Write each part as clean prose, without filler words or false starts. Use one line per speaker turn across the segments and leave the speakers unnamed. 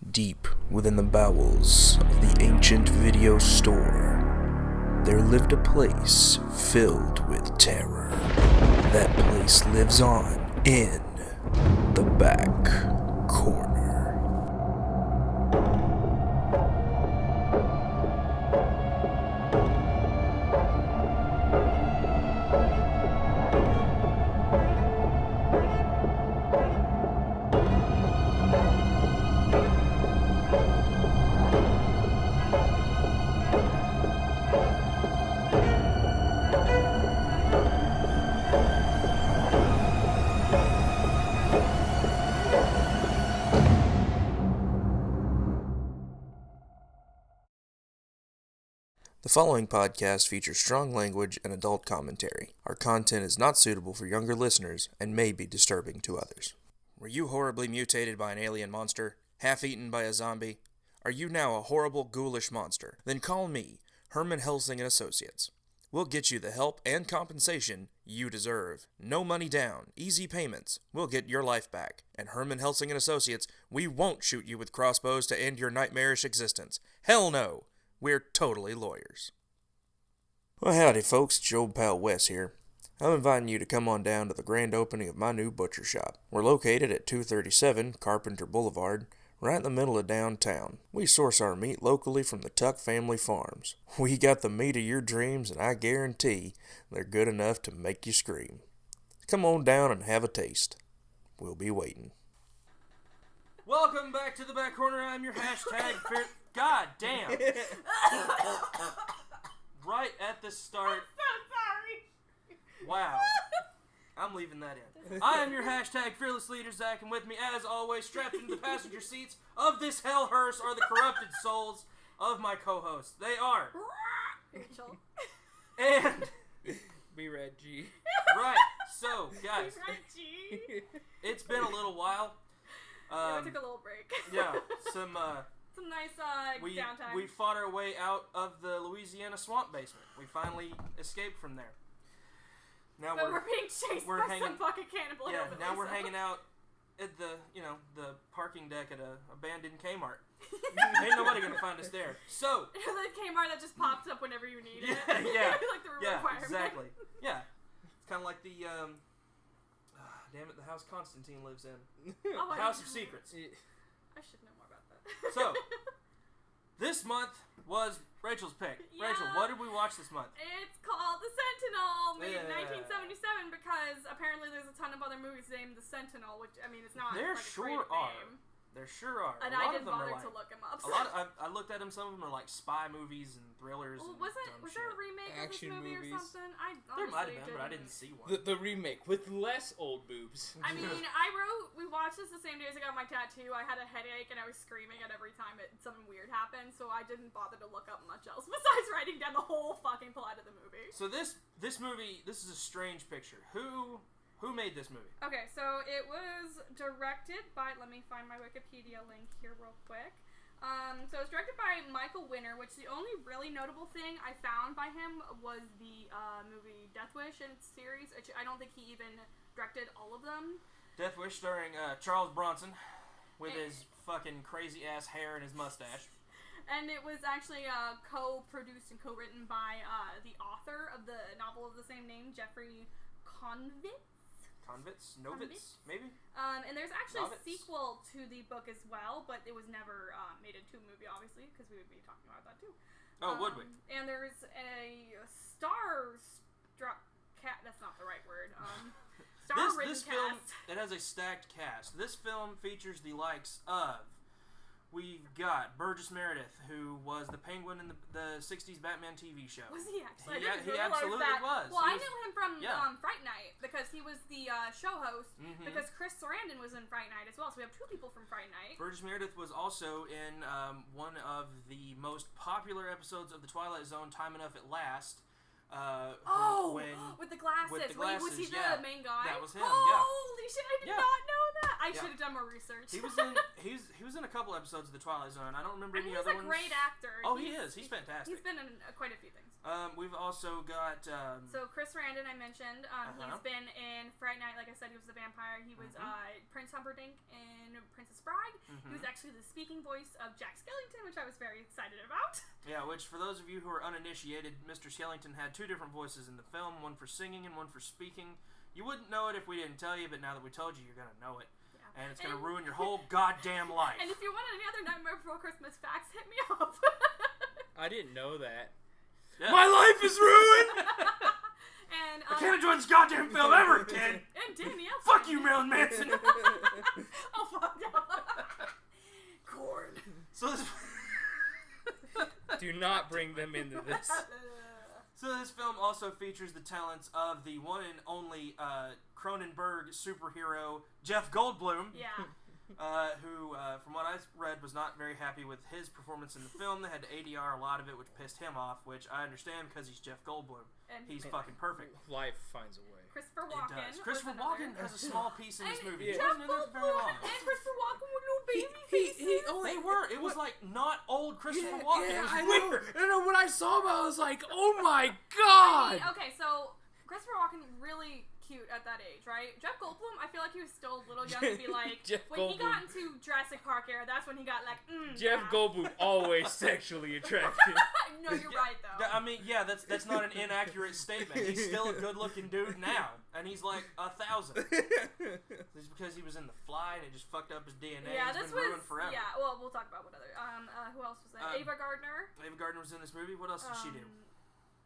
Deep within the bowels of the ancient video store, there lived a place filled with terror. That place lives on in the back corner. The following podcast features strong language and adult commentary. Our content is not suitable for younger listeners and may be disturbing to others. Were you horribly mutated by an alien monster? Half-eaten by a zombie? Are you now a horrible, ghoulish monster? Then call me, Herman Helsing and Associates. We'll get you the help and compensation you deserve. No money down, easy payments. We'll get your life back. And Herman Helsing and Associates, we won't shoot you with crossbows to end your nightmarish existence. Hell no! We're totally lawyers. Well, howdy folks, it's your old pal Wes here. I'm inviting you to come on down to the grand opening of my new butcher shop. We're located at 237 Carpenter Boulevard, right in the middle of downtown. We source our meat locally from the Tuck family farms. We got the meat of your dreams, and I guarantee they're good enough to make you scream. Come on down and have a taste. We'll be waiting. Welcome back to the back corner. I'm your hashtag God damn. Right at the start.
I'm so sorry.
Wow. I'm leaving that in. I am your hashtag fearless leader, Zach, and with me, as always, strapped into the passenger seats of this hell hearse are the corrupted souls of my co-hosts. They are
Rachel.
And
Be Red G.
right. So, guys, it's been a little while.
We took a little break.
Yeah, some
nice downtime.
We fought our way out of the Louisiana swamp basement. We finally escaped from there. Now
but we're being chased by some fucking cannibal.
Yeah, now we're hanging out at the parking deck at a abandoned Kmart. Ain't nobody gonna find us there. So
the Kmart that just pops up whenever you need it.
Yeah,
like the requirement.
Exactly. Yeah, it's kind of like the damn it, the house Constantine lives in.
Oh,
House of Secrets.
I should know more about that.
So, this month was Rachel's pick.
Yeah.
Rachel, what did we watch this month?
It's called The Sentinel, made in 1977, because apparently there's a ton of other movies named The Sentinel, which, I mean, it's not
There
like
sure
a great
are.
name.
There sure are.
And
a lot
I didn't
of them
bother
are
to look them up.
A lot of, I looked at them. Some of them are like spy movies and thrillers.
Well,
and
was
dumb
there a
shit.
remake
Action
of this movie
movies.
or something? I
There might have
honestly
been, but I didn't see one.
The remake with less old boobs.
I mean, we watched this the same day as I got my tattoo. I had a headache and I was screaming at every time something weird happened, so I didn't bother to look up much else besides writing down the whole fucking plot of the movie.
So this movie, this is a strange picture. Who made this movie?
Okay, so it was directed by, let me find my Wikipedia link here real quick. So it was directed by Michael Winner, which the only really notable thing I found by him was the movie Death Wish and series, which I don't think he even directed all of them.
Death Wish starring Charles Bronson with his fucking crazy ass hair and his mustache.
And it was actually co-produced and co-written by the author of the novel of the same name, Jeffrey Convitz, maybe? And there's actually a sequel to the book as well, but it was never made into a movie, obviously, because we would be talking about that too.
Oh, would we?
And there's a star-struck cat, that's not the right word, star-written
this
cast.
film, it has a stacked cast. This film features the likes of, we've got Burgess Meredith, who was the Penguin in the 60s Batman TV show.
Was he actually?
He absolutely
that.
was.
Well, I knew him from Fright Night, because he was the show host, because Chris Sarandon was in Fright Night as well, so we have two people from Fright Night.
Burgess Meredith was also in one of the most popular episodes of The Twilight Zone, Time Enough at Last.
With the glasses. Was he the main guy?
That was him.
Holy shit! I did not know that. I should have done more research.
He was in a couple episodes of The Twilight Zone. I don't remember any
he's
other
a
ones.
great actor.
Oh, he is. He's fantastic.
He's been in quite a few things.
We've also got.
So Chris Sarandon, I mentioned. He's been in Fright Night. Like I said, he was the vampire. He was Prince Humperdinck in Princess Bride. He was actually the speaking voice of Jack Skellington, which I was very excited about.
Yeah, which for those of you who are uninitiated, Mr. Skellington had 2 different voices in the film, one for singing and one for speaking. You wouldn't know it if we didn't tell you, but now that we told you, you're going to know it. Yeah. And it's going to ruin your whole goddamn life.
And if you want any other Nightmare Before Christmas facts, hit me up.
I didn't know that.
Yeah.
My life is ruined!
And,
I can't enjoy this goddamn film ever again!
And Danielle.
Fuck you, Marilyn Manson!
Oh, fuck no. Corn.
So this...
Do not bring them into this.
So this film also features the talents of the one and only Cronenberg superhero, Jeff Goldblum.
Yeah.
Who, from what I read, was not very happy with his performance in the film. They had to ADR a lot of it, which pissed him off, which I understand because he's Jeff Goldblum.
And
he's fucking perfect.
Life finds a way.
Christopher Walken.
It does. Christopher Walken has a small piece in this movie. He
Jeff
wasn't in there for very
Goldblum
long.
and Christopher Walken were no baby faces.
They were. It was like not old Christopher Walken. It was weird.
I know. When I saw him, I was like, "Oh my god!"
I mean, okay, so Christopher Walken really cute at that age, right? Jeff Goldblum, I feel like he was still a little young to be like when he got into Jurassic Park era, that's when he got like
Jeff Goldblum always sexually attractive.
No, you're right though.
I mean, yeah, that's not an inaccurate statement. He's still a good-looking dude now, and he's like 1,000. It's because he was in The Fly and it just fucked up his DNA.
Yeah,
It's
this
been
was
ruined forever.
Yeah. Well, we'll talk about what other. Who else was in? Ava Gardner.
Ava Gardner was in this movie. What else did she do?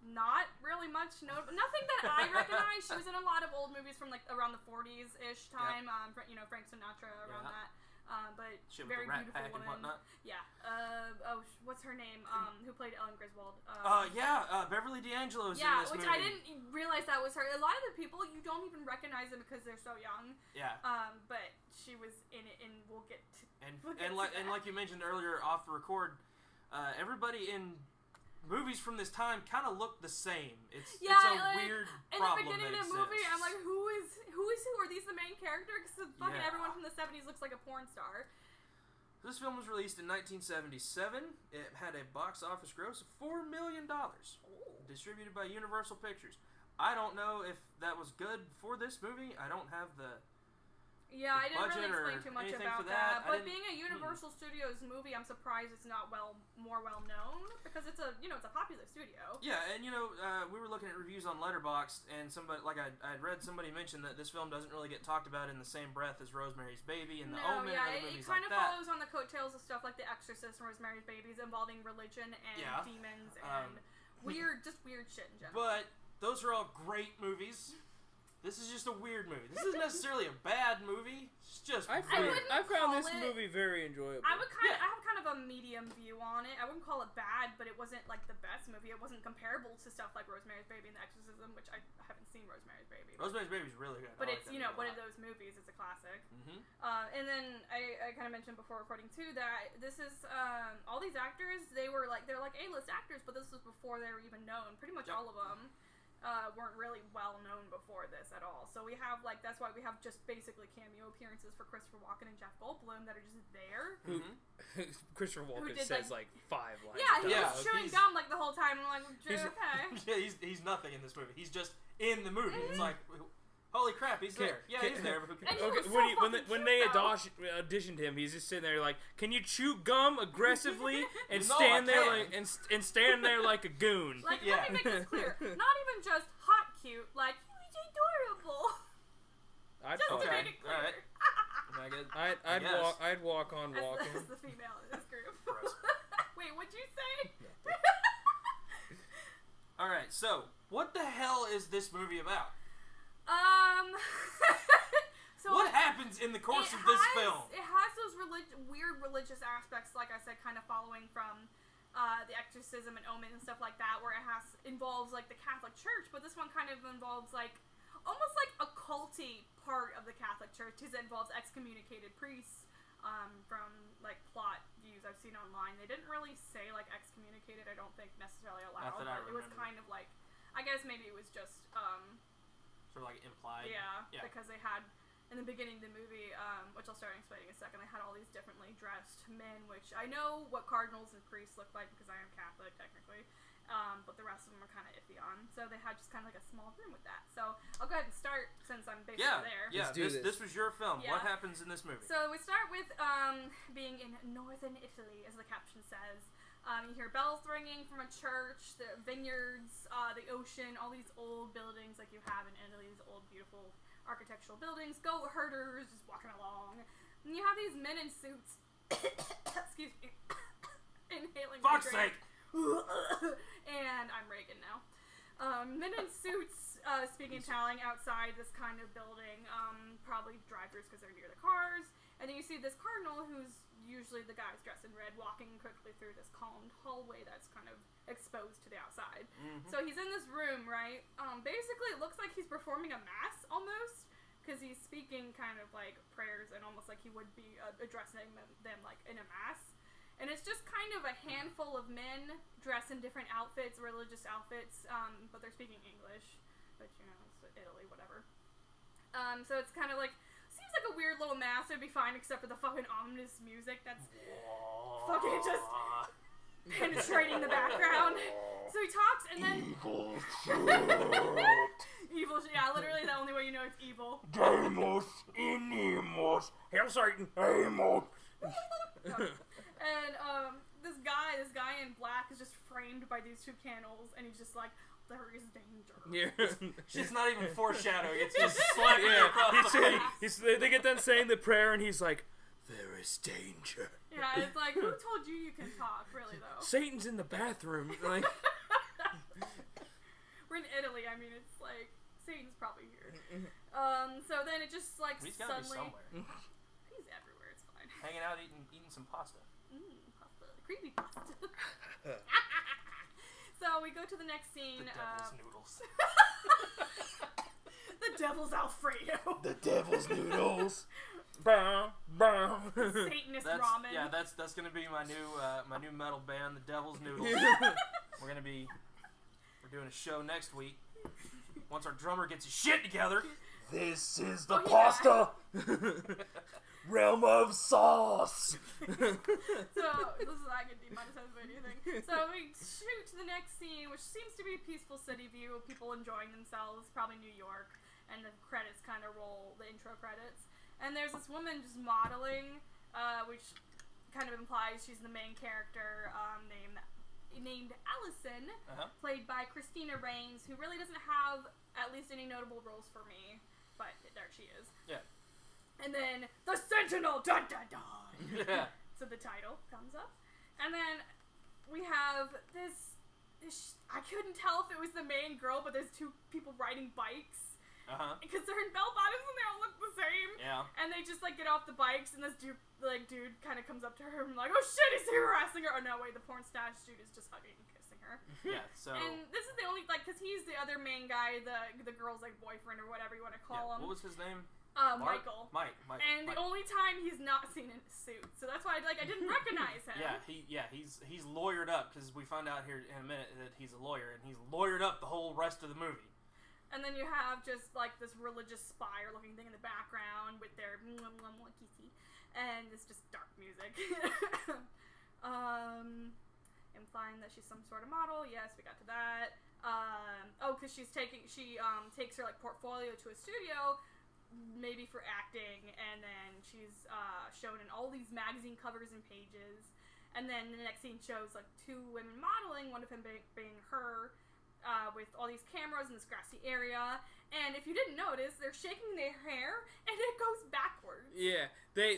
Not really much. Nothing that I recognize. She was in a lot of old movies from like around the 40s ish time.
Yep.
Frank Sinatra around that. But
She
very
with the Rat
beautiful
Pack
woman.
and whatnot.
Yeah. What's her name? Who played Ellen Griswold?
Beverly D'Angelo is in this
which
movie.
I didn't realize that was her. A lot of the people you don't even recognize them because they're so young.
Yeah.
But she was in it, and we'll get to.
And like you mentioned earlier off the record, everybody in movies from this time kind of look the same. It's a weird problem.
In the beginning of the movie, I'm like, who is who? Are these the main character? Because fucking everyone from the 70s looks like a porn star.
This film was released in 1977. It had a box office gross of $4 million. Distributed by Universal Pictures. I don't know if that was good for this movie. I don't have the
Yeah, I didn't really
budget
explain
or
too much
anything
about
for that.
that. But being a Universal Studios movie, I'm surprised it's not more well known because it's a popular studio.
Yeah, and we were looking at reviews on Letterboxd, and somebody I'd read somebody mention that this film doesn't really get talked about in the same breath as Rosemary's Baby and The Omen and other movies like that.
It kind of follows on the coattails of stuff like The Exorcist and Rosemary's Babies involving religion and demons and weird shit in general.
But those are all great movies. This is just a weird movie. This isn't necessarily a bad movie. It's just
I found this movie very enjoyable.
I have kind of a medium view on it. I wouldn't call it bad, but it wasn't like the best movie. It wasn't comparable to stuff like Rosemary's Baby and The Exorcism, which I haven't seen Rosemary's Baby.
Rosemary's Baby is really good.
But it's one of those movies. It's a classic.
Mm-hmm.
And then I kind of mentioned before recording too that this is all these actors. They're like A-list actors, but this was before they were even known. Pretty much all of them. Weren't really well known before this at all. So we have that's why we have just basically cameo appearances for Christopher Walken and Jeff Goldblum that are just there.
Christopher Walken says like 5 lines.
Yeah, he was chewing gum like the whole time. I'm like, okay.
Yeah, he's nothing in this movie. He's just in the movie. It's like, holy crap, he's there. Yeah, he's there. But who cares?
Okay, when they auditioned him, he's just sitting there like, can you chew gum aggressively and stand there like a goon?
Like, let me make this clear. Not even just hot cute. Like, he was adorable. Just to make it clear.
I'd walk on walking.
As the female in this group. Wait, what'd you say?
All right, so what the hell is this movie about?
So
what happens in the course of this film?
It has those weird religious aspects, like I said, kind of following from The Exorcism and Omen and stuff like that, where it involves like the Catholic Church, but this one kind of involves like almost like a culty part of the Catholic Church, because it involves excommunicated priests. From like plot views I've seen online, they didn't really say like excommunicated. I don't think necessarily aloud, but it was kind of like, I guess maybe it was just
sort of like implied.
Yeah, because they had in the beginning of the movie, which I'll start explaining in a second, they had all these differently dressed men, which I know what cardinals and priests look like because I am Catholic technically, but the rest of them are kind of iffy on. So they had just kind of like a small room with that. So I'll go ahead and start since I'm basically there.
Yeah, this was your film.
Yeah.
What happens in this movie?
So we start with being in northern Italy, as the caption says. You hear bells ringing from a church, the vineyards, the ocean, all these old buildings like you have in Italy, these old, beautiful architectural buildings, goat herders just walking along. And you have these men in suits, excuse me, inhaling.
Fuck's sake!
And I'm Reagan now. Men in suits speaking Italian outside this kind of building, probably drive-thrus because they're near the cars. And then you see this cardinal, who's usually the guy's dressed in red, walking quickly through this columned hallway that's kind of exposed to the outside. Mm-hmm. So he's in this room, right? Basically, it looks like he's performing a mass, almost, because he's speaking kind of like prayers and almost like he would be addressing them like in a mass. And it's just kind of a handful of men dressed in different outfits, religious outfits, but they're speaking English, which, you know, it's Italy, whatever. So it's kind of like, seems like a weird little mass. It'd be fine except for the fucking ominous music that's fucking just penetrating the background. So he talks and then evil, yeah, literally the only way you know it's evil.
Demos inimos. Hail Satan. Amos.
And this guy in black is just framed by these two candles, and he's just like, there is danger.
Yeah.
It's not even foreshadowing. It's just slapping across the face.
They get done saying the prayer, and he's like, there is danger.
Yeah, it's like, who told you can talk, really, though?
Satan's in the bathroom. Like,
we're in Italy. I mean, it's like, Satan's probably here. So then it just, like,
He's gotta
suddenly...
be somewhere.
He's everywhere. It's fine.
Hanging out, eating some pasta.
Pasta. Creepy pasta. So we go to the next scene.
The devil's noodles.
The devil's Alfredo.
the devil's noodles. Bow, bow.
Satanist ramen.
Yeah, that's gonna be my new metal band, the Devil's Noodles. We're doing a show next week. Once our drummer gets his shit together.
This is the pasta. Realm of sauce.
So this is not gonna demonetize by anything. So we shoot to the next scene, which seems to be a peaceful city view of people enjoying themselves, probably New York, and the credits kind of roll, the intro credits. And there's this woman just modeling, which kind of implies she's the main character, named Allison, played by Christina Rains, who really doesn't have at least any notable roles for me, but there she is.
Yeah.
And then the Sentinel, dun dun dun.
Yeah.
So the title comes up, and then we have this. I couldn't tell if it was the main girl, but there's two people riding bikes. Because they're in bell bottoms and they all look the same.
Yeah.
And they just like get off the bikes, and this dude kind of comes up to her and like, oh shit, he's harassing her. Oh no, wait, the porn stash dude is just hugging and kissing her.
Yeah. So.
And this is the only because he's the other main guy, the girl's like boyfriend or whatever you want to call him.
What was his name?
Michael.
Mike.
And the only time he's not seen in a suit, so that's why I didn't recognize him.
He's lawyered up because we find out here in a minute that he's a lawyer, and he's lawyered up the whole rest of the movie.
And then you have just like this religious spire looking thing in the background with their kissy, and this just dark music. Implying that she's some sort of model. Yes, we got to that. Because she takes her like portfolio to a studio, maybe for acting, and then she's shown in all these magazine covers and pages. And then the next scene shows like two women modeling, one of them being her, with all these cameras in this grassy area. And if you didn't notice, they're shaking their hair, and it goes backwards.
Yeah, they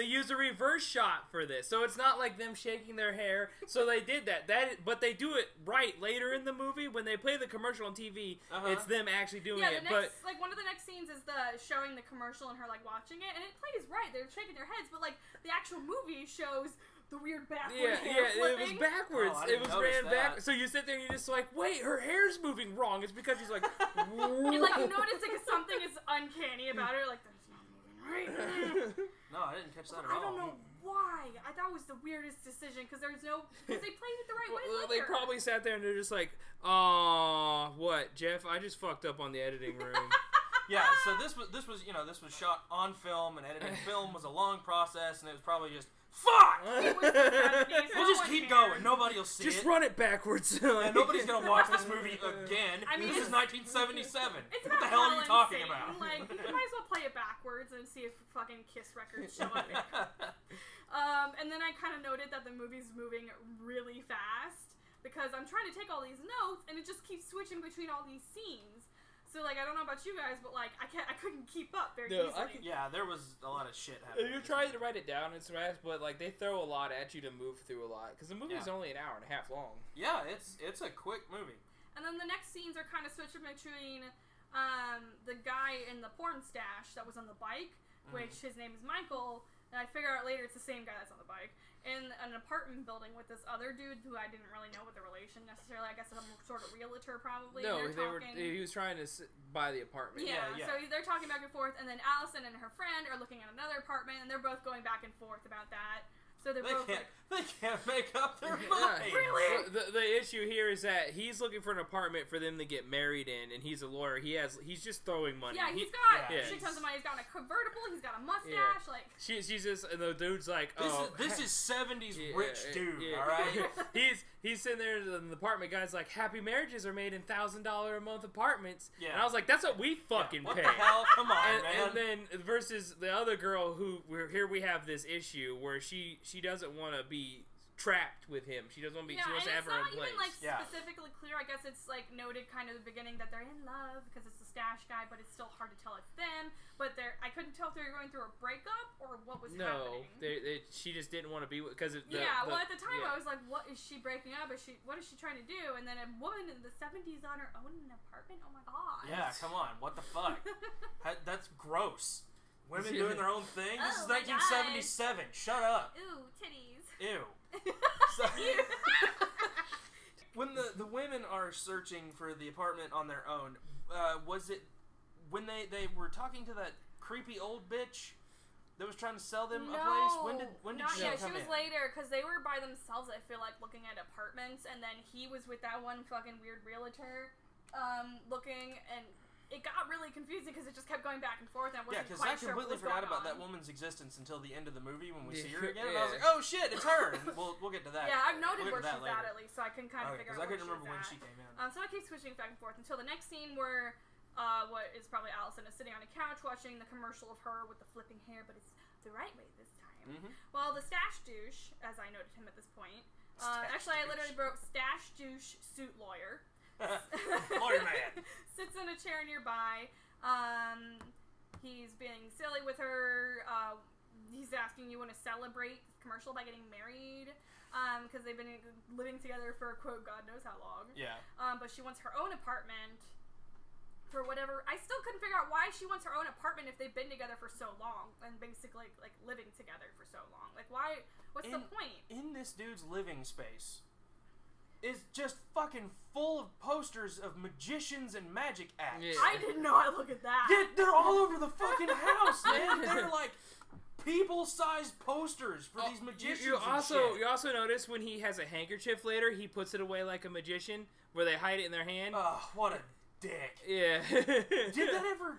use a reverse shot for this, so it's not like them shaking their hair. So they did that. But they do it right later in the movie when they play the commercial on TV. It's them actually doing it.
But like one of the next scenes is showing the commercial and her like watching it, and it plays right. They're shaking their heads, but like the actual movie shows the weird backwards hair flipping.
It was backwards.
It was
ran back. So you sit there and you're just like, wait, her hair's moving wrong. It's because she's like,
and like you notice like something is uncanny about her, like that's not moving right.
No, I didn't catch that at all.
I don't know why. I thought it was the weirdest decision because they played it the right way.
Well, they probably sat there and they're just like, what, Jeff? I just fucked up on the editing room.
Yeah, so this was shot on film, and editing film was a long process, and it was probably just fuck.
It was the 70s,
we'll just keep going. Nobody will see it.
Just run it backwards.
And nobody's gonna watch this movie again.
I mean,
this is 1977.
It's
what the
about
hell are you talking
Satan.
about?
Like, you might as well play it backwards and see if fucking Kiss records show up. then I kind of noted that the movie's moving really fast because I'm trying to take all these notes and it just keeps switching between all these scenes. So, like, I don't know about you guys, but, like, I couldn't keep up very easily.
Yeah, there was a lot of shit happening.
You're trying to write it down, it's fast, but, like, they throw a lot at you to move through a lot. Because the movie's only an hour and a half long.
Yeah, it's a quick movie.
And then the next scenes are kind of switching between the guy in the porn stash that was on the bike, which his name is Michael, and I figure out later it's the same guy that's on the bike, in an apartment building with this other dude who I didn't really know what the relation necessarily. I guess some sort of realtor probably.
No, he was trying to buy the apartment.
Yeah, so they're talking back and forth, and then Allison and her friend are looking at another apartment, and they're both going back and forth about that. So they
can't make up their minds.
Really?
The issue here is that he's looking for an apartment for them to get married in, and he's a lawyer. He's just throwing money.
Yeah, he's got shit tons of money. He's got a convertible. He's got a mustache. Like
she's just, and the dude's like,
this is 70s rich dude. All right.
He's sitting there, and the apartment guy's like, happy marriages are made in $1,000 a month apartments. Yeah. And I was like, that's what we fucking pay.
What the hell? Come on, man.
And then versus the other girl who here we have this issue where she doesn't want to be trapped with him. She doesn't want to be. She wants to have her own place.
It's not even specifically clear. I guess it's like noted kind of at the beginning that they're in love because it's the stash guy, but it's still hard to tell it's them. But I couldn't tell if they were going through a breakup or what was happening.
No, she just didn't want to be because of
well, at the time I was like, what is she breaking up? What is she trying to do? And then a woman in the 70s on her own in an apartment. Oh my god.
Yeah, come on. What the fuck? That's gross. Women doing their own thing. This is 1977. Shut up.
Ooh, titties.
Ew. When the women are searching for the apartment on their own, was it when they were talking to that creepy old bitch that was trying to sell them a place? When did she come in?
She was later because they were by themselves. I feel like looking at apartments, and then he was with that one fucking weird realtor, looking and. It got really confusing because it just kept going back and forth, and I wasn't quite sure what was going on. Yeah, because I completely forgot about
that woman's existence until the end of the movie when we see her again, and I was like, oh shit, it's her! And we'll get to that.
Yeah, I've noted where she's at least, so I can kind of figure out where she's at. Because I couldn't remember when
she came in.
So I keep switching back and forth until the next scene where what is probably Allison is sitting on a couch watching the commercial of her with the flipping hair, but it's the right way this time. Well, the stash douche, as I noted him at this point, actually I literally wrote stash douche suit lawyer.
Lawyer man.
Sits in a chair nearby. He's being silly with her. He's asking, you want to celebrate this commercial by getting married? Because they've been living together for, quote, God knows how long.
Yeah.
But she wants her own apartment for whatever. I still couldn't figure out why she wants her own apartment if they've been together for so long and basically, like, living together for so long. Like, why? What's the point?
In this dude's living space is just fucking full of posters of magicians and magic acts.
Yeah. I did not look at that.
Yeah, they're all over the fucking house, man. They're like people-sized posters for these magicians. You
also notice when he has a handkerchief later, he puts it away like a magician, where they hide it in their hand.
Oh, what a dick.
Yeah.
Did that ever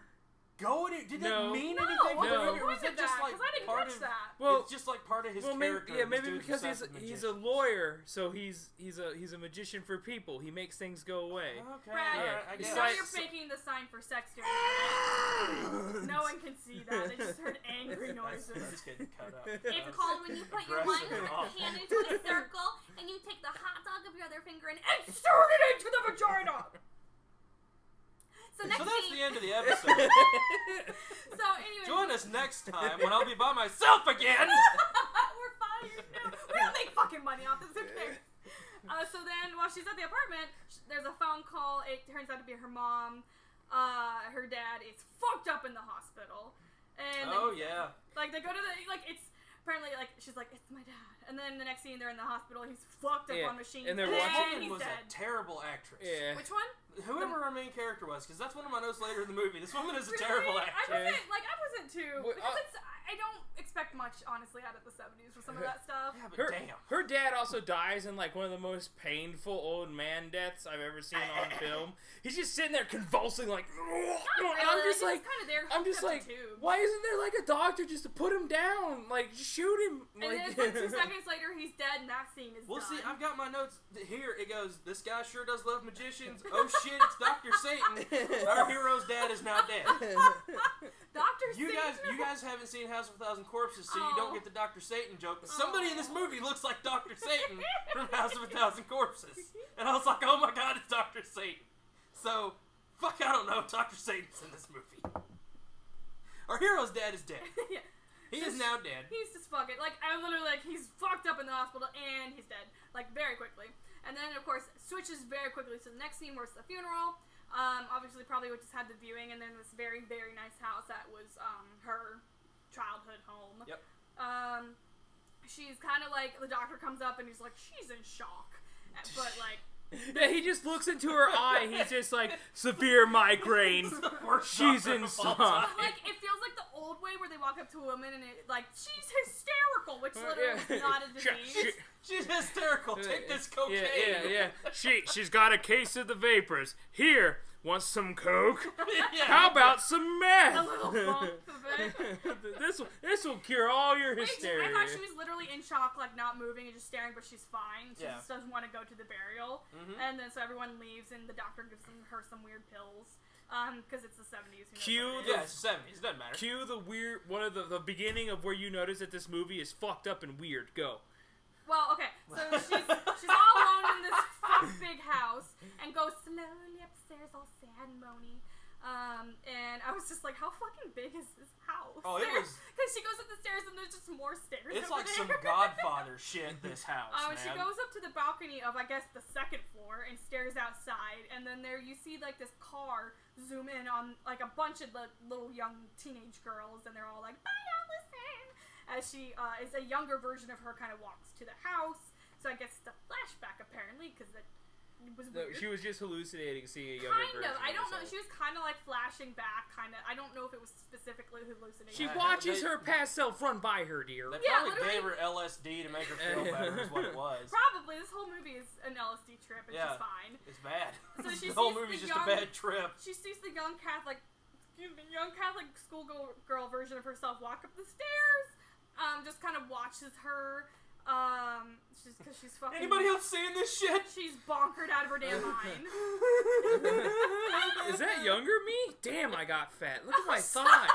go? Did that mean anything?
No. Was it just like I didn't catch that?
Well, it's just like part of his character.
Maybe because he's a lawyer, so he's a magician for people. He makes things go away.
Okay,
Brad,
I guess.
You're making the sign for sex during the No one can see that. They just heard angry noises.
That's getting cut up.
It's called when you put your one hand into a circle and you take the hot dog of your other finger and insert it into the vagina. So that's
the end of the episode.
So anyway,
join us next time when I'll be by myself again.
We're fired. No, we don't make fucking money off this. Okay. So then, while she's at the apartment, there's a phone call. It turns out to be her mom. Her dad is fucked up in the hospital. And like they go to it's apparently she's like, it's my dad. And then the next scene they're in the hospital. He's fucked up on machines.
And they're watching.
This woman was a terrible actress.
Yeah.
Which one?
Whoever our main character was, because that's one of my notes later in the movie. This woman is a terrible actress.
I wasn't too. Because I don't expect much, honestly, out of the 70s for some of that stuff.
Yeah, but damn.
Her dad also dies in, like, one of the most painful old man deaths I've ever seen on film. He's just sitting there convulsing, like, I'm just like, why isn't there, like, a doctor just to put him down? Like, just shoot him.
And then it's like 2 seconds later, he's dead, and that scene is done.
See, I've got my notes here. It goes, this guy sure does love magicians. Oh shit, it's Dr. Satan. Our hero's dad is now dead.
Dr. Satan?
You guys haven't seen House of a Thousand Corpses, so you don't get the Dr. Satan joke. But somebody in this movie looks like Dr. Satan from House of a Thousand Corpses. And I was like, oh my god, it's Dr. Satan. So, fuck, I don't know. Dr. Satan's in this movie. Our hero's dad is dead.
Yeah.
He is now dead.
He's just fucking, like, I'm literally like, he's fucked up in the hospital and he's dead. Like, very quickly. And then, of course, switches very quickly to the next scene where it's the funeral. Obviously, probably we just had the viewing, and then this very, very nice house that was, her childhood home.
Yep.
She's kind of like, the doctor comes up and he's like, she's in shock. But, like...
Yeah, he just looks into her eye. He's just like, severe migraine. She's in shock.
Like, it feels like the old way where they walk up to a woman and it, like, she's hysterical, which literally is not a disease.
She's hysterical. Take this cocaine.
Yeah. She's got a case of the vapors. Here, want some coke?
Yeah.
How about some meth?
A little bump of it.
This will cure all your hysteria.
I thought she was literally in shock, like not moving and just staring, but she's fine. She just doesn't want to go to the burial.
Mm-hmm.
And then so everyone leaves, and the doctor gives her some weird pills. Because it's the 70s.
It's the 70s. It doesn't matter.
Cue the weird one of the beginning of where you notice that this movie is fucked up and weird. Go.
Well, okay, so she's all alone in this big house and goes slowly upstairs, all sad and moany. And I was just like, how fucking big is this house?
Oh, it was...
Because she goes up the stairs and there's just more stairs.
It's like some Godfather shit, this house, man.
She goes up to the balcony of, I guess, the second floor and stares outside. And then there you see, like, this car zoom in on, like, a bunch of the little young teenage girls. And they're all like, bye, Allison! As she is a younger version of her, kind of walks to the house. So I guess it's a flashback, apparently, because it was weird.
She was just hallucinating seeing a younger version.
Kind of. I don't know. She was kind of like flashing back, kind of. I don't know if it was specifically hallucinating.
She watches her past self run by her, dear.
They probably gave her LSD to make her feel better is what it was.
Probably. This whole movie is an LSD trip. It's just fine.
It's bad.
So she
the whole movie's just a bad trip.
She sees the young Catholic schoolgirl version of herself walk up the stairs. Just kind of watches her. Because she's fucking...
Anybody else seeing this shit?
She's bonkered out of her damn mind.
Is that younger me? Damn, I got fat. Look at my thighs.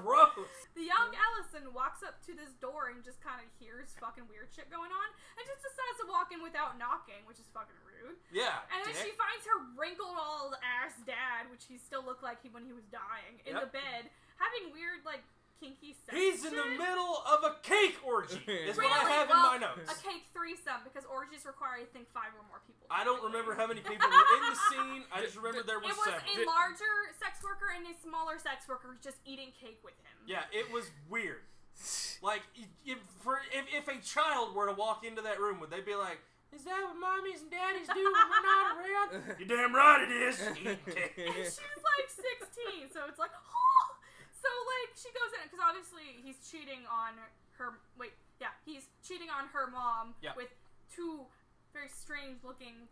Gross.
The young Allison walks up to this door and just kind of hears fucking weird shit going on, and just decides to walk in without knocking, which is fucking rude.
Yeah.
And then she finds her wrinkled old ass dad, which he still looked like when he was dying, in the bed, having weird, like, kinky sex
He's in
shit.
the middle of a cake orgy, is what I have in my notes.
A cake threesome, because orgies require, I think, 5 or more people.
I don't remember how many people were in the scene. I just remember there was 7.
It was a larger sex worker and a smaller sex worker just eating cake with him.
Yeah, it was weird. Like, if a child were to walk into that room, would they be like, is that what mommies and daddies do when we're not around? You're damn right it is. Eating cake.
And she was like 16, so it's like, oh! So, like, she goes in, because obviously he's cheating on her, he's cheating on her mom with 2 very strange-looking,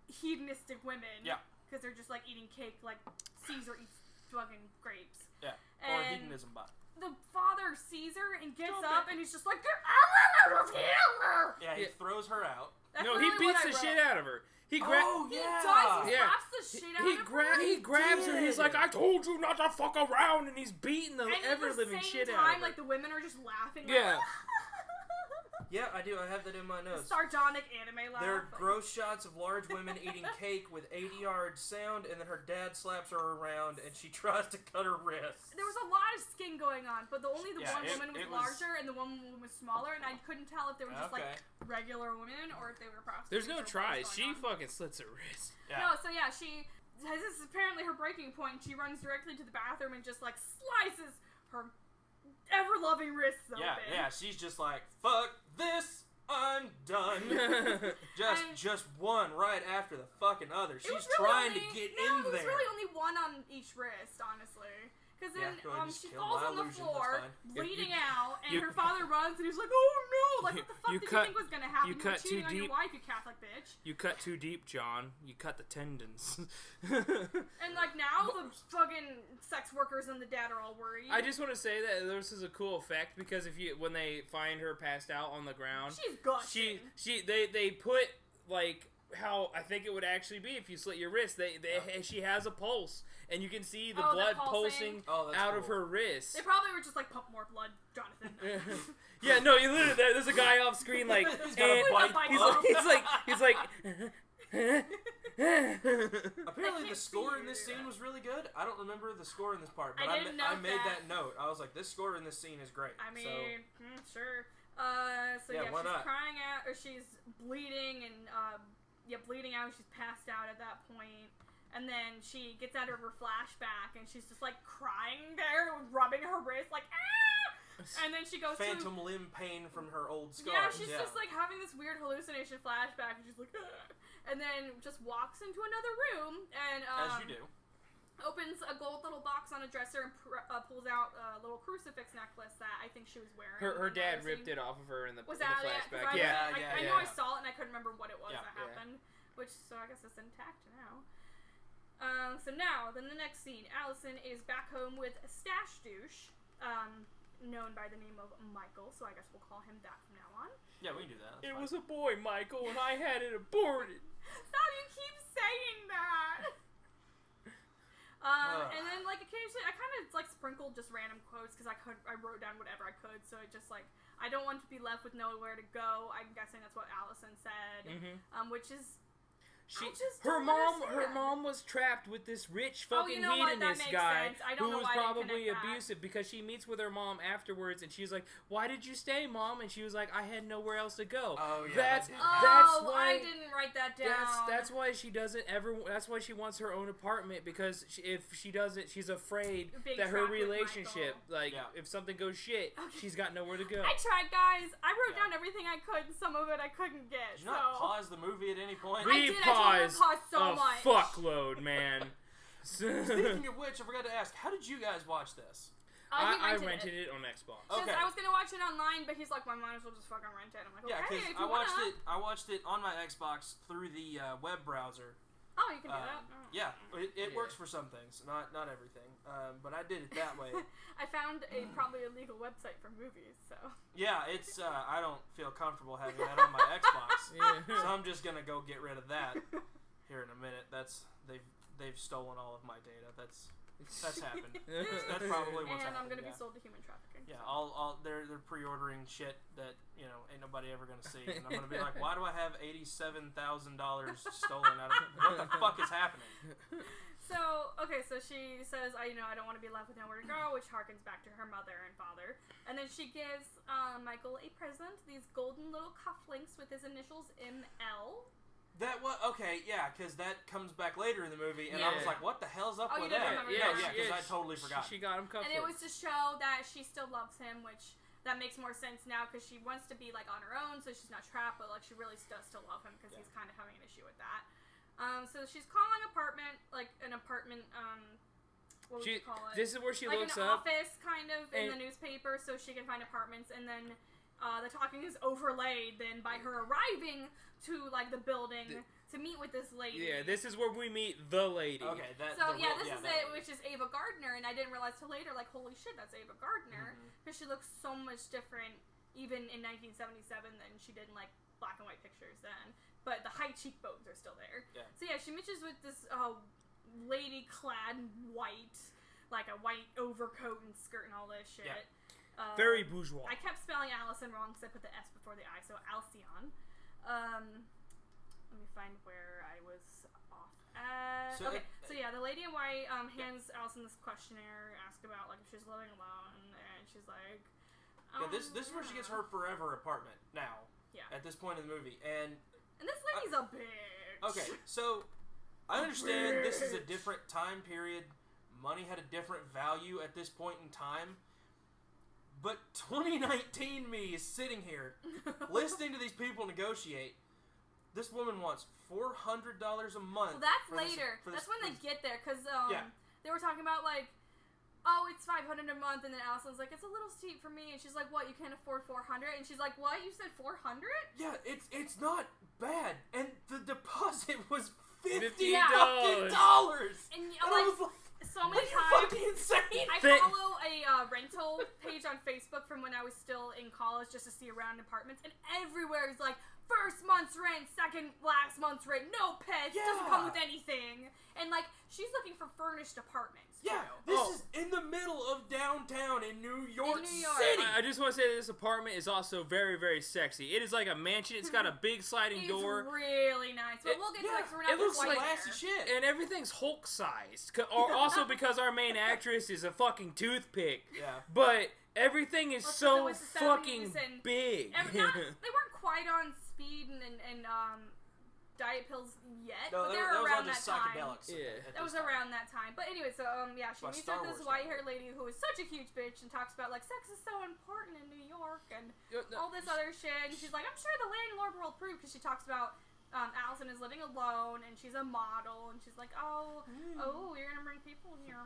hedonistic women. Yeah. Because they're just, like, eating cake like Caesar eats fucking grapes.
Yeah, or hedonism bot.
The father sees her and gets up, and he's just like, get out of here!
Yeah, he throws her out.
That's
no, he beats the shit out of her. He
does. He slaps the shit out of her.
He grabs her. He's like, I told you not to fuck around, and he's beating the ever-living shit out of her.
And at the same time, like, the women are just laughing.
Yeah.
Yeah, I do. I have that in my notes.
Sardonic anime laugh.
There are gross shots of large women eating cake with 80-yard sound, and then her dad slaps her around, and she tries to cut her wrist.
There was a lot of skin going on, but one woman was larger and the one woman was smaller, and I couldn't tell if they were just like regular women or if they were prostitutes.
There's no tries. She fucking slits her wrist.
Yeah. No, so yeah, this is apparently her breaking point. She runs directly to the bathroom and just like slices her ever-loving wrist open.
Yeah, she's just like, fuck this, I'm done. just one right after the fucking other. She's trying to get in there.
It was really only one on each wrist, honestly. Because then she falls on the floor, bleeding out, and her father runs, and he's like, oh no, Like, what the fuck did you think was gonna happen? You were cheating on your wife, you Catholic bitch.
You cut too deep, John. You cut the tendons.
And, like, now the fucking sex workers and the dad are all worried.
I just want to say that this is a cool effect because when they find her passed out on the ground,
she's gushing.
They put, like, how I think it would actually be if you slit your wrist. She has a pulse, and you can see the blood pulsing out of her wrist.
They probably were just like, pump more blood, Jonathan.
Yeah, no, you literally there's a guy off screen like he's like
Apparently the score in this scene was really good. I don't remember the score in this part, but I made that note. I was like, this score in this scene is great.
I mean, sure. She's crying out, or she's bleeding and bleeding out. She's passed out at that point. And then she gets out of her flashback, and she's just, like, crying there, rubbing her wrist, like, ah! And then she goes
Phantom limb pain from her old scars.
Yeah, she's just, like, having this weird hallucination flashback, and she's like, ah! And then just walks into another room, and,
as you do.
Opens a gold little box on a dresser and pulls out a little crucifix necklace that I think she was wearing.
Her dad ripped it off of her in the flashback.
I know I saw it, and I couldn't remember what it was that happened. So I guess it's intact now. So now, then the next scene, Allison is back home with Stash Douche, known by the name of Michael, so I guess we'll call him that from now on.
Yeah, we can do that.
It was a boy, Michael, and I had it aborted.
Stop, you keep saying that! And then, like, occasionally, I kind of, like, sprinkled just random quotes, because I wrote down whatever I could, so it just, like, I don't want to be left with nowhere to go. I'm guessing that's what Allison said, which is...
Her mom was trapped with this rich fucking hedonist guy who was probably abusive because she meets with her mom afterwards and she's like, "Why did you stay, Mom?" And she was like, "I had nowhere else to go."
Oh yeah,
that's why
I didn't write that down.
That's why she doesn't ever. That's why she wants her own apartment because if she doesn't, she's afraid that her relationship, if something goes shit, she's got nowhere to go.
I tried, guys. I wrote down everything I could, and some of it I couldn't get.
Did you not pause the movie at any point?
I so much.
Fuckload, man.
Speaking of which, I forgot to ask, how did you guys watch this?
I rented it on Xbox.
Okay. I was gonna watch it online, but he's like, "Well, might as well just fucking rent it." I'm like, "Okay." Yeah, because
I watched it on my Xbox through the web browser.
Oh, you can do that. Oh.
Yeah, it works for some things, not everything. But I did it that way.
I found a probably illegal website for movies, so.
Yeah, it's I don't feel comfortable having that on my Xbox, so I'm just gonna go get rid of that here in a minute. They've stolen all of my data. That's happened. That's probably what's happened.
And I'm gonna be sold to human trafficking.
Yeah, they're pre-ordering shit that ain't nobody ever gonna see, and I'm gonna be like, why do I have $87,000 stolen out of it? What the fuck is happening?
So she says, I don't want to be left with nowhere to go, which harkens back to her mother and father. And then she gives Michael a present, these golden little cufflinks with his initials ML.
Because that comes back later in the movie, and I was like, what the hell's up with that? Because I totally forgot.
She got him cufflinks.
And it was to show that she still loves him, which that makes more sense now, because she wants to be, like, on her own, so she's not trapped, but, like, she really does still love him, because he's kind of having an issue with that. So she's calling an apartment, what would you call it?
This is where she
like
looks
up.
up.
Like an office, kind of, in the newspaper, so she can find apartments, and then the talking is overlaid then by her arriving to, like, the building to meet with this lady.
Yeah, this is where we meet the lady.
Okay,
this is it, which is Ava Gardner, and I didn't realize till later, like, holy shit, that's Ava Gardner, because she looks so much different, even in 1977, than she did in, like, black and white pictures then. But the high cheekbones are still there. Yeah. So yeah, she meets with this lady clad in white, like a white overcoat and skirt and all this shit. Yeah.
Very bourgeois.
I kept spelling Allison wrong because I put the S before the I, so Alcyon. Let me find where I was off at. So yeah, the lady in white hands Allison this questionnaire, asks about like if she's living alone, and she's like,
this is where she gets her forever apartment now. Yeah. At this point in the movie, and
this lady's a bitch.
Okay, so I understand this is a different time period. Money had a different value at this point in time. But 2019 me is sitting here listening to these people negotiate. This woman wants $400 a month.
Well, that's later. That's when they get there, because they were talking about, like, oh, it's $500 a month, and then Allison's like, it's a little steep for me, and she's like, what, you can't afford $400? And she's like, what, you said $400?
Yeah, it's not bad, and the deposit was $50
dollars. And
I was like,
so many
are you
times,
fucking insane?
I follow a rental page on Facebook from when I was still in college just to see around apartments, and everywhere is like, first month's rent, last month's rent, no pets, doesn't come with anything. And like, she's looking for furnished apartments.
Yeah,
too.
this is in the middle of downtown in New York City.
I just want to say that this apartment is also very, very sexy. It is like a mansion. It's got a big sliding door.
It's really nice. But we'll get to that because we're not
it looks like
classy shit.
And everything's Hulk-sized. Also because our main actress is a fucking toothpick.
Yeah.
But everything is so fucking
and
big.
they weren't quite on speed and diet pills yet,
No,
but they
that
were
was
around
all just
that time.
psychedelics.
Yeah.
That was around that time. But anyway, so she meets with this white-haired lady who is such a huge bitch and talks about like sex is so important in New York and all this other shit. And she's like, I'm sure the landlord will approve because she talks about Allison is living alone and she's a model and she's like, oh, you're gonna bring people here.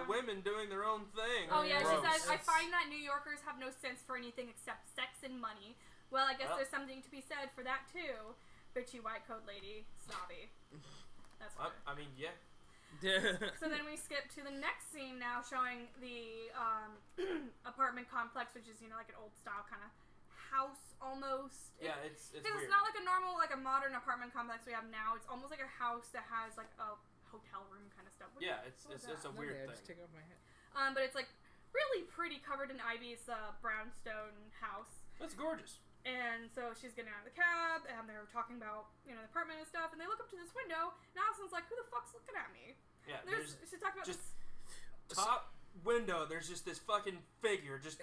Women doing their own thing.
Oh yeah,
Gross.
she says, I find that New Yorkers have no sense for anything except sex and money. Well, I guess there's something to be said for that too. Bitchy white coat lady, snobby. That's what
I mean, yeah.
So then we skip to the next scene now, showing the apartment complex, which is like an old style kind of house almost.
Yeah, it's weird.
It's not like a normal, like a modern apartment complex we have now. It's almost like a house that has like a hotel room kind of stuff.
It's a weird thing.
Just take off my hat.
But it's like really pretty, covered in ivy. It's a brownstone house.
That's gorgeous.
And so she's getting out of the cab, and they're talking about, the apartment and stuff, and they look up to this window, and Allison's like, who the fuck's looking at me?
Yeah,
she's talking about
just top window, there's just this fucking figure, just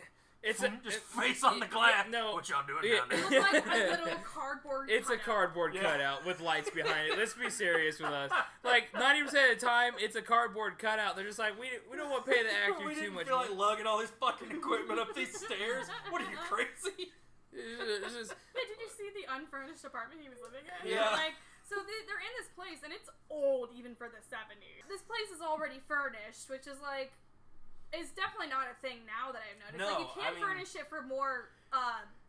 face on the glass.
No.
What y'all doing down there?
It looks like a little cardboard
It's
cutout.
a cardboard cutout with lights behind it. Let's be serious with us. Like, 90% of the time, it's a cardboard cutout. They're just like, we don't want to pay the actor
we
too
didn't
much
feel
money.
like lugging all this fucking equipment up these stairs. What are you, crazy?
It's just,
But did you see the unfurnished apartment he was living in?
Yeah.
So they're in this place, and it's old even for the 70s. This place is already furnished, which is like, is definitely not a thing now that I've noticed.
No,
like, you can't furnish it for more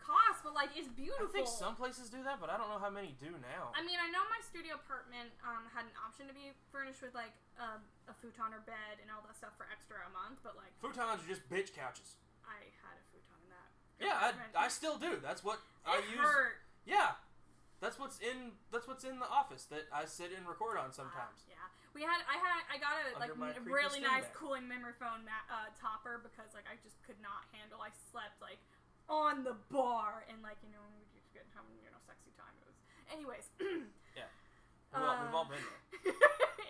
cost, but like, it's beautiful.
I think some places do that, but I don't know how many do now.
I mean, I know my studio apartment had an option to be furnished with like a futon or bed and all that stuff for extra a month, but like
futons are just bitch couches.
I had a futon in that.
Yeah, I still do. That's what I use.
Hurt.
Yeah, that's what's in the office that I sit and record on sometimes.
Yeah, I got a
Under my
like
creepy
really nice
stand bag.
cooling memory foam topper because like I just could not handle. I slept like on the bar and like we were just having sexy time. It was anyways.
Yeah, we've all been there.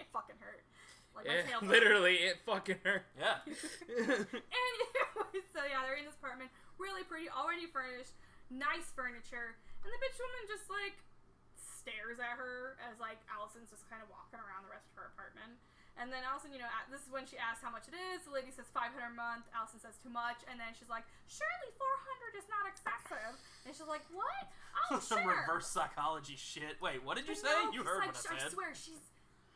It fucking hurt. Like my tail.
literally, it fucking hurt.
Yeah.
Anyway, so yeah, they're in this apartment, really pretty, already furnished, nice furniture, and the bitch woman just like stares at her as like Allison's just kind of walking around the rest of her apartment. And then Allison, this is when she asks how much it is. The lady says $500 a month. Allison says too much, and then she's like, "Surely $400 is not excessive." And she's like, "What? Oh,
Some
sure."
reverse psychology shit. Wait, what did you say? You heard what I said.
I swear, she's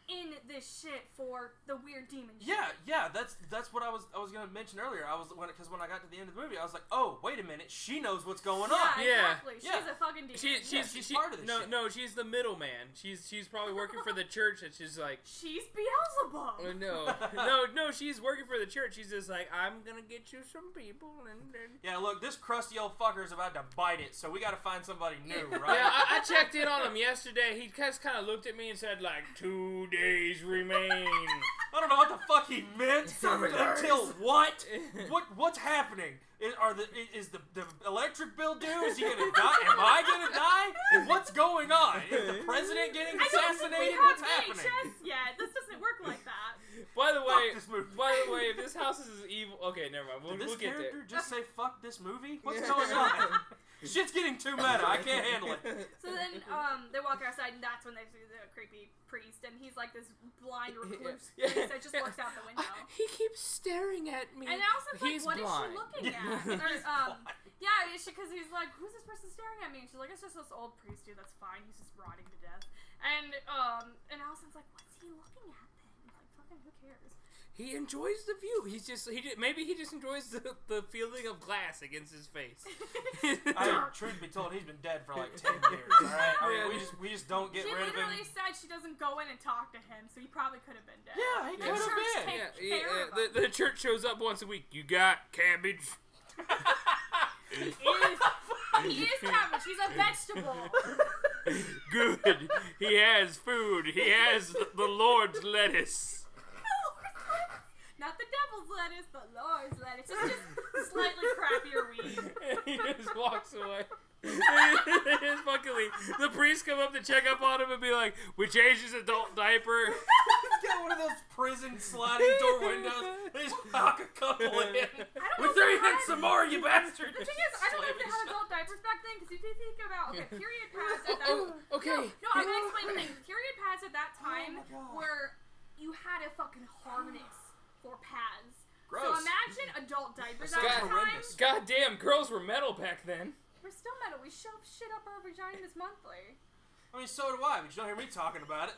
in this shit for the weird demon shit.
Yeah, that's what I was gonna mention earlier. Because when I got to the end of the movie, I was like, oh, wait a minute, she knows what's going on.
Yeah, exactly. She's a fucking demon.
She's
part of this shit.
No, she's the middleman. She's probably working for the church, and she's like,
she's Beelzebub.
No, she's working for the church. She's just like, I'm gonna get you some people, and
yeah, look, this crusty old fucker's about to bite it, so we gotta find somebody new, right?
Yeah, I checked in on him yesterday. He just kind of looked at me and said like, 2 days remain.
I don't know what the fuck he meant. Until what? What's happening? Is the electric bill due? Is he gonna die? Am I gonna die? What's going on? Is the president getting assassinated? What's happening?
Yeah, this doesn't work like that.
By the way,
this movie.
if this house is as evil, okay, never mind. We'll get there.
Did this character just say "fuck this movie"? What's going on? Shit's getting too meta. I can't handle it.
So then, they walk outside, and that's when they see the creepy priest, and he's like this blind recluse priest that just looks out the window.
He keeps staring at me.
And Allison's like, what
blind.
is she looking at? Because he's like, who's this person staring at me? And she's like, it's just this old priest dude. That's fine. He's just rotting to death. And Allison's like, what's he looking at then? Like, fucking, who cares?
He enjoys the view. Maybe he just enjoys the feeling of glass against his face.
Truth be told, he's been dead for like 10 years. All right, I mean, we just don't get rid of him.
She literally said she doesn't go in and talk to him, so he probably could have been dead.
Yeah, he could have been.
The church shows up once a week. You got cabbage?
He is cabbage. He's a vegetable.
Good. He has food. He has the Lord's lettuce.
Not the devil's lettuce, the Lord's lettuce. It's just slightly crappier weed.
And he just walks away. It's fucking leave. The priests come up to check up on him and be like, "We changed his adult diaper."
He's got one of those prison sliding door windows. They just knock a couple in. We threw you in some more, you bastard.
The thing is, I don't know if they had adult diapers back then, because if you think about, period pads at that
okay.
No, I'm gonna explain the thing. Period pads at that time were, you had a fucking harness for pads.
Gross.
So imagine adult diapers at
Sounds
that time.
horrendous.
Goddamn, girls were metal back then.
We're still metal. We shove shit up our vaginas monthly.
I mean, so do I, but you don't hear me talking about it.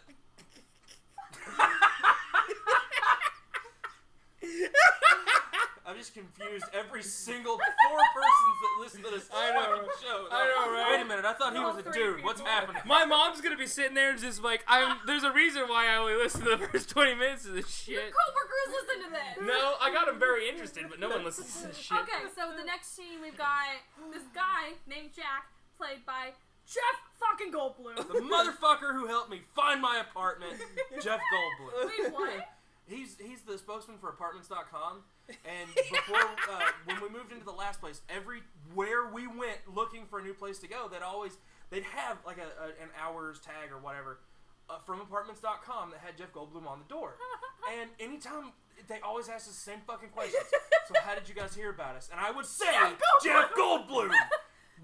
I've just confused every single 4 persons that listen to this fucking show.
I know, right?
Wait a minute, I thought he was a dude. What's happening?
My mom's gonna be sitting there and just like, there's a reason why I only listen to the first 20 minutes of this shit.
Your coworkers listen to this.
No, I got them very interested, but no one listens to this shit.
Okay, so the next scene we've got this guy named Jack, played by Jeff fucking Goldblum.
The motherfucker who helped me find my apartment, Jeff Goldblum.
Wait, what?
He's the spokesman for Apartments.com, and before when we moved into the last place, everywhere we went looking for a new place to go, they'd have like an hours tag or whatever from Apartments.com that had Jeff Goldblum on the door, and anytime they always asked us the same fucking questions. So how did you guys hear about us? And I would say Jeff Goldblum.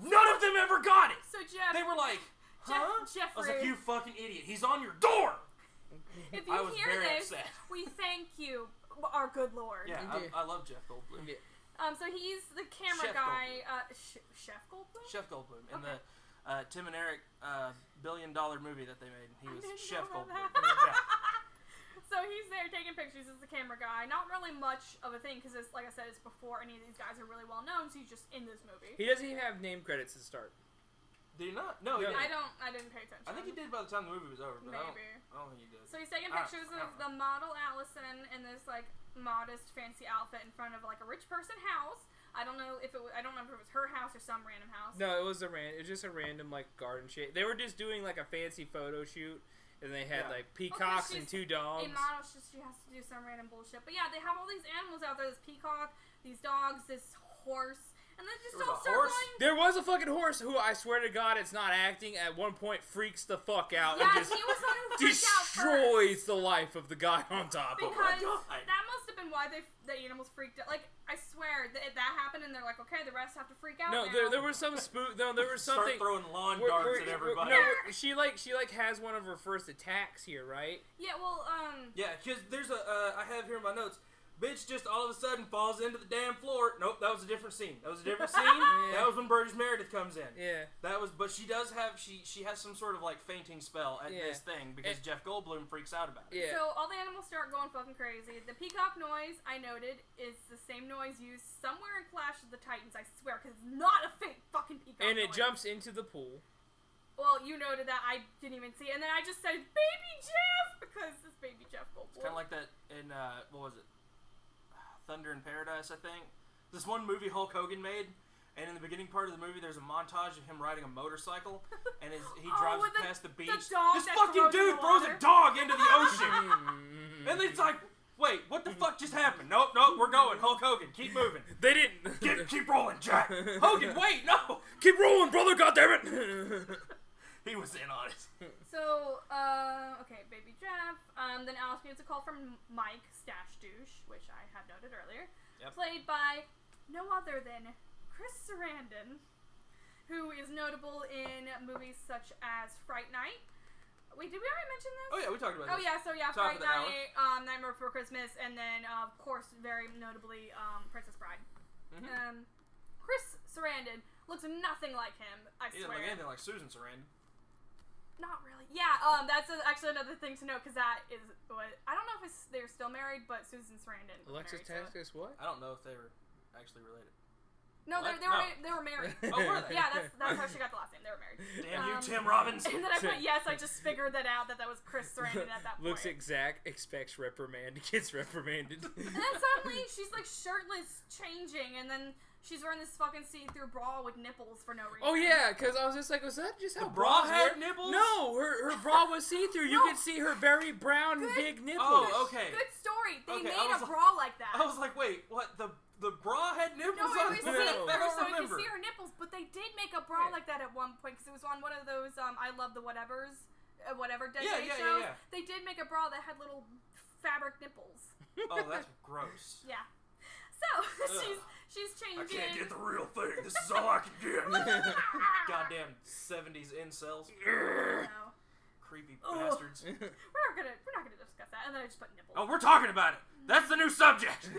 None of them ever got it.
So Jeff,
they were like, huh?
Jeffrey.
I was like, you fucking idiot. He's on your door.
If you
I was
hear
very
this,
upset.
we thank you, our good Lord.
Yeah, I love Jeff Goldblum.
Yeah.
So he's the camera
Chef
guy. Chef Goldblum?
Chef Goldblum in the Tim and Eric $1 billion movie that they made. He was Chef Goldblum. Yeah.
So he's there taking pictures as the camera guy. Not really much of a thing because, like I said, it's before any of these guys are really well known. So he's just in this movie.
He doesn't even have name credits to start.
Did he not? No, he didn't.
I didn't pay attention.
I think he did by the time the movie was over. But
Maybe.
I don't think he did.
So he's taking pictures of the model Allison in this like modest, fancy outfit in front of like a rich person house. I don't know if it was, I don't remember if it was her house or some random house.
No, it was just a random like garden shade. They were just doing like a fancy photo shoot. And they had like peacocks and 2 dogs.
A model, she has to do some random bullshit. But yeah, they have all these animals out there. This peacock, these dogs, this horse. And then just all start going.
There was a fucking horse who, I swear to God, it's not acting, at one point freaks the fuck out.
Yeah,
and just
he was the one who freaked out
destroys the life of the guy on top of him.
Because that must have been why the animals freaked out. Like, I swear, that happened and they're like, okay, the rest have to freak out
now. There was some spook. No, there was something.
Start throwing lawn darts at everybody.
No, she has one of her first attacks here, right?
Yeah, well,
yeah, because there's I have here in my notes, bitch just all of a sudden falls into the damn floor. Nope, that was a different scene. That
Yeah.
was when Burgess Meredith comes in.
Yeah.
But she does have, she has some sort of like fainting spell at this thing because Jeff Goldblum freaks out about it.
Yeah.
So all the animals start going fucking crazy. The peacock noise, I noted, is the same noise used somewhere in Clash of the Titans, I swear, because it's not a fake fucking peacock
And it
noise.
jumps into the pool.
Well, you noted that, I didn't even see it, and then I just said, Baby Jeff, because it's Baby Jeff Goldblum.
It's kind of like that in, what was it? Thunder in Paradise, I think. This one movie Hulk Hogan made, and in the beginning part of the movie, there's a montage of him riding a motorcycle, and he drives past the beach. This fucking dude throws a dog into the ocean, and it's like, wait, what the fuck just happened? Nope, we're going. Hulk Hogan, keep moving.
They didn't.
Keep rolling, Jack. Hogan, wait, no.
Keep rolling, brother. Goddammit.
He was in on it.
So, okay, Baby Jeff. Then Alice gets a call from Mike, Stash Douche, which I had noted earlier.
Yep.
Played by no other than Chris Sarandon, who is notable in movies such as Fright Night. Wait, did we already mention this?
Oh, yeah, we talked about this.
Oh, yeah, so yeah,
Top
Fright
of the hour.
Night, Nightmare Before Christmas, and then, of course, very notably, Princess Bride.
Mm-hmm.
Chris Sarandon looks nothing like him, I
He
swear.
didn't look anything like Susan Sarandon.
Not really. Yeah, that's actually another thing to note, because that is what... I don't know if they're still married, but Susan Sarandon was
Alexis
married,
Texas, what?
I don't know if they were actually related.
No, they were married.
Oh, were they?
Yeah, that's how she got the last name. They were married.
Damn you, Tim Robbins.
And then I put yes, I just figured that out, that was Chris Sarandon at that point.
Looks exact, expects reprimand, gets reprimanded.
And then suddenly, she's like shirtless, changing, and then she's wearing this fucking see-through bra with nipples for no reason.
Oh yeah, because I was just like, was that just how
The bra
bras
had
work?
nipples?
No, her bra was see-through. You could see her very brown, big nipples.
Oh, okay.
Good story. They
Okay,
made a bra like that.
I was like, wait, what? The bra had nipples
No,
on
it was
it?
see-through,
I don't
so you
remember.
could see her nipples, but they did make a bra like that at one point, because it was on one of those I Love the Whatevers, whatever Dead Day shows.
Yeah.
They did make a bra that had little fabric nipples.
Oh, that's gross.
Yeah. So, she's changing.
I can't get the real thing. This is all I can get. Goddamn 70s incels.
No.
Creepy bastards.
We're not gonna discuss that. And then I just put nipples.
Oh, we're talking about it. That's the new subject.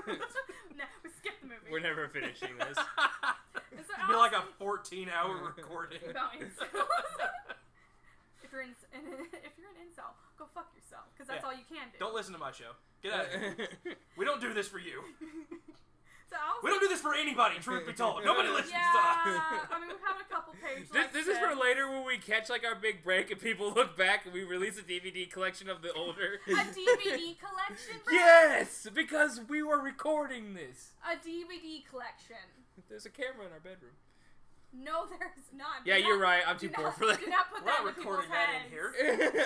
No, we skipped the movie.
We're never finishing this.
And so
It'd be like a 14-hour recording.
about incels. If you're an incel, go fuck yourself, because that's all you can do.
Don't listen to my show. Get out of here. We don't do this for you.
So
We don't do this for anybody, truth be told. Nobody listens to us.
yeah, I mean, we've had a couple pages.
This is for later when we catch like our big break and people look back and we release a DVD collection of the older.
A DVD collection, bro?
Yes, because we were recording this.
A DVD collection.
There's a camera in our bedroom.
No, there's not.
Yeah, you're right. I'm too poor for that.
Do not put
We're
that
not
into people's
recording that
heads.
in here.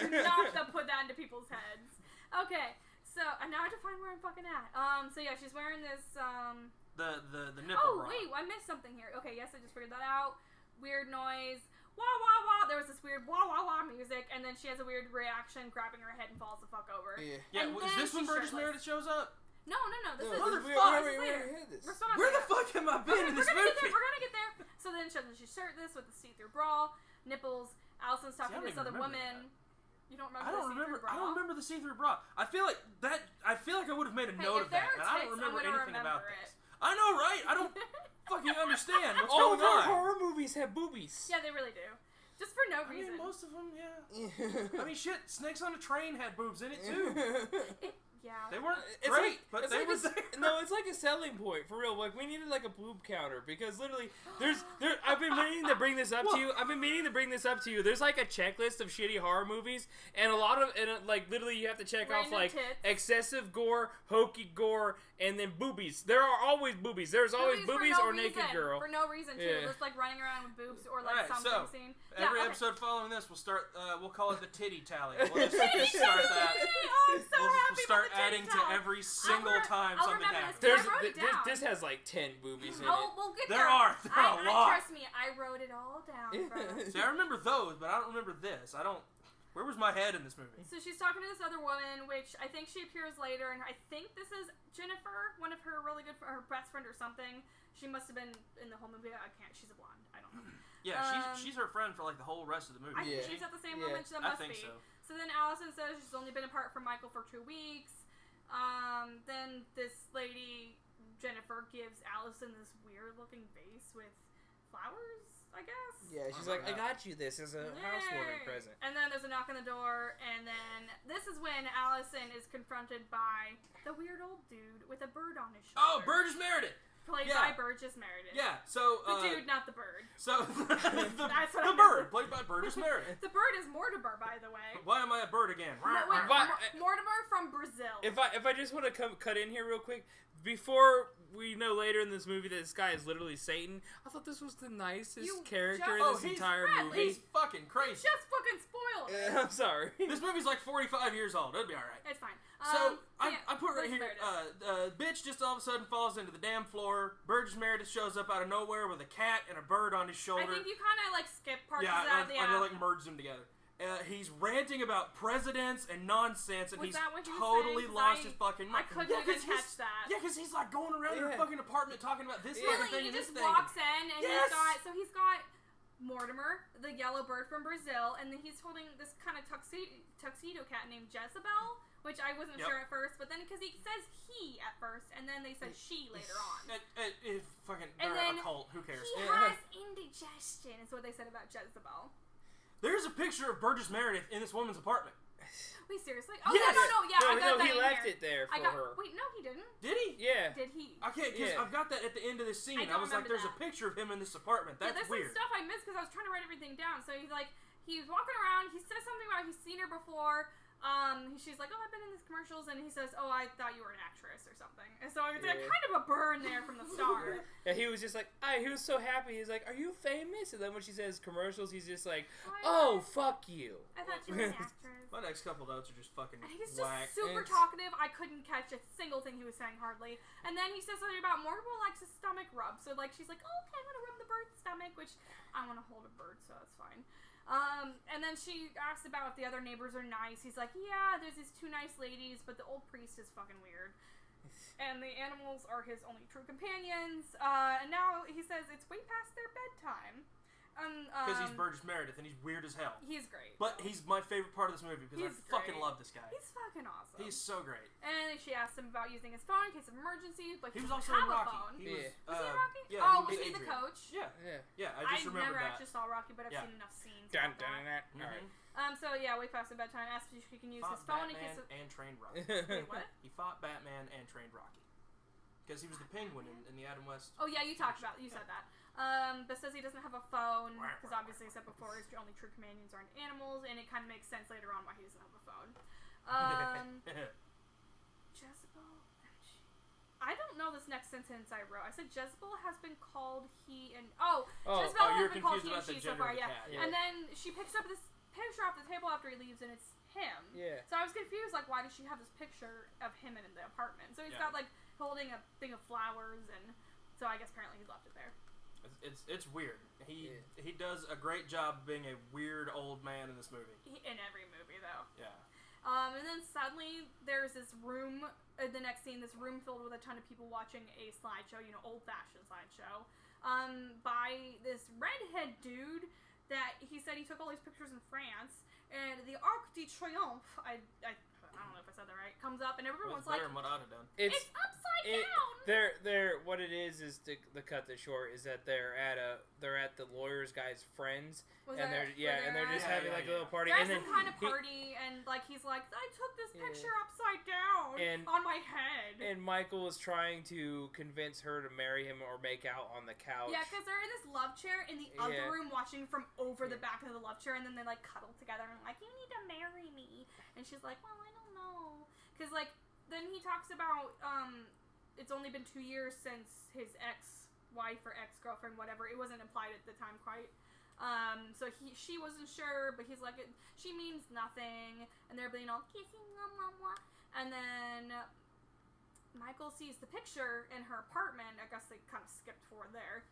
Do not put that into people's heads. Okay, so now I have to find where I'm fucking at. So yeah, she's wearing this
The nipple bra.
wait, I missed something here. Okay, yes, I just figured that out. Weird noise. Wah wah wah. There was this weird wah wah wah music, and then she has a weird reaction, grabbing her head and falls the fuck over.
Yeah,
And
is
then
this when
she's
Burgess
shirtless.
Meredith shows up?
No. This is
Motherfucker.
later. We're still not
Where
there
the
yet.
fuck have I been in this
We're
movie?
gonna get there. So then she's shirtless with the see-through bra, nipples. Allison's talking to this other woman. You don't remember the see-through bra?
I don't remember the see-through bra. I feel like I would have made a note of
if there
that,
are
and I
tits,
don't remember
I'm gonna
anything about
remember
this. I know, right? I don't fucking understand what's
All
going
of our
on.
horror movies have boobies.
Yeah, they really do. Just for no
I
reason.
mean, most of them, yeah. I mean, shit, Snakes on a Train had boobs in it too.
Yeah.
They weren't
It's
great,
like-
but
it's
they
like
were there.
No, it's like a selling point for real. Like we needed like a boob counter because literally, I've been meaning to bring this up to you. There's like a checklist of shitty horror movies, and like literally you have to check off
Random
like
tits.
excessive gore, hokey gore, and then boobies. There are always boobies. There's always
for
boobies
no
or naked
reason.
girl.
For no reason, too.
Yeah.
Just like running around with boobs or like
Alright,
something
so,
scene.
Every
okay.
episode following this, we'll start. We'll call it the titty tally. We'll just start that.
Oh, I'm so
We'll
happy
start
with the
adding to
TikTok.
every single time
I'll
something
remember
happens.
this. I wrote it down.
This has like 10 boobies in it.
Oh, we'll get
There
there.
are a lot.
Trust me, I wrote it all down, bro.
See, I remember those, but I don't remember this. Where was my head in this movie?
So she's talking to this other woman, which I think she appears later, and I think this is Jennifer, one of her really good, her best friend or something. She must have been in the whole movie. I can't. She's a blonde. I don't know.
Yeah, she's her friend for like the whole rest of the movie.
I think she's at the same moment. So
I
that must
think
be.
so.
Then Allison says she's only been apart from Michael for 2 weeks. Then this lady, Jennifer, gives Allison this weird-looking vase with flowers, I guess.
Yeah, she's like, I got you this as a housewarming
Yay.
present.
And then there's a knock on the door, and then this is when Allison is confronted by the weird old dude with a bird on his shoulder.
Oh, Burgess Meredith.
Played by Burgess Meredith.
Yeah. So
The dude, not the bird.
So
That's what
the
I
bird
meant.
played by Burgess Meredith.
The bird is Mortimer, by the way.
Why am I a bird again?
No, wait, Mortimer from Brazil.
If I just want to cut in here real quick, before we know later in this movie that this guy is literally Satan, I thought this was the nicest character in this entire movie.
He's fucking crazy.
Just fucking spoiled it.
I'm sorry.
This movie's like 45 years old. It'll be alright.
It's fine.
So,
yeah,
I put right
Burgess
here,
Meredith.
bitch just all of a sudden falls into the damn floor. Burgess Meredith shows up out of nowhere with a cat and a bird on his shoulder.
I think you kind of like skip parts
yeah,
of that.
I like merged them together. He's ranting about presidents and nonsense, and
Was
he's
that what he was
totally
saying?
lost his fucking mind.
I couldn't even catch that.
Yeah, because he's like going around her fucking apartment talking about this fucking
Really,
thing
he
and this
just
thing.
walks in and
Yes!
he's got Mortimer, the yellow bird from Brazil, and then he's holding this kind of tuxedo cat named Jezebel, which I wasn't sure at first, but then because he says he at first, and then they said she later on.
Fucking,
And
they're
then
a cult. Who cares?
He has indigestion, is what they said about Jezebel.
There's a picture of Burgess Meredith in this woman's apartment.
Wait, seriously? Oh,
yes!
no, yeah, I got that
he
in
left
here.
it there for her.
Wait, no, he didn't.
Did he?
Yeah.
Did he?
I can't, because I've got that at the end of this scene. I was like, there's a picture of him in this apartment. That's
there's
weird.
Some stuff I missed because I was trying to write everything down. So he's like, he's walking around, he says something about he's seen her before. She's like, oh, I've been in these commercials, and he says, oh, I thought you were an actress or something. And so it's like kind of a burn there from the start.
Yeah, he was just like, he was so happy. He's like, are you famous? And then when she says commercials, he's just like, oh, fuck you.
I thought you were an actress.
My next couple notes are just fucking
and he's
whack.
just super talkative. I couldn't catch a single thing he was saying hardly. And then he says something about Mortimer likes his stomach rub. So like she's like, oh, okay, I'm gonna rub the bird's stomach, which I want to hold a bird, so that's fine. And then she asks about if the other neighbors are nice. He's like, yeah, there's these 2 nice ladies, but the old priest is fucking weird. And the animals are his only true companions. And now he says it's way past their bedtime.
Because he's Burgess Meredith and he's weird as hell.
He's great.
But he's my favorite part of this movie because I fucking love this guy.
He's fucking awesome.
He's so great.
And she asked him about using his phone in case of emergencies, but
he was also in Rocky.
Phone.
He was,
was he in Rocky?
Yeah,
oh, was he the coach?
Yeah. I just
I
remembered
never
that.
actually saw Rocky, but I've seen enough scenes.
Dun, dun, dun, dun. All right.
So yeah, way past the bedtime. Asked if he can use his phone in case of.
And trained Rocky.
Wait, what?
He fought Batman and trained Rocky. Because he was the Penguin in the Adam West.
Oh yeah, you said that. But says he doesn't have a phone because obviously, I said before, his only true companions aren't animals, and it kind of makes sense later on why he doesn't have a phone. Jezebel. I don't know this next sentence I wrote. I said Jezebel has been called he and Jezebel has been called he and she so far. Yeah, and then she picks up this picture off the table after he leaves, and it's him.
Yeah.
So I was confused, like, why does she have this picture of him in the apartment? So he's got like holding a thing of flowers, and so I guess apparently he left it there.
It's weird. He does a great job being a weird old man in this movie.
In every movie, though.
Yeah.
And then suddenly there's this room. The next scene, this room filled with a ton of people watching a slideshow. Old-fashioned slideshow. By this redhead dude that he said he took all these pictures in France, and the Arc de Triomphe. I don't know if I said that right. Comes up, and everyone's like,
better than what I'd have done.
It's upside down.
They're what it is the cut this short is that they're at the lawyer's guy's friends, and they're just having like a little party.
There's some kind of party, and like he's like, I took this picture upside down on my head.
And Michael is trying to convince her to marry him or make out on the couch.
Yeah, because they're in this love chair in the other room watching from over the back of the love chair, and then they like cuddle together and like, you need to marry me. And she's like, well, I don't know. Because like, then he talks about, it's only been 2 years since his ex-wife or ex-girlfriend, whatever. It wasn't implied at the time quite. So she wasn't sure, but he's like, she means nothing. And they're being all kissing, blah, blah, blah. And then Michael sees the picture in her apartment. I guess they kind of skipped forward there.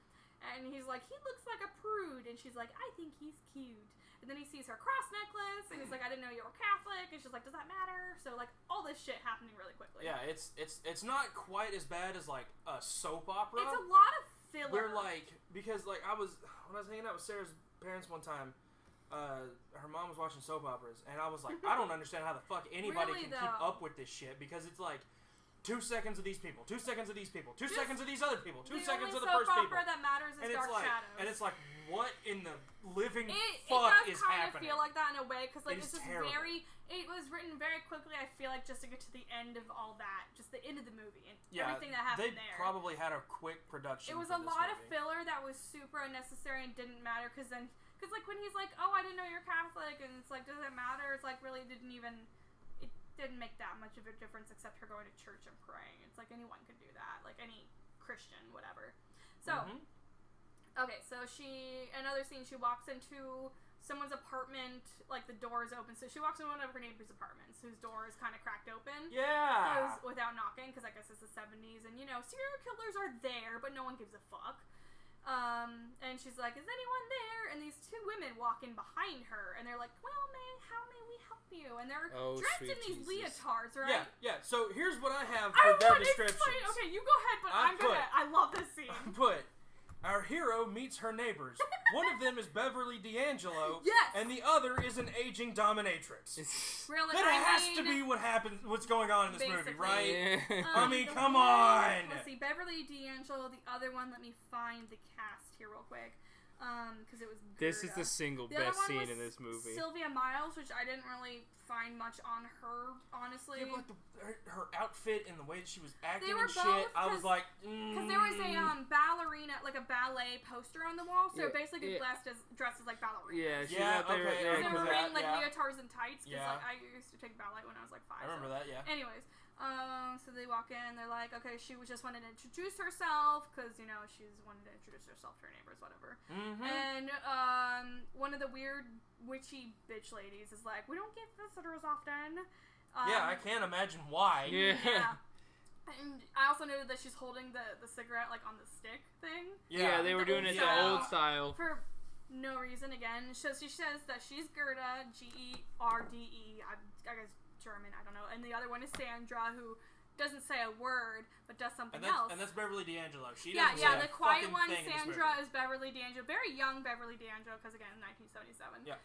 And he's like, he looks like a prude. And she's like, I think he's cute. And then he sees her cross necklace, and he's like, I didn't know you were Catholic. And she's like, does that matter? So, like, all this shit happening really quickly.
Yeah, it's not quite as bad as, like, a soap opera.
It's a lot of filler.
We're, like, because, like, when I was hanging out with Sarah's parents one time, her mom was watching soap operas, and I was like, I don't understand how the fuck anybody can keep up with this shit, because it's like, 2 seconds of these people, 2 seconds of these people, 2 seconds of these other people, 2 seconds of the first people.
The only soap opera that matters is Dark Shadows.
And it's like, what in the living fuck is happening? It does kind of
feel like that in a way, because like
it
was written very quickly, I feel like, just to get to the end of all that, just the end of the movie, and everything that happened there.
They probably had a quick production.
It was a lot of filler that was super unnecessary and didn't matter, because like when he's like, oh, I didn't know you're Catholic, and it's like, does it matter? It's like, really didn't make that much of a difference except her going to church and praying. It's like anyone could do that, like any Christian, whatever. So, okay, so another scene, she walks into someone's apartment, like the door is open, so she walks into one of her neighbor's apartments, whose door is kind of cracked open.
Yeah!
Without knocking, because I guess it's the 70s, and serial killers are there, but no one gives a fuck. And she's like, is anyone there? And these 2 women walk in behind her, and they're like, well, how may we help you? And they're dressed in these leotards, right?
Yeah. So here's what I have for their descriptions.
Okay, you go ahead, but I love this scene.
Our hero meets her neighbors. One of them is Beverly D'Angelo.
Yes.
And the other is an aging dominatrix.
Really?
That has to be what's going on in this movie, right?
Yeah.
I mean, come on.
Let's see, Beverly D'Angelo, the other one. Let me find the cast here real quick. Because it was
This is the single
The other
best
one
scene
was
in this movie.
Sylvia Miles, which I didn't really find much on her, honestly.
Yeah, but her outfit and the way that she was acting
They were
and shit,
both,
I was like,
because there was a ballerina, like a ballet poster on the wall, so basically dressed as like ballerinas.
Yeah, she got there.
okay,
They were wearing like
yeah.
leotards and tights, because
Yeah.
like I used to take ballet when I was like 5.
I remember that, yeah.
Anyways, so they walk in, they're like, okay, she just wanted to introduce herself, because, you know, she's wanted to introduce herself to her neighbors, whatever.
Mm-hmm.
And, one of the weird witchy bitch ladies is like, we don't get visitors often.
Yeah, I can't imagine why.
Yeah.
And I also noted that she's holding the cigarette, like, on the stick thing.
Yeah, they were doing it the old style.
For no reason, again. So she says that she's Gerda, Gerde, I guess German, I don't know. And the other one is Sandra, who doesn't say a word, but does something else.
And that's Beverly D'Angelo. She
yeah,
doesn't
yeah,
say
the quiet
a
one,
thing in this
Sandra,
movie.
is Beverly D'Angelo. Very young Beverly D'Angelo, because again, 1977.
Yeah.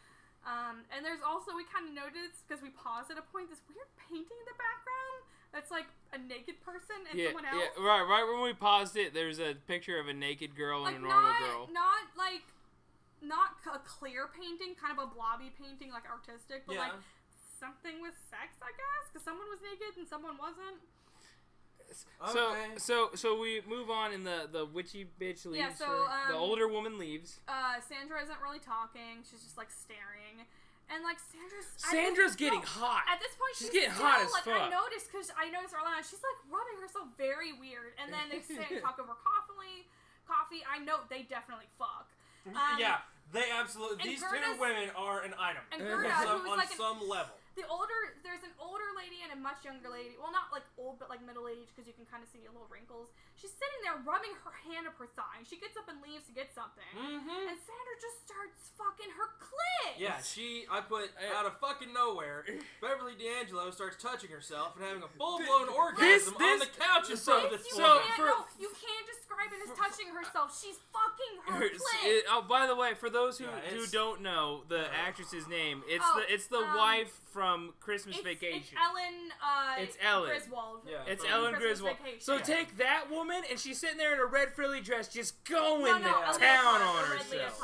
And there's also, we kind of noticed, because we paused at a point, this weird painting in the background that's like a naked person and someone else.
Yeah, right when we paused it, there's a picture of a naked girl and a normal girl.
Not a clear painting, kind of a blobby painting, like artistic, but like something with sex, I guess, because someone was naked and someone wasn't.
Okay.
So we move on, and the witchy bitch leaves.
Yeah, so
the older woman leaves.
Sandra isn't really talking; she's just like staring, and like
Sandra's getting hot.
At this point, she's
getting
still,
hot as
like,
fuck.
I noticed early on, she's like rubbing herself very weird, and then they talk over coffee. I know they definitely fuck.
Yeah, they absolutely. These two women are an item.
And Gerda, who's
on
like
some level.
There's an older lady and a much younger lady. Well, not like old, but like middle aged, because you can kind of see little wrinkles. She's sitting there rubbing her hand up her thigh. She gets up and leaves to get something. Mm-hmm. And Sandra just starts fucking her clit.
Yeah, I put out of fucking nowhere, Beverly D'Angelo starts touching herself and having a full-blown orgasm on the couch in front of this woman.
You can't describe it as touching herself. She's fucking her clit.
By the way, for those who don't know the actress's name, it's the wife from Christmas Vacation.
It's Ellen Griswold.
Yeah, it's Ellen Griswold.
Vacation.
So take that woman, and she's sitting there in a red frilly dress, just going to
Ellen
town on
Ellen
herself.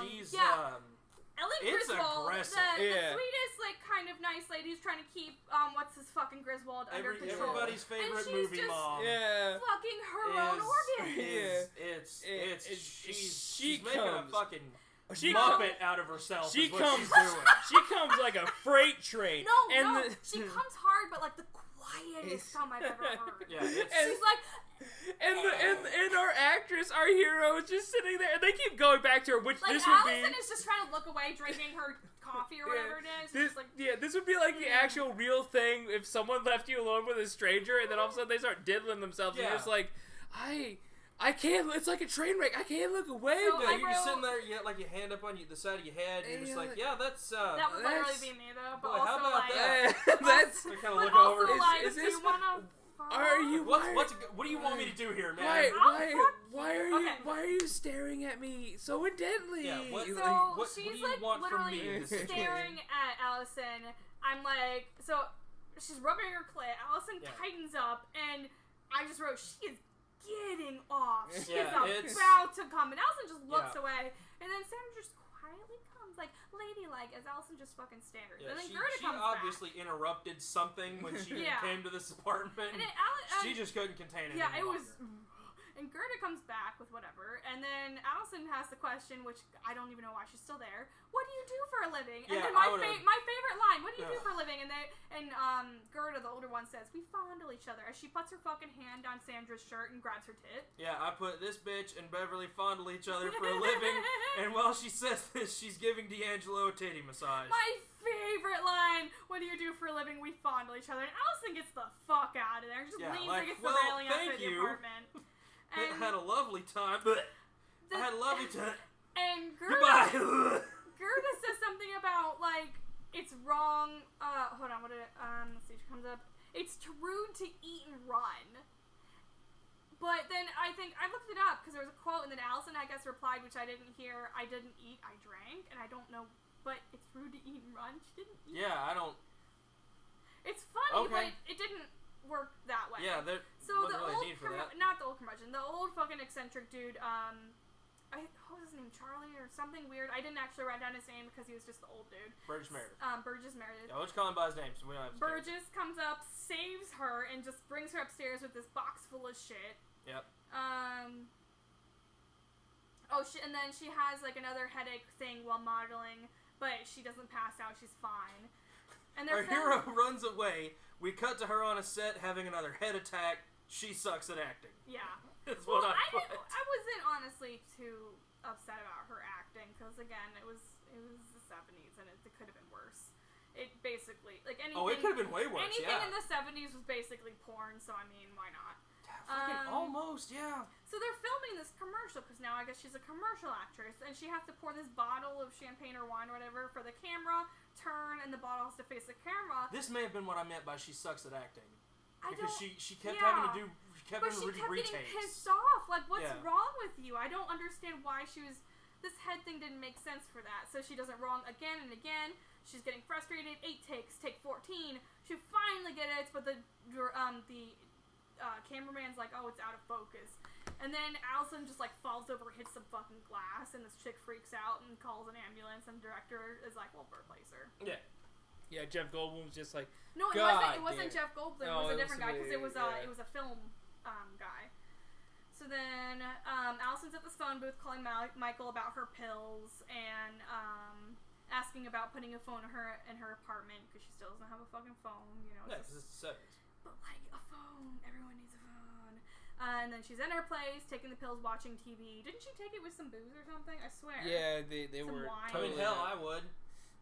She's
Ellen
it's
Griswold,
aggressive.
the sweetest, like, kind of nice lady who's trying to keep what's his fuking Griswold under control.
Everybody's favorite movie mom.
Yeah. Fucking her own organs.
She's making a fucking Muppet out of herself. She's doing.
She comes like a freight train.
She comes hard, but like the quietest come I've ever heard.
Yeah,
she's like.
And our actress, our hero, is just sitting there, and they keep going back to her, which
like
this would be.
Allison is just trying to look away, drinking her coffee or whatever it is.
This would be like the actual real thing if someone left you alone with a stranger, and then all of a sudden they start diddling themselves, and you're just like, I can't. It's like a train wreck. I can't look away.
So
but
you're just sitting there. You got like your hand up on the side of your head. And you're just like, that's.
That would literally be me though. But
boy,
also
how about
like,
that?
That's.
I kind of look over.
Is this?
Are you?
What do you want me to do here, man?
Why are you staring at me so intently?
Yeah, what
she's
do you
like
want from me
literally
in this situation?
staring at Allison. I'm like, so she's rubbing her clit. Allison tightens up, and I just wrote, she is getting off. She is about to come, and Allison just looks away, and then Sandra just quietly comes, like ladylike, as Allison just fucking stares.
Yeah,
and then
she
Gerda comes
obviously
back.
interrupted something when she came to this apartment.
And then
she just couldn't contain it.
Yeah, it was. And Gerda comes back with whatever, and then Allison has the question, which I don't even know why she's still there. What do you do for a living? And then my favorite line, what do you do for a living? And Gerda, the older one, says, we fondle each other, as she puts her fucking hand on Sandra's shirt and grabs her tit.
Yeah, I put this bitch and Beverly fondle each other for a living, and while she says this, she's giving D'Angelo a titty massage.
My favorite line, what do you do for a living? We fondle each other. And Allison gets the fuck out of there and just leans against the railing outside the apartment.
I had a lovely time. I had a lovely time.
And
Goodbye.
Gerda says something about, like, it's wrong. Hold on, what did it, let's see, she comes up. It's rude to eat and run. But then I think, I looked it up, because there was a quote, and then Allison, I guess, replied, which I didn't hear, I didn't eat, I drank, and I don't know, but it's rude to eat and run. She didn't eat.
Yeah, I don't.
It's funny, but it didn't work that way.
Yeah,
so the
really
old
need for that.
not the old curmudgeon, the old fucking eccentric dude, what was his name? Charlie or something weird. I didn't actually write down his name because he was just the old dude.
Burgess Meredith.
Burgess Meredith.
Yeah, let's call him by his name so we don't have to
Burgess comes up, saves her, and just brings her upstairs with this box full of shit.
Yep.
And then she has like another headache thing while modeling, but she doesn't pass out. She's fine. And
our hero runs away. We cut to her on a set having another head attack. She sucks at acting.
Yeah.
That's what I put.
I wasn't honestly too upset about her acting because again, it was the 70s and it could have been worse. It basically anything.
Oh, it could have been way worse.
Anything in the 70s was basically porn, so I mean, why not?
Almost, yeah.
So they're filming this commercial because now I guess she's a commercial actress and she has to pour this bottle of champagne or wine or whatever for the camera, turn, and the bottle has to face the camera.
This may have been what I meant by she sucks at acting. Because she kept
yeah.
having to do retakes.
Getting pissed off. Like, what's wrong with you? I don't understand why she was. This head thing didn't make sense for that. So she does it wrong again and again. She's getting frustrated. 8 takes, take 14. She finally gets it, but the cameraman's like, oh, it's out of focus. And then Allison just like falls over, hits some fucking glass, and this chick freaks out and calls an ambulance. And the director is like, well, replace her.
Yeah. Yeah, Jeff Goldblum's just like,
no, it wasn't Jeff Goldblum.
No,
it was a different guy because it was a film guy. So then Allison's at this phone booth calling Michael about her pills and asking about putting a phone in her apartment because she still doesn't have a fucking phone. You know.
Yeah, because it's the 70s.
But like a phone, everyone needs a phone. And then she's in her place taking the pills, watching TV. Didn't she take it with some booze or something? I swear.
Yeah, they
some
were.
wine.
Totally
hell, I would.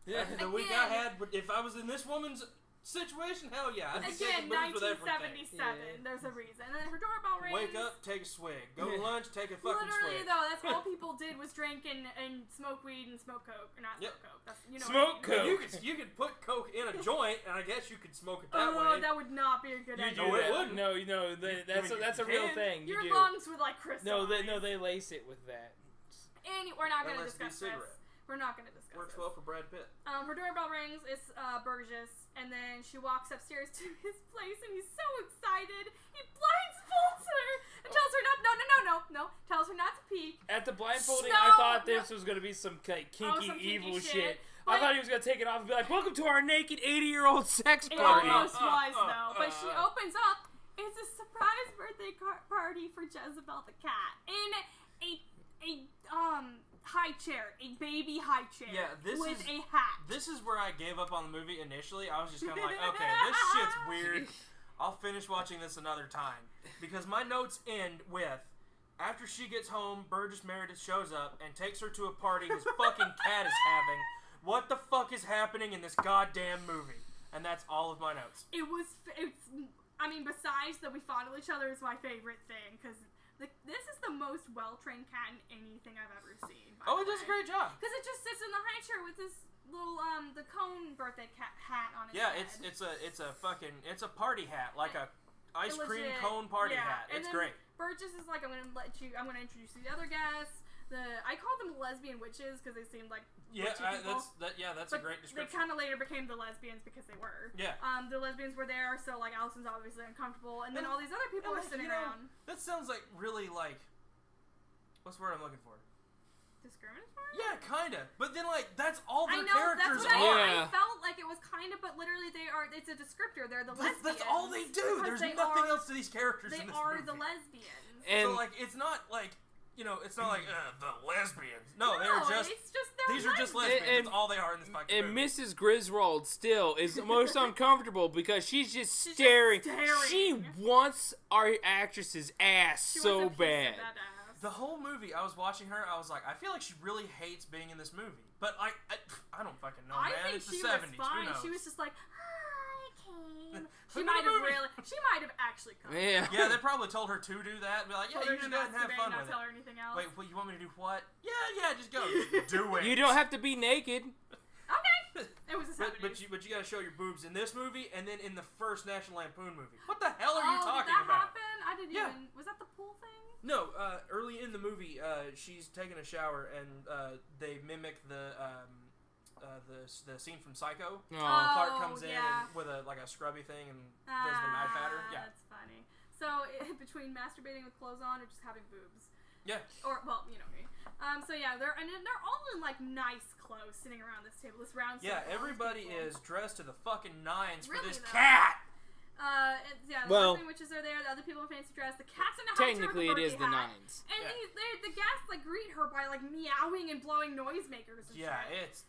Yeah, the week I had, if I was in this woman's situation, hell yeah. I'd
again, 1977.
Yeah.
There's a reason. And then her doorbell rings.
Wake up, take a swig. Go to lunch, take a fucking
Literally,
swig.
though, that's all people did was drink and smoke weed and smoke coke. Or not smoke coke. That's, you know
smoke
what I mean.
coke.
You could put coke in a joint, and I guess you could smoke it that way.
Oh, that would not be a good idea.
No, it wouldn't.
No, that's a real thing.
Your lungs would like crystallize.
No, they lace it with that.
We're not going to discuss this. We're not going to discuss
Works
this.
well for Brad Pitt.
Her doorbell rings. It's Burgess, and then she walks upstairs to his place, and he's so excited. He blindfolds her and tells her no. Tells her not to peek.
At the blindfolding,
No,
I thought this was gonna be some kinky
some kinky
evil
shit.
I thought he was gonna take it off and be like, "Welcome to our naked 80-year-old sex
It
party."
almost was though, but she opens up. It's a surprise birthday party for Jezebel the cat in a high chair, a baby high chair.
Yeah, with
a hat.
This is where I gave up on the movie initially. I was just kind of like, okay, this shit's weird. I'll finish watching this another time. Because my notes end with, after she gets home, Burgess Meredith shows up and takes her to a party his fucking cat is having. What the fuck is happening in this goddamn movie? And that's all of my notes.
Besides that we fondle each other is my favorite thing, because this is the most well-trained cat in anything I've ever seen.
It does a great job.
Because it just sits in the high chair with this little the cone birthday cat hat on its head.
Yeah, it's a party hat, like a ice cream cone party hat. It's great.
Burgess is like, I'm gonna introduce you to the other guests. I call them lesbian witches because they seemed like
that's a great description.
They kind of later became the lesbians because they were. Yeah. The lesbians were there, so like Allison's obviously uncomfortable, and then all these other people are sitting around.
That sounds like really like, what's the word I'm looking for?
Discriminatory?
Yeah, kinda. But then like that's all their
That's
characters
what
are.
I felt like it was kind of, but literally they are. It's a descriptor. They're the lesbians.
That's all they do. There's nothing else to these characters in this movie.
They are the lesbians.
And
so like it's not like. It's not like the lesbians. No, they're just. These are just lesbians. That's all they are in this fucking movie.
And Mrs. Griswold still is the most uncomfortable because she's just staring. She wants our actress's ass so bad.
The whole movie, I was watching her. I was like, I feel like she really hates being in this movie. But I don't fucking know, man. It's the 70s.
Fine.
Who knows?
She was just like. She might have actually come.
Yeah.
Yeah, they probably told her to do that. Be like, yeah, you just go and have fun with it.
Tell her anything else.
Wait, you want me to do what? Yeah, just go. Do it.
You don't have to be naked.
Okay. It was a 70s.
But you gotta show your boobs in this movie and then in the first National Lampoon movie. What the hell are you talking
did that
about?
happen? I didn't even. Was that the pool thing?
No. Early in the movie, she's taking a shower and they mimic the scene from Psycho. Clark comes in with a scrubby thing and does the Mad Hatter. Yeah,
that's funny. So between masturbating with clothes on or just having boobs.
Yeah.
Or, well, you know me. So yeah, they're all in like nice clothes sitting around this table, this round table.
Yeah, everybody is dressed to the fucking nines for
Really,
this
though.
cat.
The lesbian witches are there. The other people in fancy dress. The cat's in a high chair with a
Technically, it is
birthday
the
hat.
nines.
And the guests like greet her by like meowing and blowing noisemakers. And shit.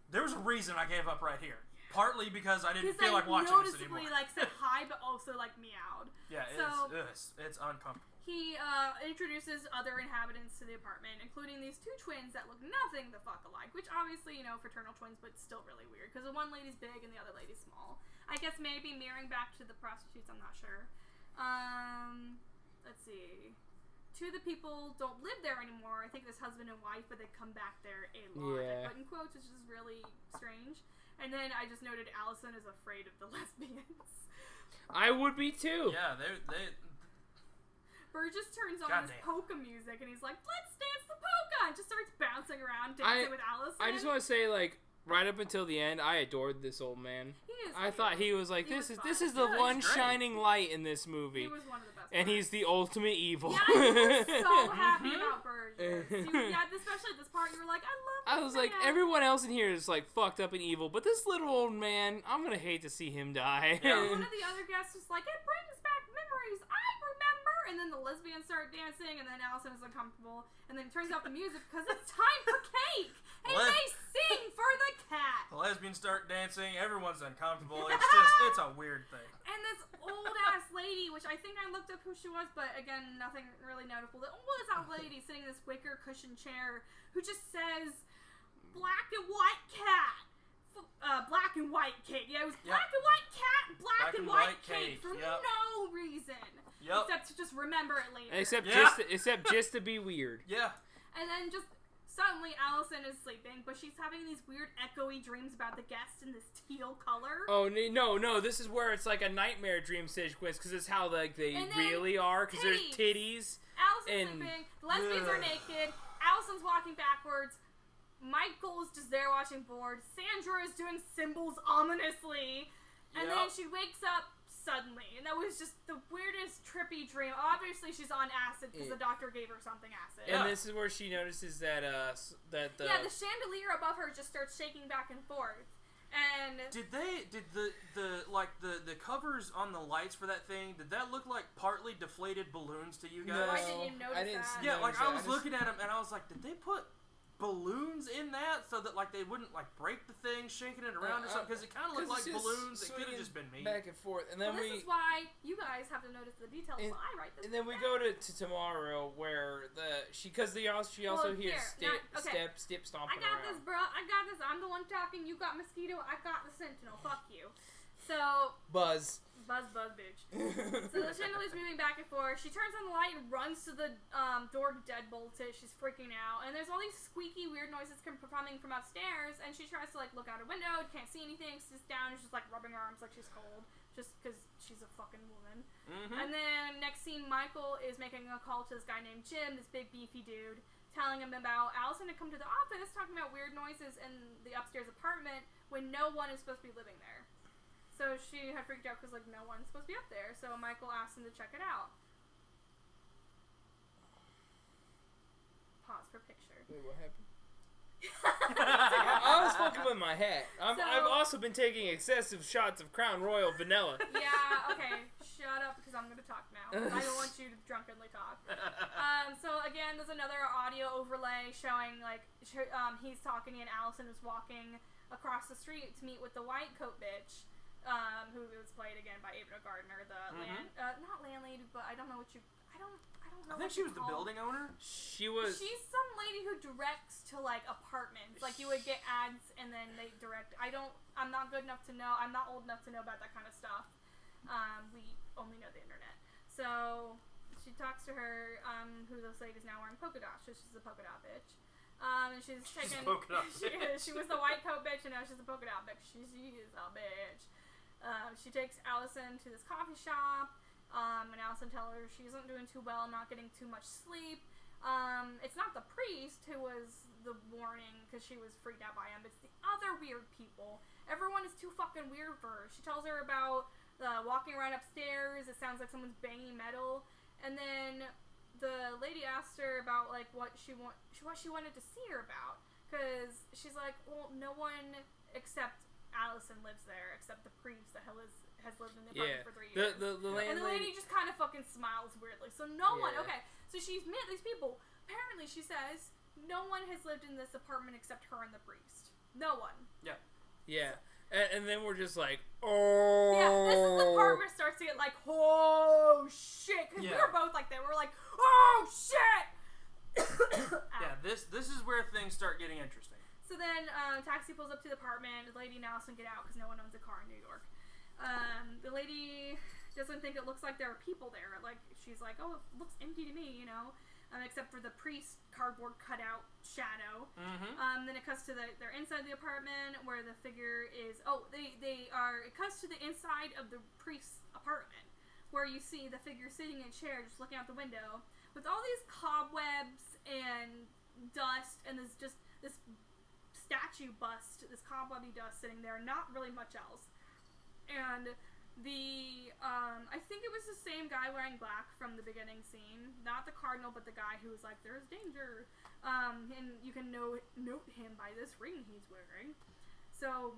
There was a reason I gave up right here. Partly because I didn't feel like watching this anymore.
Noticeably like said hi, but also like meowed.
Yeah, it's uncomfortable.
He introduces other inhabitants to the apartment, including these two twins that look nothing the fuck alike. Which obviously, fraternal twins, but still really weird because the one lady's big and the other lady's small. I guess maybe mirroring back to the prostitutes. I'm not sure. Let's see. Two of the people don't live there anymore. I think this husband and wife, but they come back there a lot.
Yeah.
I put in quotes, which is really strange. And then I just noted Allison is afraid of the lesbians.
I would be too.
Yeah,
Burgess turns on this polka music and he's like, "Let's dance the polka!" and just starts bouncing around dancing with Allison.
I just want to say, like, right up until the end, I adored this old man. I thought he was like, this is the one shining light in this movie.
He was one of the best.
And he's the ultimate evil.
Yeah, you were so happy about Burgess. Especially at this part, you were like, I was like,
everyone else in here is like fucked up and evil, but this little old man, I'm gonna hate to see him die.
Yeah. One of the other guests was like, it brings back memories. I remember. And then the lesbians start dancing, and then Allison is uncomfortable, and then turns off the music because it's time for cake. And they sing for the cat.
The lesbians start dancing. Everyone's uncomfortable. It's a weird thing.
And this old ass lady, which I think I looked up who she was, but again, nothing really notable. The oldest old lady sitting in this wicker cushion chair who just says, "Black and white cat." Black and white cake. Yeah, it was black and white cat, black and white cake for no reason. Except to just remember it later.
Except just to be weird.
Yeah.
And then just suddenly Allison is sleeping, but she's having these weird echoey dreams about the guests in this teal color.
Oh, no, this is where it's like a nightmare dream sequence, because it's how like they really are, because there's titties.
Allison's sleeping, the lesbians are naked, Allison's walking backwards, Michael is just there watching bored, Sandra is doing symbols ominously, and then she wakes up suddenly, and that was just the weirdest trippy dream. Obviously she's on acid because the doctor gave her something acid.
And this is where she notices that the
chandelier above her just starts shaking back and forth. And
did the covers on the lights for that thing, did that look like partly deflated balloons to you guys?
No, I didn't even notice that.
Yeah, like I was looking at them and I was like, did they put balloons in that so that like they wouldn't like break the thing shaking it around or something, because it kind of looked like balloons. It could have just been me
back and forth. And then
this is why you guys have to notice the details while I write this.
And then we go to tomorrow where she also hears step stomping
I got
around.
this, bro. I got this. I'm the one talking. You got mosquito. I got the Sentinel. Fuck you. So
Buzz,
bitch. So the chandelier's moving back and forth. She turns on the light and runs to the door to deadbolt it. She's freaking out. And there's all these squeaky, weird noises coming from upstairs. And she tries to, like, look out her window. Can't see anything. Sits down and she's, like, rubbing her arms like she's cold. Just because she's a fucking woman. Mm-hmm. And then next scene, Michael is making a call to this guy named Jim, this big, beefy dude, telling him about Allison to come to the office, talking about weird noises in the upstairs apartment when no one is supposed to be living there. So she had freaked out because, like, no one's supposed to be up there. So Michael asked him to check it out. Pause for picture.
Wait, what happened? I was fucking with my hat. I've also been taking excessive shots of Crown Royal vanilla.
Yeah, okay. Shut up because I'm going to talk now. I don't want you to drunkenly talk. So again, there's another audio overlay showing, like, he's talking and Allison is walking across the street to meet with the white coat bitch. Who was played again by Ava Gardner, the not landlady, but I don't know.
I think she was the building owner.
She's some lady who directs to like apartments. Like you would get ads and then they direct. I'm not good enough to know. I'm not old enough to know about that kind of stuff. We only know the internet. So she talks to her. Who this lady is now wearing polka dots. So she's a polka dot bitch. And she's taken. She was the white coat bitch, and now she's a polka dot bitch. She is a bitch. She takes Allison to this coffee shop, and Allison tells her she isn't doing too well, not getting too much sleep. It's not the priest who was the warning because she was freaked out by him, but it's the other weird people. Everyone is too fucking weird for her. She tells her about walking around upstairs. It sounds like someone's banging metal, and then the lady asked her about like what she wanted to see her about, because she's like, well, no one except Allison lives there, except the priest that has lived in the apartment for 3 years.
The landlady,
and the lady just kind of fucking smiles weirdly. So no one. Okay, so she's met these people. Apparently, she says no one has lived in this apartment except her and the priest. No one.
Yeah.
Yeah. And then we're just like, oh.
Yeah, this is the part where it starts to get like, oh shit, because we were both like that. We were like, oh shit.
Yeah, this is where things start getting interesting.
So then, taxi pulls up to the apartment. The lady and Allison get out because no one owns a car in New York. The lady doesn't think it looks like there are people there. Like, she's like, oh, it looks empty to me, you know, except for the priest cardboard cutout shadow.
Mm-hmm.
Then it cuts to they're inside the apartment where the figure is. Oh, it cuts to the inside of the priest's apartment where you see the figure sitting in a chair just looking out the window with all these cobwebs and dust and this statue bust, this cobwebby dust sitting there, not really much else. And I think it was the same guy wearing black from the beginning scene. Not the cardinal, but the guy who was like, there's danger. And you can note him by this ring he's wearing. So,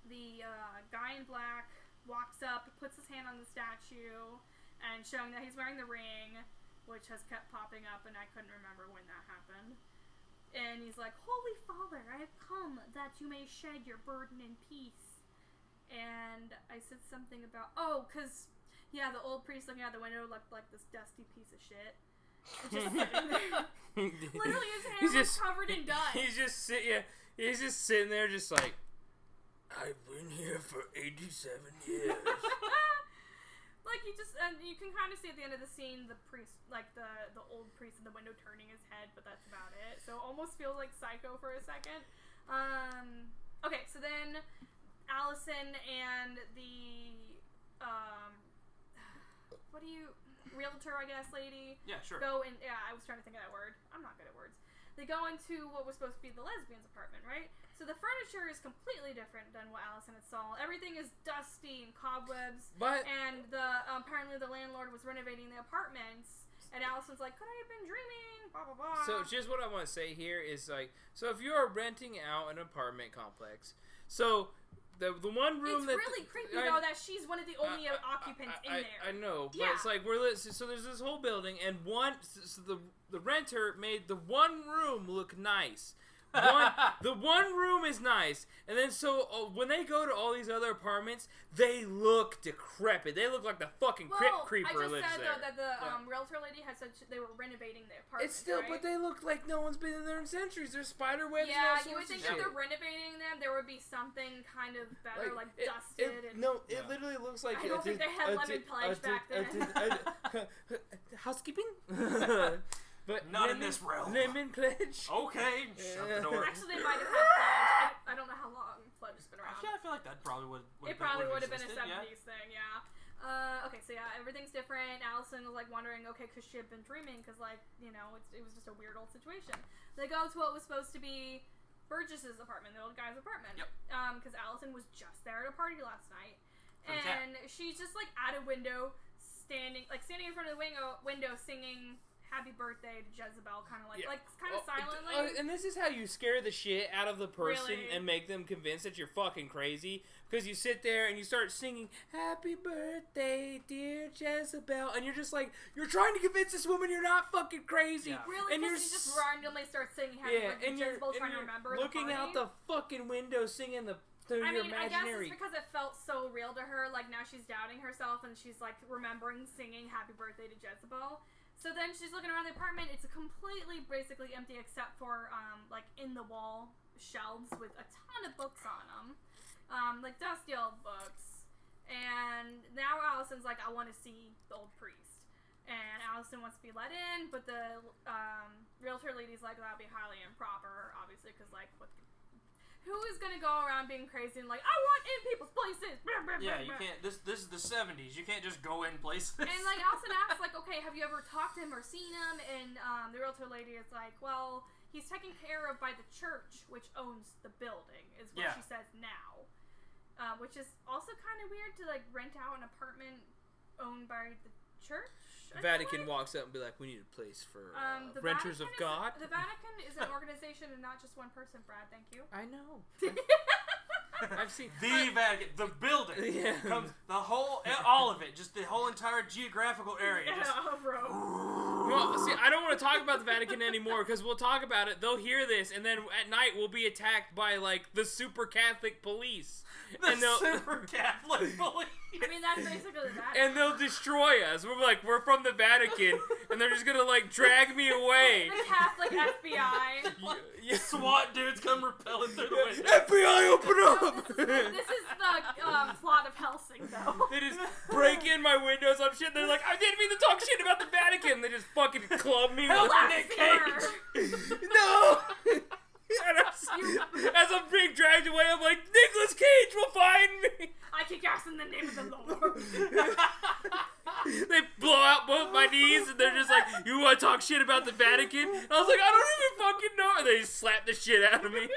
the guy in black walks up, puts his hand on the statue, and showing that he's wearing the ring, which has kept popping up, and I couldn't remember when that happened. And he's like, Holy Father, I have come that you may shed your burden in peace. And I said something about, the old priest looking out the window looked like this dusty piece of shit. Just sitting there. Literally his hand was covered in dust.
He's just sitting there just like, I've been here for 87 years.
Like, and you can kind of see at the end of the scene the priest, like the old priest in the window turning his head, but that's about it. So it almost feels like Psycho for a second. Okay, so then Allison and the realtor, I guess, lady.
Yeah, sure.
I was trying to think of that word. I'm not good at words. They go into what was supposed to be the lesbian's apartment, right? So the furniture is completely different than what Allison had saw. Everything is dusty and cobwebs. And apparently the landlord was renovating the apartments. And Allison's like, could I have been dreaming? Blah, blah, blah.
So just what I want to say here is like, so if you're renting out an apartment complex, so the one room
it's really creepy though that she's one of the only occupants in there.
I know, but it's like so there's this whole building, and the renter made the one room look nice. The one room is nice, and then when they go to all these other apartments, they look decrepit. They look like the fucking crypt creeper lives there.
I just said though that the realtor lady had said they were renovating the apartment.
It's still,
right?
but they look like no one's been in there in centuries. There's spider webs.
Yeah,
and all
you would think
that
they're renovating them. There would be something kind of better, like dusted.
It literally looks like
I don't think they had lemon pledge back then.
Housekeeping. But
not in this realm.
Lemon pledge.
Okay, shut the door.
Actually, they might have had pledge. I don't know how long pledge has been around.
I feel like that probably would.
It probably would have been a 70s thing, yeah. Okay, so everything's different. Allison was like wondering, okay, because she had been dreaming, because it was just a weird old situation. They go to what was supposed to be Burgess's apartment, the old guy's apartment.
Yep.
Because Allison was just there at a party last night, and she's just like at a window, standing in front of the window, singing Happy Birthday to Jezebel, kind of silently.
And this is how you scare the shit out of the person
Really?
and make them convinced that you're fucking crazy. Because you sit there and you start singing Happy Birthday, dear Jezebel, and you're just like, you're trying to convince this woman you're not fucking crazy.
Yeah. Really? Because you just randomly start singing Happy Birthday to Jezebel, trying to remember
looking
the
out the fucking window singing your imaginary.
I guess it's because it felt so real to her. Like, now she's doubting herself and she's like remembering singing Happy Birthday to Jezebel. So then she's looking around the apartment. It's basically empty except for like in the wall shelves with a ton of books on them, like dusty old books. And now Allison's like, I want to see the old priest. And Allison wants to be let in, but the realtor lady's like, that'd be highly improper, obviously, because like who is gonna go around being crazy and like, I want in people's places?
Yeah, you can't. This is the 70s. You can't just go in places.
And like Allison asks, like, okay, have you ever talked to him or seen him? And the realtor lady is like, well, he's taken care of by the church, which owns the building, is what she says now. Which is also kind of weird to like rent out an apartment owned by the church.
Vatican walks up and be like, "We need a place for renters of God."
The Vatican is an organization and not just one person, Brad. Thank you.
I know. I've seen
the Vatican, the building, comes the whole, all of it, just the whole entire geographical area.
Bro.
Well, see, I don't want to talk about the Vatican anymore because we'll talk about it. They'll hear this, and then at night we'll be attacked by like the super Catholic police.
Super Catholic police.
I mean, that's basically the Vatican.
And they'll destroy us. We're from the Vatican, and they're just gonna like drag me away.
The Catholic FBI.
SWAT dudes come rappelling through the window.
FBI, open up!
This is the plot of Helsing, though.
They just break in my windows on shit. They're like, I didn't mean to talk shit about the Vatican. They just fucking club me with Nick Cage. No! And as I'm being dragged away, I'm like, Nicolas Cage will find me!
I kick ass in the name of the Lord.
They blow out both my knees, and they're just like, you want to talk shit about the Vatican? And I was like, I don't even fucking know. And they just slap the shit out of me.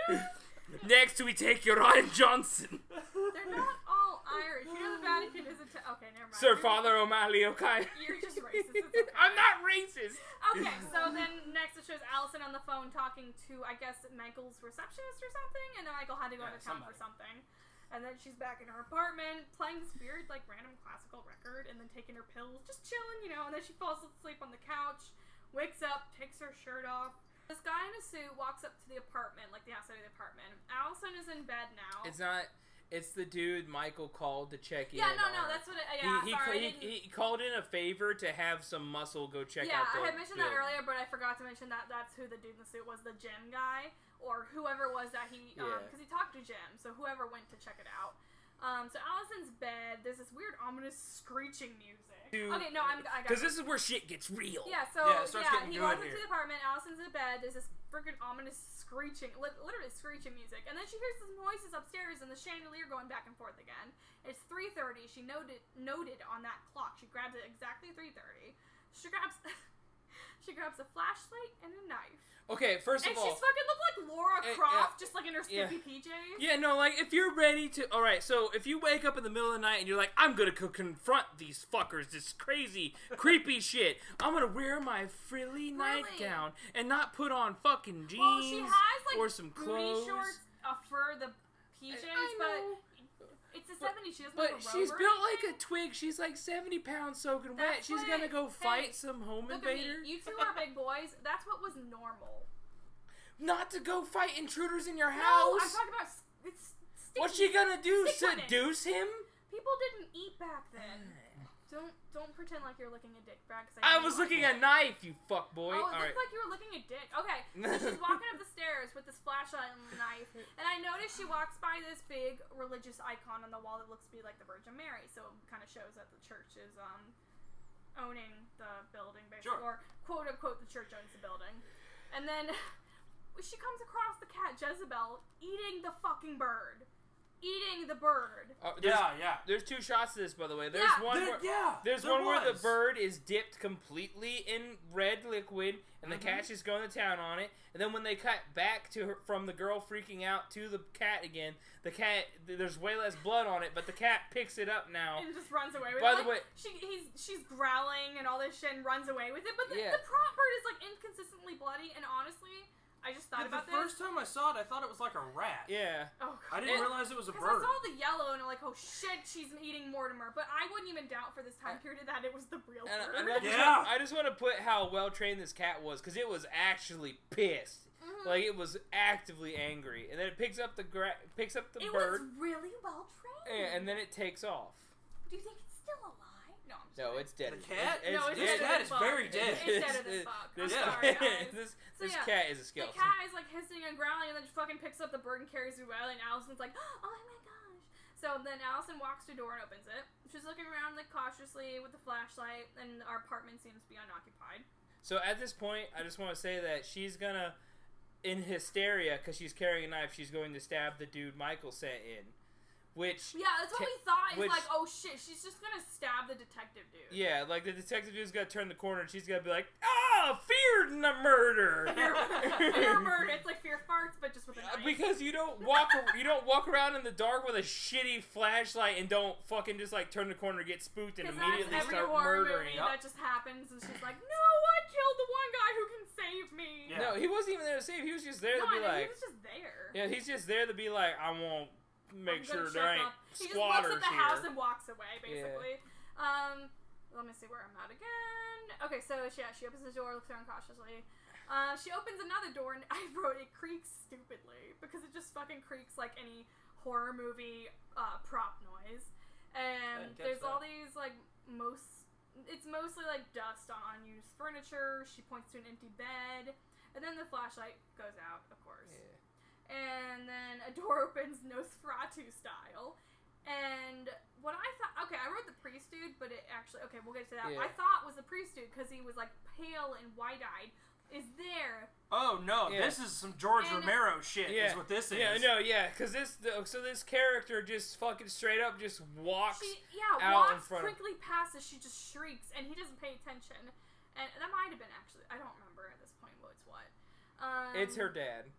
Next, we take your Ryan Johnson.
They're not all Irish. You know the Vatican isn't... Okay, never mind.
Sir Father O'Malley, okay?
You're just racist. It's okay.
I'm not racist.
Okay, so then next it shows Allison on the phone talking to, I guess, Michael's receptionist or something, and then Michael had to go to town for something. And then she's back in her apartment, playing this weird, like, random classical record, and then taking her pills, just chilling, you know, and then she falls asleep on the couch, wakes up, takes her shirt off. This guy in a suit walks up to the apartment, like the outside of the apartment. Allison is in bed now.
It's the dude Michael called to check in.
Yeah, no, that's what
he called in a favor to have some muscle go check out the
Yeah, I had mentioned that
building.
earlier, but I forgot to mention that that's who the dude in the suit was, the gym guy, or whoever was that because he talked to Jim, so whoever went to check it out. So Allison's bed, there's this weird ominous screeching music. Okay, no, I got
because this is where shit gets real.
Yeah, so he walks into the apartment, Allison's in bed, there's this freaking ominous screeching, literally screeching music, and then she hears some noises upstairs and the chandelier going back and forth again. It's 3:30. She noted on that clock. She grabs it exactly 3:30. She grabs a flashlight and a knife.
Okay, first of all,
and she's fucking look like Laura Croft, just like in her skimpy PJs.
Yeah, no, like if you're ready to, all right. So if you wake up in the middle of the night and you're like, I'm gonna confront these fuckers, this crazy, creepy shit. I'm gonna wear my frilly nightgown and not put on fucking jeans
well, she has, like,
or some clothes.
Booty shorts for the PJs, but it's the 70s. She doesn't have a robe.
But she's built like a twig. She's like 70 pounds soaking wet. She's gonna go fight some home invader.
You two are big boys. That's what was normal.
Not to go fight intruders in your house.
No, I'm talking about it's sticky.
What's she gonna do?
Stick
Seduce him?
People didn't eat back then. Don't pretend like you're looking at dick, Brad.
I was looking at a knife, you fuck boy.
Oh, it looked like you were looking at dick. Okay, so she's walking up the stairs with this flashlight and a knife, and I noticed she walks by this big religious icon on the wall that looks to be like the Virgin Mary. So it kind of shows that the church is owning the building, basically, or quote unquote the church owns the building. And then she comes across the cat Jezebel eating the fucking bird. Eating the bird.
There's two shots to this, by the way. There's one where the bird is dipped completely in red liquid, and the cat's just going to town on it. And then when they cut back to her, from the girl freaking out to the cat again, the cat, there's way less blood on it, but the cat picks it up now.
And just runs away with it.
By the way,
she's growling and all this shit and runs away with it, but the prop bird is like inconsistently bloody, and honestly, I just thought about this.
The first time I saw it, I thought it was like a rat.
Yeah.
Oh, God.
I didn't realize it was a bird.
Because I saw the yellow and I'm like, oh shit, she's eating Mortimer. But I wouldn't even doubt for this time period that it was the real bird.
I just want to put how well trained this cat was, because it was actually pissed. Mm-hmm. Like, it was actively angry. And then it picks up the bird.
It was really well trained.
And then it takes off.
Do you think it's still alive?
No, it's dead.
The cat?
This
cat is very dead.
It's dead as fuck. I'm sorry, guys.
This cat is a skeleton.
The cat is like hissing and growling, and then just fucking picks up the bird and carries it away, and Allison's like, oh my gosh. So then Allison walks to the door and opens it. She's looking around like cautiously with the flashlight, and our apartment seems to be unoccupied.
So at this point, I just want to say that she's gonna, in hysteria, because she's carrying a knife, she's going to stab the dude Michael sent in. which
that's what we thought. It's like, oh shit, she's just gonna stab the detective dude.
Yeah, like the detective dude's gonna turn the corner and she's gonna be like, fear murder.
Fear murder. It's like fear farts, but just with a knife.
Because you don't walk around in the dark with a shitty flashlight and don't fucking just like turn the corner, get spooked, and immediately start murdering.
That just happens, and she's like, no, I killed the one guy who can save me.
Yeah. No, he wasn't even there to save. He was just there to be like.
He was just there.
Yeah, he's just there to be like, I won't make sure there ain't squatters here. He just
looks at the house and walks away, basically. Yeah. Let me see where I'm at again. Okay, so she opens the door, looks around cautiously. She opens another door, and I wrote it creaks stupidly because it just fucking creaks like any horror movie prop noise. And there's all these like it's mostly like dust on unused furniture. She points to an empty bed, and then the flashlight goes out, of course. Yeah. And then a door opens Nosferatu style. And what I thought, okay, I wrote the priest dude, but it actually, okay, we'll get to that. Yeah. I thought was the priest dude because he was like pale and wide-eyed. Is there?
Oh no, this is some George Romero shit. Is what this is.
Because this character just fucking straight up just walks out in front.
Quickly past as she just shrieks, and he doesn't pay attention. And that might have been actually, I don't remember at this point what's what.
It's her dad.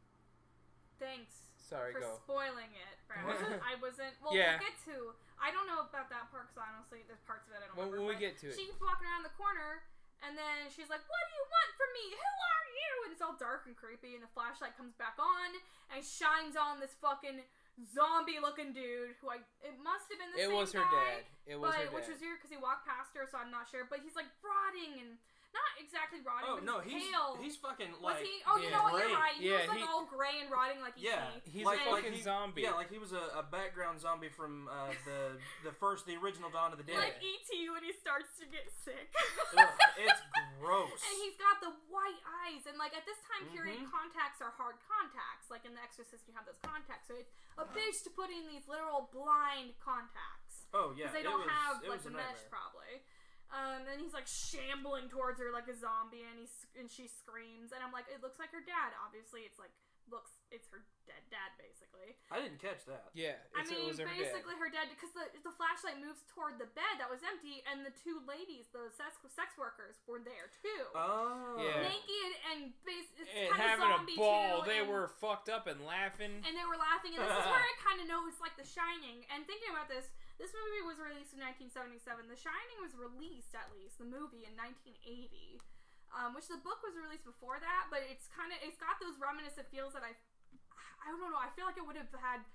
Thanks.
Sorry,
for
go.
spoiling it, Brad. I wasn't. Well, we'll get to. I don't know about that part because honestly, there's parts of it I don't remember.
When we get to it,
she keeps walking around the corner, and then she's like, "What do you want from me? Who are you?" And it's all dark and creepy, and the flashlight comes back on and shines on this fucking zombie-looking dude who it must have been the same guy.
It was her dad.
Which was weird because he walked past her, so I'm not sure. But he's like rotting and. Not exactly rotting, but pale.
He's fucking like.
Was he? Oh, you know what? You're right. He was like all gray and rotting like E.T.
Yeah,
he's like a fucking zombie.
Yeah, like he was a background zombie from the original Dawn of the Dead.
Like E.T. when he starts to get sick.
Ugh, it's gross.
And he's got the white eyes, and like at this time period, contacts are hard contacts. Like in The Exorcist, you have those contacts. So it's a bitch to put in these literal blind contacts.
Oh yeah,
because they don't have like the mesh probably. And he's like shambling towards her like a zombie, and she screams, and I'm like, it looks like her dad. Obviously, it's her dead dad basically.
I didn't catch that.
Yeah,
it was basically her dad because the flashlight moves toward the bed that was empty, and the two ladies, the sex workers, were there too.
Oh, yeah.
Naked and
having a ball.
Too,
they were fucked up and laughing.
And they were laughing, and this is where I kind of know it's like The Shining. And thinking about this. This movie was released in 1977. The Shining was released, at least, the movie, in 1980. Which the book was released before that, but it's got those reminiscent feels that I don't know, I feel like it would have had,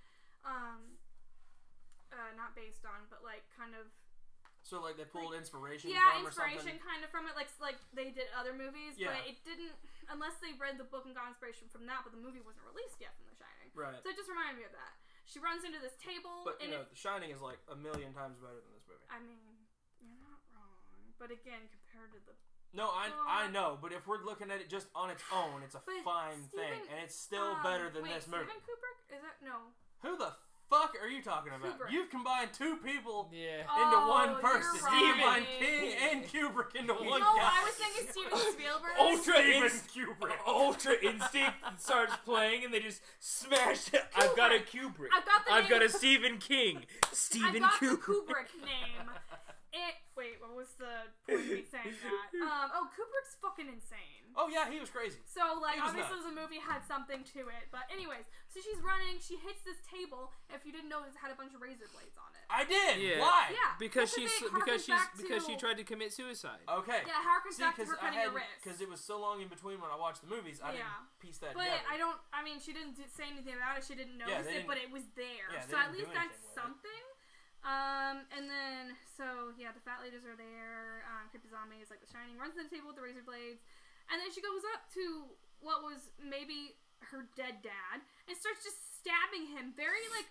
not based on, but like kind of.
So like they pulled inspiration from
or something?
Yeah,
inspiration kind of from it, like they did other movies, but it didn't, unless they read the book and got inspiration from that, but the movie wasn't released yet from The Shining.
Right.
So it just reminded me of that. She runs into this table.
But, The Shining is like a million times better than this movie.
I mean, you're not wrong. But again, compared to the...
No, I know, but if we're looking at it just on its own, it's a fine thing. And it's still better than this movie.
Steven Kubrick? Is that... No.
Who the fuck are you talking about?
Kubrick.
You've combined two people
into
one person.
Right.
You combined King and Kubrick into one guy.
No, I was thinking Steven Spielberg.
Ultra Instinct starts playing and they just smash it. I've got a Kubrick. I've got a Stephen King. Stephen
Kubrick. The Kubrick name. Wait, what was the point of me saying that? Kubrick's fucking insane.
Oh yeah, he was crazy.
So like, obviously the movie had something to it, but anyways, so she's running, she hits this table, and if you didn't notice, it had a bunch of razor blades on it.
I did.
Yeah.
Why?
Yeah.
Because she tried to commit suicide.
Okay.
Yeah, harkens back to her cutting her wrist.
Because it was so long in between when I watched the movies, I didn't piece that together.
But she didn't say anything about it. She didn't notice it, but it was there. Yeah, so at least that's something. And then, the fat ladies are there, creepy zombies, like The Shining, runs to the table with the razor blades, and then she goes up to what was maybe her dead dad, and starts just stabbing him, very, like...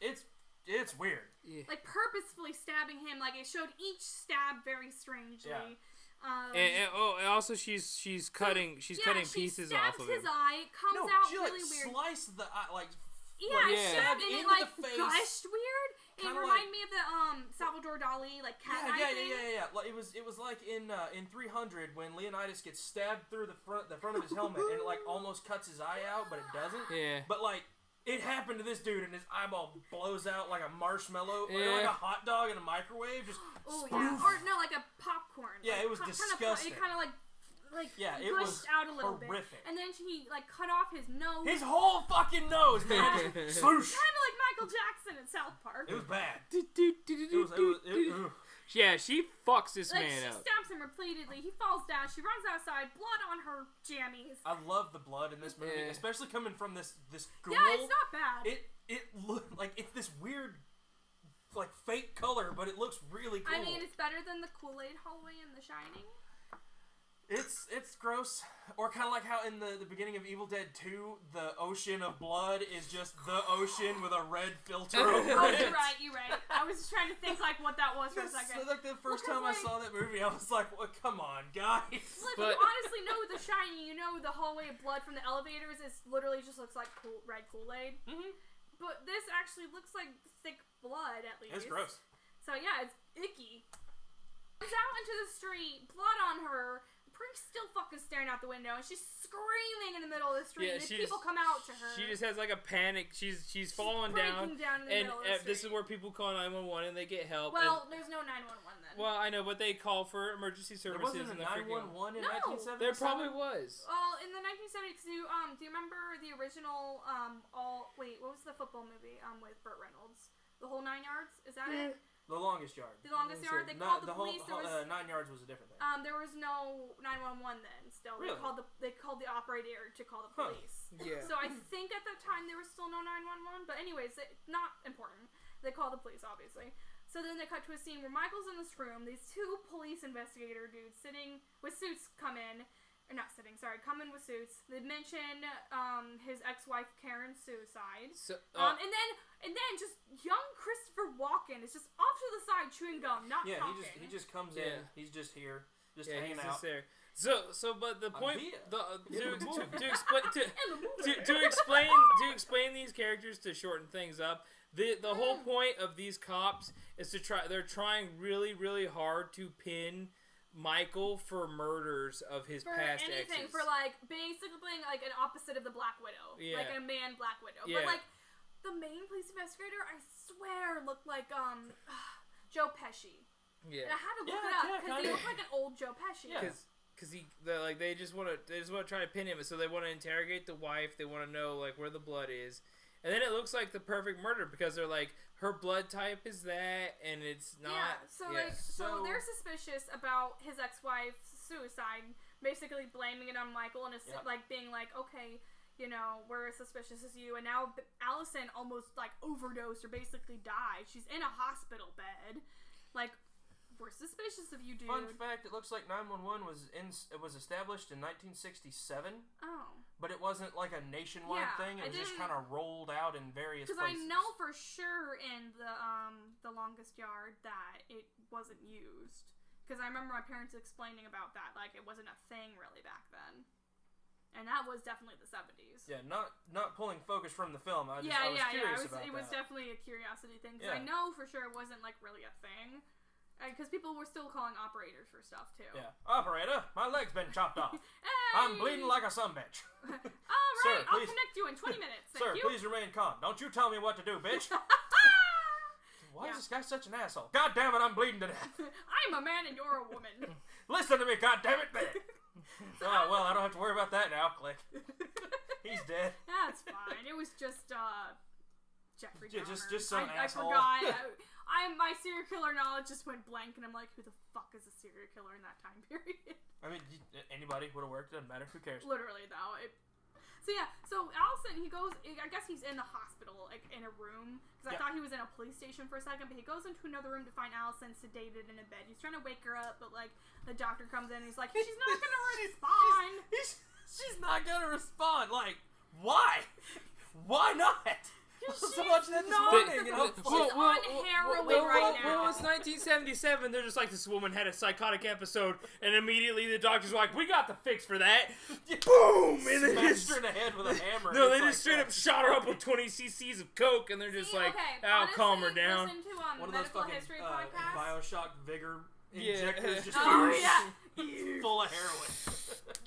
It's weird.
Yeah.
Like, purposefully stabbing him, like, it showed each stab very strangely.
Yeah. And also she's cutting pieces off of him.
His eye, comes out really weird.
Sliced the eye, like...
stabbed and it like gushed weird. It
Kinda
reminded me of the Salvador Dali like cat eye thing.
Yeah. It was like in 300 when Leonidas gets stabbed through the front of his helmet and it like almost cuts his eye out, but it doesn't.
Yeah.
But like it happened to this dude, and his eyeball blows out like a marshmallow,
Yeah.
or like a hot dog in a microwave. Just
oh yeah, or no, like a popcorn.
Yeah,
like,
it was disgusting.
It kind of like
yeah, it
pushed
was
out a little
horrific.
bit, and then he like cut off his nose.
His whole fucking nose, man. Swoosh.
Kind of like Michael Jackson in South Park.
It was bad.
Ugh. Yeah, she fucks this
Like,
man
she
up.
stabs him repeatedly. He falls down. She runs outside. Blood on her jammies.
I love the blood in this movie,
Yeah.
especially coming from this ghoul.
Yeah, it's not bad.
It looked like it's this weird, like fake color, but it looks really cool.
I mean, it's better than the Kool-Aid hallway in The Shining.
It's gross, or kind of like how in the beginning of Evil Dead 2, the ocean of blood is just the ocean with a red filter over
Oh,
it.
you're right. I was just trying to think like what that was for a second.
Like the first
Well, 'cause,
time I
like-
saw that movie, I was like, well, "Come on, guys!"
Well, if
But-
you honestly know The Shining, you know the hallway of blood from the elevators is literally just looks like red Kool-Aid.
Mm-hmm.
But this actually looks like thick blood, at least.
It's gross.
So yeah, it's icky. Comes out into the street, blood on her. The priest's still fucking staring out the window, and she's screaming in the middle of the street.
Yeah,
and
she
people
just-
come out to her.
She just has like a panic. She's falling
breaking
down,
down in the
and
middle of the
this is
street.
where people call 911 and they get help.
Well,
and,
there's no 911 then.
well, I know, but they call for emergency
There
services.
wasn't a
and they're freaking out.
911 in
No.
1977.
There probably was.
Well, in the 1970s, do you remember the original, what was the football movie, with Burt Reynolds? The Whole 9 Yards? Is that it?
The Longest Yard.
The Longest Yard? They
Not
called the police. There was,
9 Yards was a different thing.
there was no 911 then, still.
Really?
They called the operator to call the
Huh.
police.
Yeah.
So I think at that time there was still no 911, but anyways, not important. They call the police, obviously. So then they cut to a scene where Michael's in this room. These two police investigator dudes sitting with suits come in in with suits. They mention his ex-wife Karen's suicide.
So,
And then just young Christopher Walken is just off to the side chewing gum, not
Yeah,
talking.
he just comes
Yeah.
in. He's just here, just
yeah,
hanging
he's
out.
just there. So, but the point,
here.
to explain these characters, to shorten things up, the whole point of these cops is they're trying really, really hard to pin Michael for murders of his
for
past
anything,
exes.
for like basically being like an opposite of the Black Widow,
Yeah.
like a man Black Widow.
Yeah.
But like the main police investigator, I swear looked like Joe Pesci.
Yeah.
And I had to look
Yeah,
it up
yeah,
because he
kinda.
looked like an old Joe Pesci.
Yeah.
Because they just want to try to pin him, so they want to interrogate the wife. They want to know like where the blood is, and then it looks like the perfect murder because they're like her blood type is that, and it's not.
Yeah, so
So-
they're suspicious about his ex-wife's suicide, basically blaming it on Michael and
Yeah.
like being like, okay, you know, we're as suspicious as you. And now Allison almost like overdosed or basically died. She's in a hospital bed. Like, we're suspicious of you, dude.
Fun fact: it looks like 911 was established in 1967,
Oh.
but it wasn't like a nationwide
Yeah,
thing. It was just kind of rolled out in various
Because
places.
I know for sure in the Longest Yard that it wasn't used. Because I remember my parents explaining about that, like it wasn't a thing really back then, and that was definitely the 70s.
Yeah, not pulling focus from the film. I was
Yeah.
curious about
It was
that.
definitely a curiosity thing. Because
Yeah.
I know for sure it wasn't like really a thing. Because people were still calling operators for stuff too.
Yeah, operator, my leg's been chopped off.
Hey!
I'm bleeding like a sumbitch.
All right,
Sir,
I'll
please-
connect you in 20 minutes. Thank
Sir,
you.
please remain calm. Don't you tell me what to do, bitch. Why
Yeah.
is this guy such an asshole? God damn it, I'm bleeding to death.
I'm a man and you're a woman.
Listen to me, god damn it, bitch. Oh, well, I don't have to worry about that now. Click. He's dead.
That's fine. It was just Jeffrey
Yeah,
Dahmer.
just some
I
asshole.
forgot. My serial killer knowledge just went blank, and I'm like, who the fuck is a serial killer in that time period?
I mean, anybody would have worked. Doesn't matter. Who cares?
Literally, though. So Allison, he goes. I guess he's in the hospital, like in a room, because I
Yeah.
thought he was in a police station for a second. But he goes into another room to find Allison sedated in a bed. He's trying to wake her up, but like the doctor comes in, and he's like, she's not gonna respond.
She's not gonna respond. Like, why? Why not? So much this
not-
morning, you know.
She's on heroin right now.
Well, it's 1977. They're just like, this woman had a psychotic episode, and immediately the doctor's like, we got the fix for that. Boom! And then
Smashed her in the head with a hammer.
no, they
It's
just straight
like,
up shot her up with 20 cc's of coke, and they're just like, I'll
honestly,
calm her down.
Listen to
one of those
Medical
fucking
History podcast.
Bioshock Vigor
Yeah.
injectors just
Oh yeah.
full of heroin.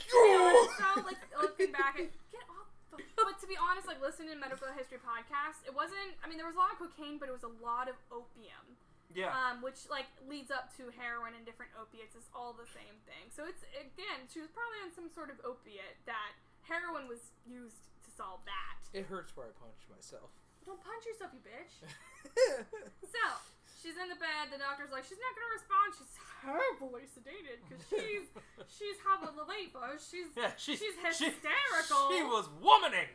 So like looking back, get off. But to be honest, like listening to medical history podcasts, it wasn't. I mean, there was a lot of cocaine, but it was a lot of opium.
Yeah.
Which like leads up to heroin and different opiates. It's all the same thing. So it's again, she was probably on some sort of opiate that heroin was used to solve that.
It hurts where I punched myself.
Don't punch yourself, you bitch. So she's in the bed. The doctor's like, she's not gonna respond. She's heavily sedated because she's having the vapor. She's hysterical.
She was womaning.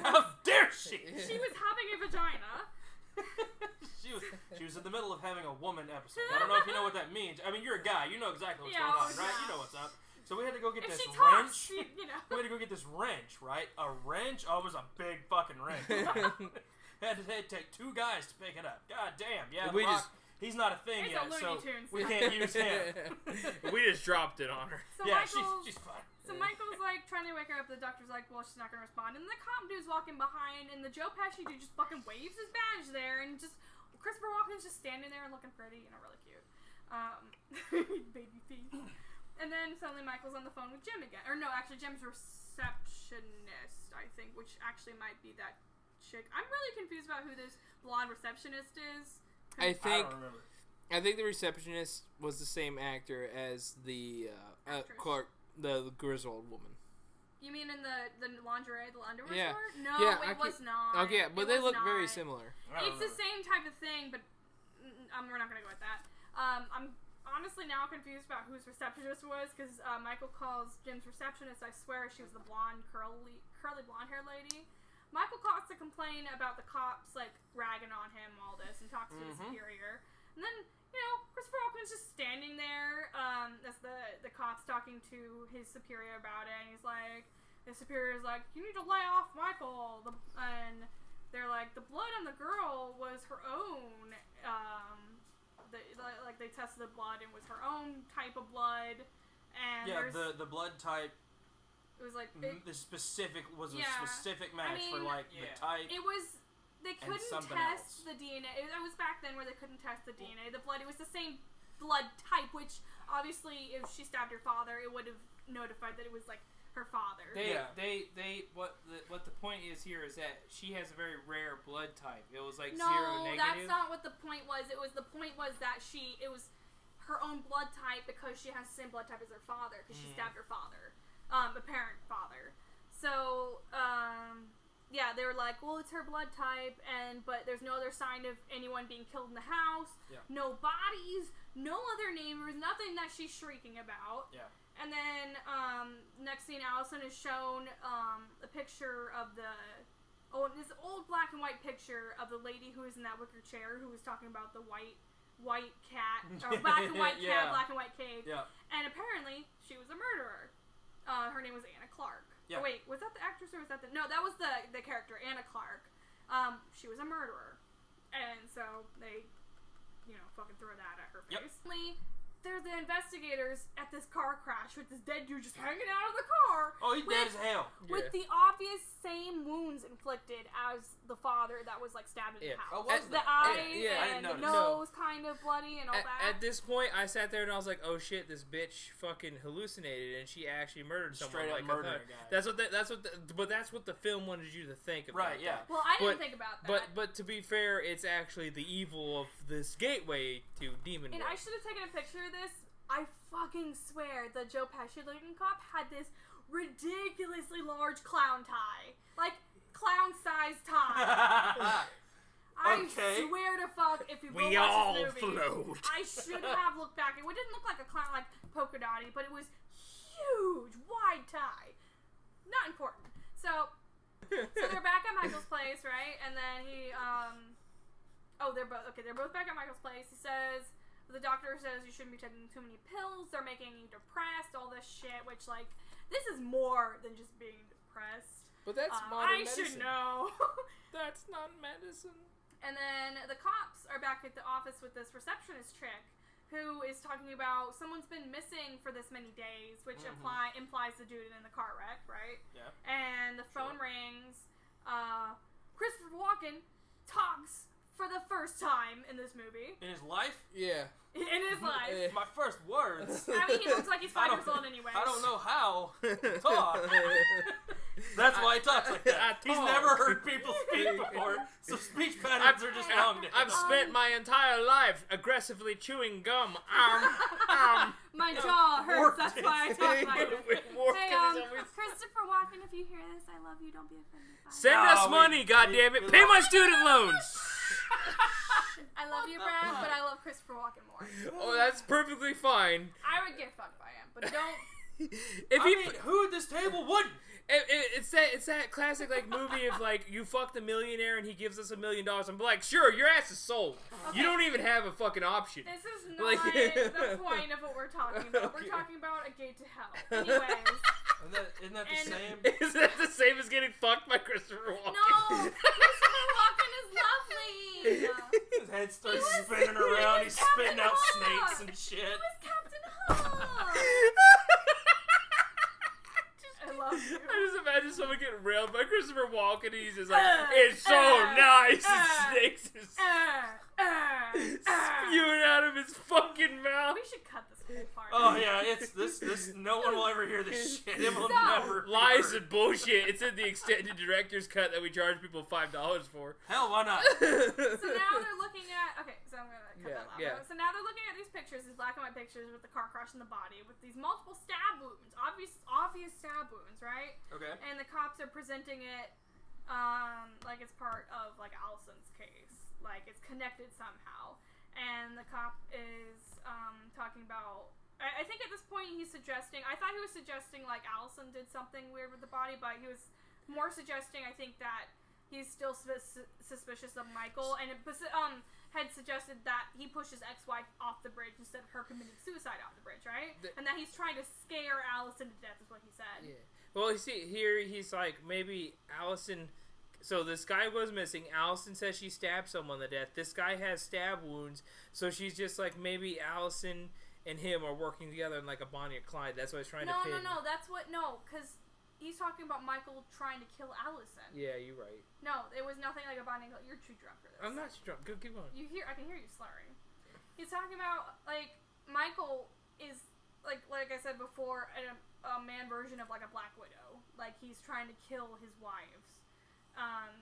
How dare she?
She was having a vagina.
She was in the middle of having a woman episode. I don't know if you know what that means. I mean, you're a guy. You know exactly what's going on, right? You know what's up. So we had to go get this wrench. We had to go get this wrench, right? A wrench? Oh, it was a big fucking wrench. Had to take 2 guys to pick it up. God damn. Yeah, he's not a thing yet, so we can't use him.
We just dropped it on her.
So
yeah, she's fine.
So Michael's like trying to wake her up. The doctor's like, well, she's not gonna respond. And the cop dude's walking behind, and the Joe Pesci dude just fucking waves his badge there, and just Christopher Walken's just standing there and looking pretty, really cute. Baby feet. And then suddenly Michael's on the phone with Jim again. Or no, actually Jim's receptionist, I think, which actually might be that chick. I'm really confused about who this blonde receptionist is.
I
don't remember.
I think the receptionist was the same actor as the Clark, the Griswold woman.
You mean in the lingerie, the underwear store? No,
yeah,
it was not.
Okay, but they look very similar.
It's the same type of thing, but we're not going to go with that. I'm honestly now confused about whose receptionist was, because Michael calls Jim's receptionist, I swear she was the blonde, curly blonde-haired lady. Michael calls to complain about the cops, like, ragging on him, all this, and talks to his superior. And then, Christopher Walken's just standing there, as the cop's talking to his superior about it, and he's like, the superior's like, you need to lay off Michael, and they're like, the blood on the girl was her own, they tested the blood, and it was her own type of blood, and
the blood type,
it was like,
the specific was a specific match for, like, the type.
It was, they couldn't test the DNA. It was back then where they couldn't test the DNA. The blood, it was the same blood type, which obviously if she stabbed her father, it would have notified that it was, like, her father.
What the point is here is that she has a very rare blood type. It was like
no,
zero negative.
No, that's not what the point was. It was that it was her own blood type because she has the same blood type as her father because she stabbed her father. Apparent father. So, they were like, well, it's her blood type, but there's no other sign of anyone being killed in the house, no bodies, no other neighbors, nothing that she's shrieking about.
Yeah.
And then, next scene, Allison is shown, a picture of this old black and white picture of the lady who was in that wicker chair who was talking about the white cat, or black and white cat, black and white cave.
Yeah.
And apparently, she was a murderer. Her name was Anna Clark.
Yeah.
Oh, wait, was that the actress or was that no, that was the character, Anna Clark. She was a murderer. And so they, fucking throw that at her face. Yep. They're the investigators at this car crash with this dead dude just hanging out of the car.
Oh, he's dead as hell.
With the obvious same wounds inflicted as the father that was, like, stabbed in the house.
Oh, was
the eyes and the nose kind of bloody and all that.
At this point, I sat there and I was like, oh shit, this bitch fucking hallucinated and she actually murdered someone.
Straight up murdered a guy.
But that's what the film wanted you to think about.
Right, yeah.
Well, I didn't think about that.
But to be fair, it's actually the evil of this gateway to demon world.
And I should have taken a picture of this. I fucking swear the Joe Pesci looking cop had this ridiculously large clown tie. Like, clown-sized tie. I swear to fuck, if you go watch this movie,
float.
I should have looked back. It didn't look like a clown, like polka dotty, but it was huge, wide tie. Not important. So they're back at Michael's place, right? And then they're both back at Michael's place. He says, the doctor says you shouldn't be taking too many pills. They're making you depressed, all this shit, which, like, this is more than just being depressed.
But that's modern medicine. I
should know.
That's not medicine.
And then the cops are back at the office with this receptionist chick who is talking about someone's been missing for this many days, which implies the dude in the car wreck, right?
Yeah.
And the phone rings. Christopher Walken talks for the first time in this movie.
In his life?
Yeah. In his life.
My first words.
I mean, he looks like he's 5 years old anyway.
I don't know how to talk. That's why he talks like that. He's never heard people speak before, so speech patterns are just wrong.
I've spent my entire life aggressively chewing gum.
My jaw hurts. That's why I talk like this. Hey,
Hey,
Christopher Walken, if you hear this, I love you. Don't be offended by it.
send us money, goddammit. Pay my student loans.
I love you, Brad, but I love Christopher Walken more.
Oh, that's perfectly fine.
I would get fucked by him, but don't.
Who at this table wouldn't?
It's that classic like movie of like you fuck the millionaire and he gives us $1 million. I'm like, sure, your ass is sold. Okay. You don't even have a fucking option.
This is not the point of what we're talking about. We're talking about a gate to hell. Anyways.
Isn't that the same?
Is that the same as getting fucked by Christopher Walken?
No, Christopher Walken is lovely.
His head starts spinning around. He's spitting out snakes and shit.
He was Captain Hook. I love you.
I just imagine someone getting railed by Christopher Walken and he's just like, it's so nice, and snakes is spewing out of his fucking mouth.
We should cut this whole part.
Oh yeah, it's this. No one will ever hear this shit. It will never.
Lies and bullshit. It's in the extended director's cut that we charge people $5 for.
Hell, why not?
So now they're looking at. Okay, so I'm gonna cut that loud.
Yeah.
So now they're looking at these pictures, these black and white pictures with the car crushing the body, with these multiple stab wounds, obvious stab wounds, right?
Okay.
And the cops are presenting it, like it's part of like Allison's case, like it's connected somehow. And the cop is talking about. I think at this point he's suggesting. I thought he was suggesting like Allison did something weird with the body, but he was more suggesting. I think that he's still suspicious of Michael, and it had suggested that he pushed his ex-wife off the bridge instead of her committing suicide off the bridge, right? And that he's trying to scare Allison to death, is what he said.
Yeah. Well, you see, here he's like, maybe Allison. So this guy was missing. Allison says she stabbed someone to death. This guy has stab wounds, so she's just like, maybe Allison and him are working together in like a Bonnie and Clyde. That's what he's trying to pin.
No, because he's talking about Michael trying to kill Allison.
Yeah, you're right.
No, it was nothing like a Bonnie and Clyde. You're too drunk for this.
I'm not too drunk. Go, keep going.
I can hear you slurring. He's talking about, like, Michael is, like I said before, a man version of, like, a Black Widow. Like, he's trying to kill his wives.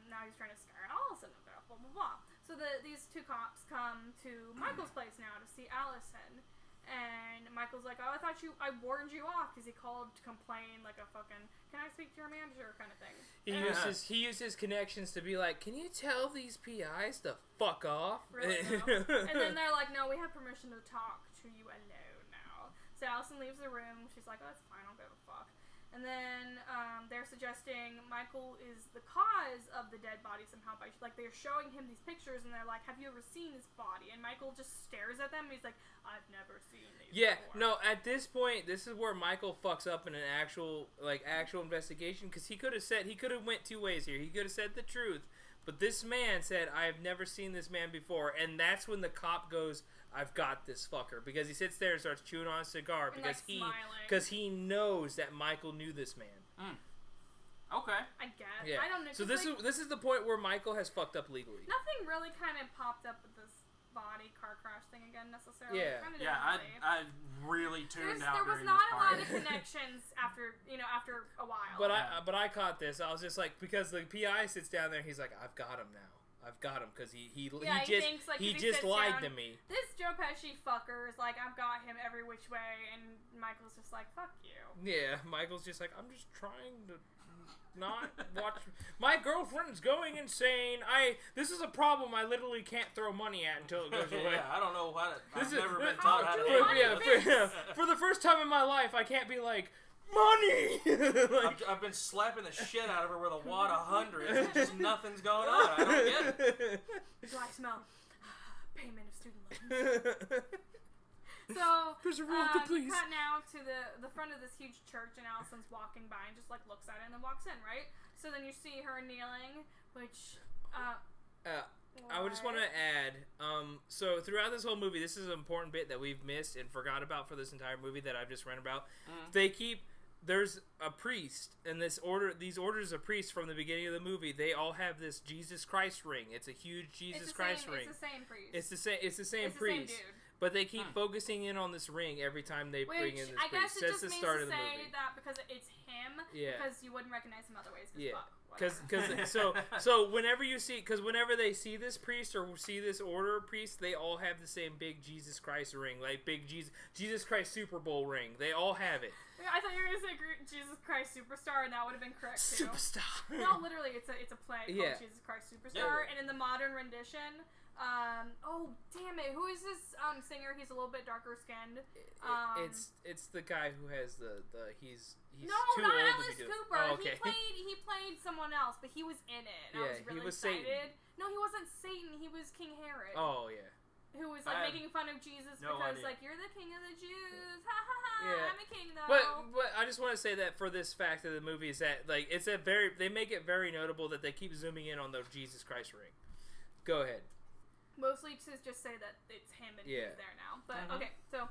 Now he's trying to scare Allison and blah, blah, blah. So these two cops come to Michael's place now to see Allison. And Michael's like, oh, I warned you off, because he called to complain like a fucking, can I speak to your manager kind of thing.
He used his connections to be like, can you tell these PIs to fuck off?
Really? No. And then they're like, no, we have permission to talk to you alone now. So Allison leaves the room. She's like, oh, that's fine, I don't give a fuck. And then they're suggesting Michael is the cause of the dead body somehow. By like they're showing him these pictures and they're like, "Have you ever seen this body?" And Michael just stares at them and he's like, "I've never seen these."
Yeah,
before.
no. At this point, this is where Michael fucks up in an actual investigation, because he could have went two ways here. He could have said the truth, but this man said, "I've never seen this man before," and that's when the cop goes, "I've got this fucker," because he sits there and starts chewing on a cigar
and
because he knows that Michael knew this man.
Okay.
I guess.
Yeah.
I don't know.
So this is the point where Michael has fucked up legally.
Nothing really kind of popped up with this body car crash thing again necessarily.
Yeah.
I really tuned out.
There was not a lot of connections after a while.
But I caught this. I was just like, because the PI sits down there and he's like, "I've got him now. I've got him," because he
thinks, like,
he
if
just lied
down,
to me.
This Joe Pesci fucker is like, "I've got him every which way," and Michael's just like, "Fuck you."
Yeah, Michael's just like, "I'm just trying to not watch. My girlfriend's going insane. This is a problem I literally can't throw money at until it goes away."
Yeah, I don't know what. I've never been
how
taught how to
do
handle
I
for the first time in my life, I can't be like, money.
I've been slapping the shit out of her with a wad of hundreds. Just nothing's going on. I don't get it.
Do I smell payment of student loans? So,
please.
cut now to the front of this huge church, and Allison's walking by and just like looks at it and then walks in, right? So then you see her kneeling, which
I would just want to add, so throughout this whole movie, this is an important bit that we've missed and forgot about for this entire movie that I've just read about. There's a priest, and these orders of priests from the beginning of the movie, they all have this Jesus Christ ring. It's a huge Jesus Christ ring.
It's the same priest.
It's the same priest. But they keep focusing in on this ring every time they bring in this priest.
I guess it just
the
means
start
to
of the
say
movie.
that because it's him, because you wouldn't recognize him other ways.
So whenever they see this priest or see this order of priests, they all have the same big Jesus Christ ring, like big Jesus Christ Super Bowl ring. They all have it.
I thought you were gonna say Jesus Christ Superstar, and that would have been correct too.
Superstar.
No, literally, it's a play called Jesus Christ Superstar, and in the modern rendition, oh damn it, who is this singer? He's a little bit darker skinned.
It's the guy who has he's
no,
too
not
old
Alice
to be
Cooper.
Oh, okay.
He played someone else, but he was in it. And I was really
he was
excited.
Satan.
No, he wasn't Satan. He was King Herod.
Oh yeah.
Who was like making fun of Jesus because like you're the king of the Jews, ha ha ha!
Yeah.
I'm a king though.
But I just want to say that for this fact of the movie is that like they make it very notable that they keep zooming in on the Jesus Christ ring. Go ahead.
Mostly to just say that it's him and he's there now. But okay, so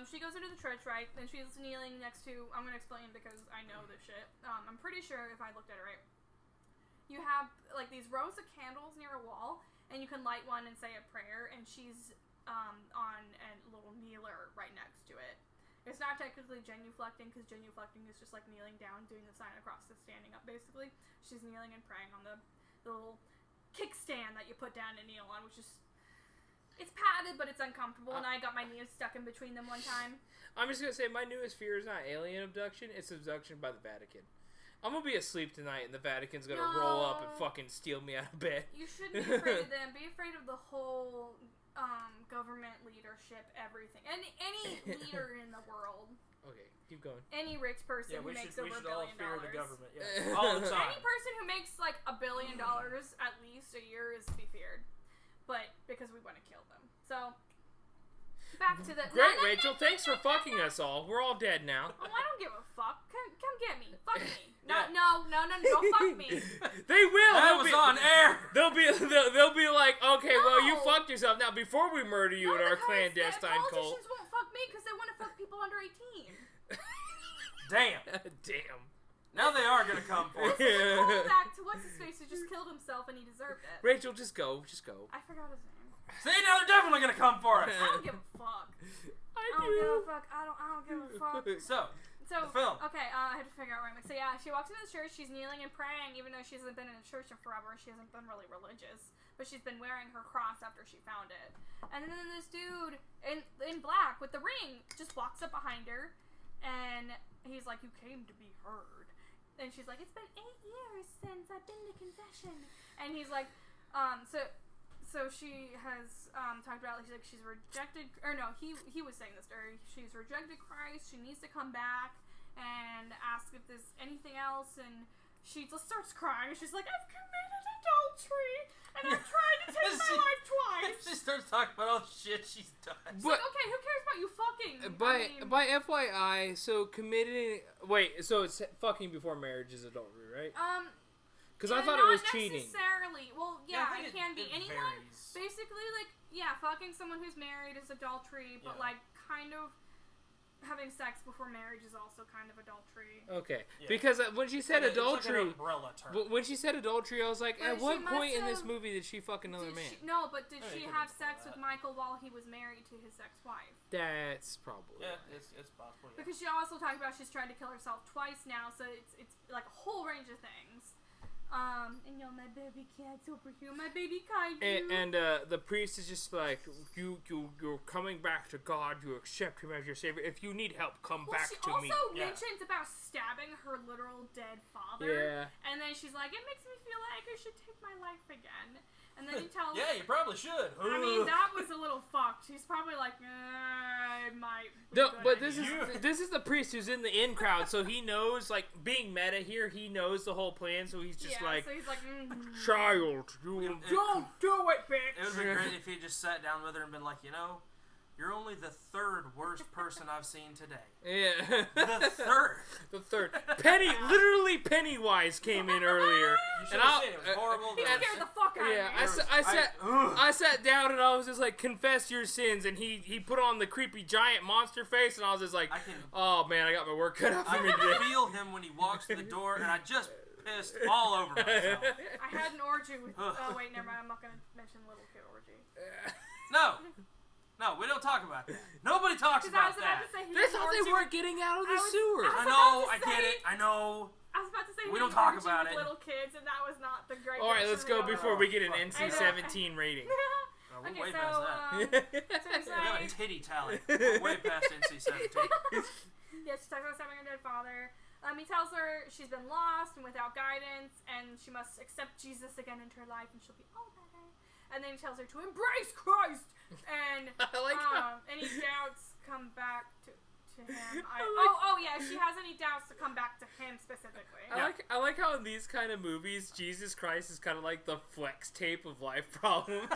she goes into the church, right? And she's kneeling next to. I'm gonna explain because I know this shit. I'm pretty sure if I looked at it right, you have like these rows of candles near a wall. And you can light one and say a prayer, and she's on a little kneeler right next to it. It's not technically genuflecting, because genuflecting is just like kneeling down, doing the sign of cross, so standing up, basically. She's kneeling and praying on the little kickstand that you put down to kneel on, which is... It's padded, but it's uncomfortable, and I got my knees stuck in between them one time.
I'm just going to say, my newest fear is not alien abduction, it's abduction by the Vatican. I'm gonna be asleep tonight, and the Vatican's gonna roll up and fucking steal me out of bed.
You shouldn't be afraid of them. Be afraid of the whole government leadership, everything, and any leader in the world.
Okay, keep going.
Any rich person who makes over $1 billion.
We should all fear the government. Yeah, all the time.
Any person who makes like $1 billion at least a year is to be feared, but because we want to kill them. So. Back to the
great, Rachel. Thanks for fucking us all. We're all dead now.
Oh, I don't give a fuck. Come get me. Fuck me. No, don't fuck me.
They will.
That was on air.
They'll be like, okay, well, you fucked yourself. Now, before we murder you in our clandestine cult.
Politicians won't fuck me because they want to fuck people under 18.
Damn.
Now they are gonna come for us.
This is a callback to what's his face who just killed himself and he deserved it.
Rachel, just go.
I forgot his name.
See, now they're definitely gonna come for us.
I don't give a fuck. I don't give a fuck. I don't give a fuck.
So the film.
Okay, I had to figure out where I'm at. So yeah, she walks into the church. She's kneeling and praying, even though she hasn't been in a church in forever. She hasn't been really religious, but she's been wearing her cross after she found it. And then this dude in black with the ring just walks up behind her, and he's like, "You came to be heard." And she's like, "It's been 8 years since I've been to confession." And he's like, So she has talked about like she's rejected, or no, he was saying this to her. She's rejected Christ. She needs to come back and ask if there's anything else. And she just starts crying. She's like, "I've committed adultery and I've tried to take my life twice."
She starts talking about all the shit she's done.
But okay, who cares about you fucking?
By FYI, so committing. Wait, so it's fucking before marriage is adultery, right? Because I thought it was cheating.
Not necessarily. Well, yeah, it can be.
It
Anyone,
varies.
basically, like, yeah, fucking someone who's married is adultery, but, like, kind of having sex before marriage is also kind of adultery.
Okay. Yeah. Because when she said adultery,
it's like an umbrella term.
When she said adultery, I was like,
but
at what point in this movie did she fuck another man?
But did she have sex with Michael while he was married to his ex-wife?
That's probably.
Yeah, it's possible. Yeah.
Because she also talked about she's tried to kill herself twice now, so it's like a whole range of things. And my baby cat's over here, my baby kaiju.
And the priest is just like, you're coming back to God, you accept him as your savior. If you need help, come back to me.
She also mentions about stabbing her literal dead father. Yeah. And then she's like, it makes me feel like I should take my life again. And then he tells
yeah, you probably should.
I mean, that was a little fucked. She's probably like, I might.
No, but this is the priest who's in the in crowd, so he knows, like, being meta here, he knows the whole plan, so he's just like,
so he's like,
child, don't do it, bitch.
It would be great if he just sat down with her and been like, you're only the third worst person I've seen today.
Yeah.
The third.
The third. Literally Pennywise came in earlier.
You should have seen it. It was horrible.
He scared the fuck out of me.
I sat down and I was just like, confess your sins, and he put on the creepy giant monster face, and I was just like, oh man, I got my work cut out for me today.
I feel him when he walks through the door, and I just pissed all over myself.
I had an orgy with... Oh wait, never mind. I'm not gonna mention little kid orgy.
No. No, we don't talk about that. Nobody talks about that.
They thought they weren't getting out of the sewer.
I know, I get it, I know.
I was about to say
we don't talk about it.
Little kids, and that was not the great.
All right, let's go before we get an NC-17 rating.
We're way past that. We have a titty tally. We're way past NC-17.
Yeah, she talks about having a dead father. He tells her she's been lost and without guidance, and she must accept Jesus again into her life, and she'll be all better. And then he tells her to embrace Christ, and any doubts come back to him. She has any doubts to come back to him specifically.
I like how in these kind of movies, Jesus Christ is kind of like the flex tape of life problems.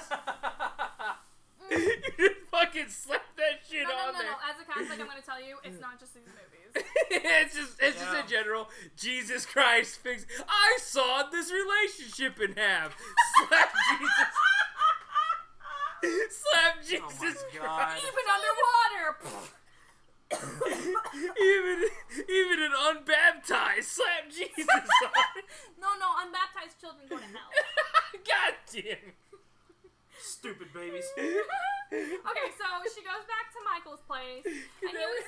You just fucking slap that shit on there.
No. As a Catholic, I'm going to tell you, it's not just these movies.
it's just in general. Jesus Christ fix. I sawed this relationship in half. Slap Jesus. Slap Jesus Christ.
Even underwater.
even an unbaptized slap Jesus on.
No, unbaptized children go to hell.
God damn.
Stupid babies.
Okay, so she goes back to Michael's place, and he was.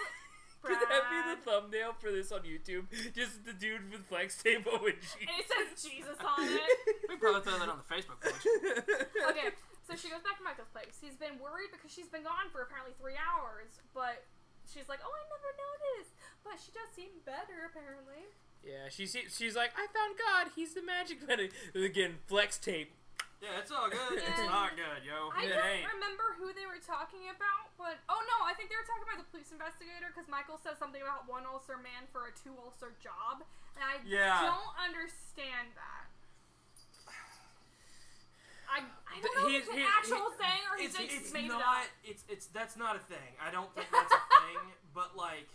Could that be the thumbnail for this on YouTube? Just the dude with flex tape over Jesus.
And it says Jesus on it.
We probably throw that on the Facebook page.
Okay, so she goes back to Michael's place. He's been worried because she's been gone for apparently 3 hours, but she's like, oh, I never noticed. But she does seem better, apparently.
Yeah, she's like, I found God. He's the magic man. Again, flex tape.
Yeah, it's all good. It's not good, yo.
I don't remember who they were talking about, but I think they were talking about the police investigator because Michael says something about 1 ulcer man for a 2 ulcer job, and I don't understand that. I don't know if it's an actual thing or he just made it up.
That's not a thing. I don't think that's a thing, but like,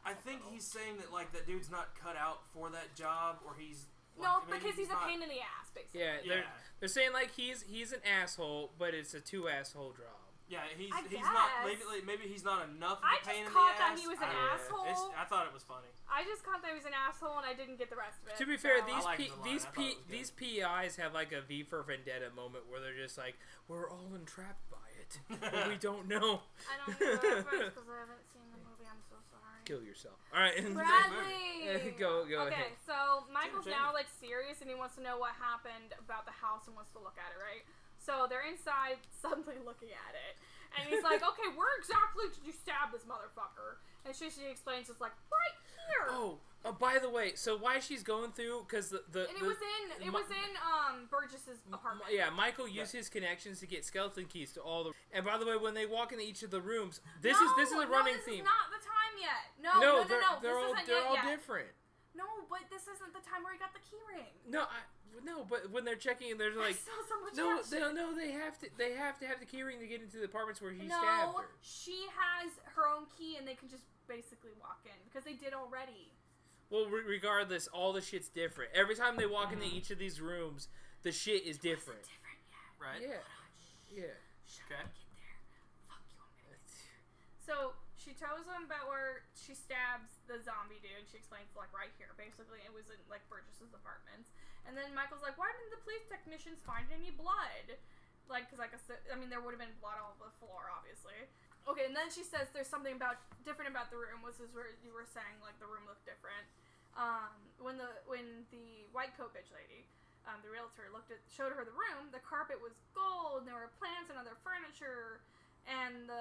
I think he's saying that like that dude's not cut out for that job, or he's.
No, because he's a pain in the ass, basically.
Yeah, they're saying like he's an asshole, but it's a 2 asshole job.
Yeah, he's not. Maybe he's not enough of a pain in the ass. I just
caught that he was an asshole.
I thought it was funny.
I just caught that he was an asshole, and I didn't get the rest of it.
To be fair,
these
PIs have like a V for Vendetta moment where they're just like, we're all entrapped by it, but we don't know.
I don't know because I haven't seen the movie. I'm so sorry.
Kill yourself. All right,
Bradley.
go ahead.
Okay, so Michael's now like serious, and he wants to know what happened about the house and wants to look at it, right? So they're inside, suddenly looking at it, and he's like, "Okay, where exactly did you stab this motherfucker?" And she explains, it's like right here.
Oh, by the way, so why she's going through because it was
in Burgess's apartment.
Yeah, Michael used his connections to get skeleton keys to all the. And by the way, when they walk into each of the rooms, this is a running theme.
This is not the time yet. No.
They're all different.
No, but this isn't the time where he got the key ring.
No, but when they're checking, they're like,
no,
they have to have the key ring to get into the apartments where he stabbed her.
She has her own key, and they can just basically walk in because they did already.
Well, regardless, all the shit's different. Every time they walk into each of these rooms, the shit is different.
It wasn't different yet.
Right?
Yeah.
Okay. Get there. Fuck you, I'm gonna get there. So she tells him about where she stabs the zombie dude. She explains like right here. Basically, it was in like Burgess's apartments. And then Michael's like, "Why didn't the police technicians find any blood?" Like, because I mean, there would have been blood all over the floor, obviously. Okay, and then she says there's something different about the room. This is where you were saying like the room looked different. When the white coat bitch lady, the realtor showed her the room, the carpet was gold, and there were plants and other furniture, and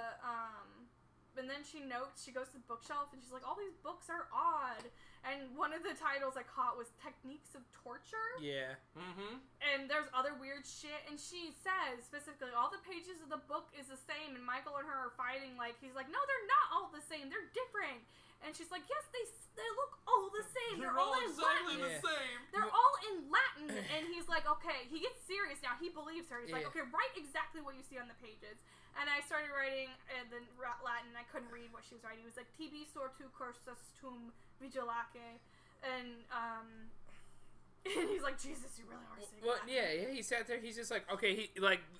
and then she goes to the bookshelf and she's like, all these books are odd, and one of the titles I caught was Techniques of Torture.
Yeah.
Mm-hmm.
And there's other weird shit, and she says specifically all the pages of the book is the same, and Michael and her are fighting, like he's like, no, they're not all the same, they're different. And she's like, yes, they look all the same. They're all in
exactly
Latin.
the same.
They're all in Latin. And he's like, okay. He gets serious now. He believes her. He's like, okay, write exactly what you see on the pages. And I started writing the Latin. I couldn't read what she was writing. It was like, tibi sortu cursus tum vigilake. And And he's like, Jesus, you really are saying
Well,
that.
yeah, he sat there. He's just like, okay,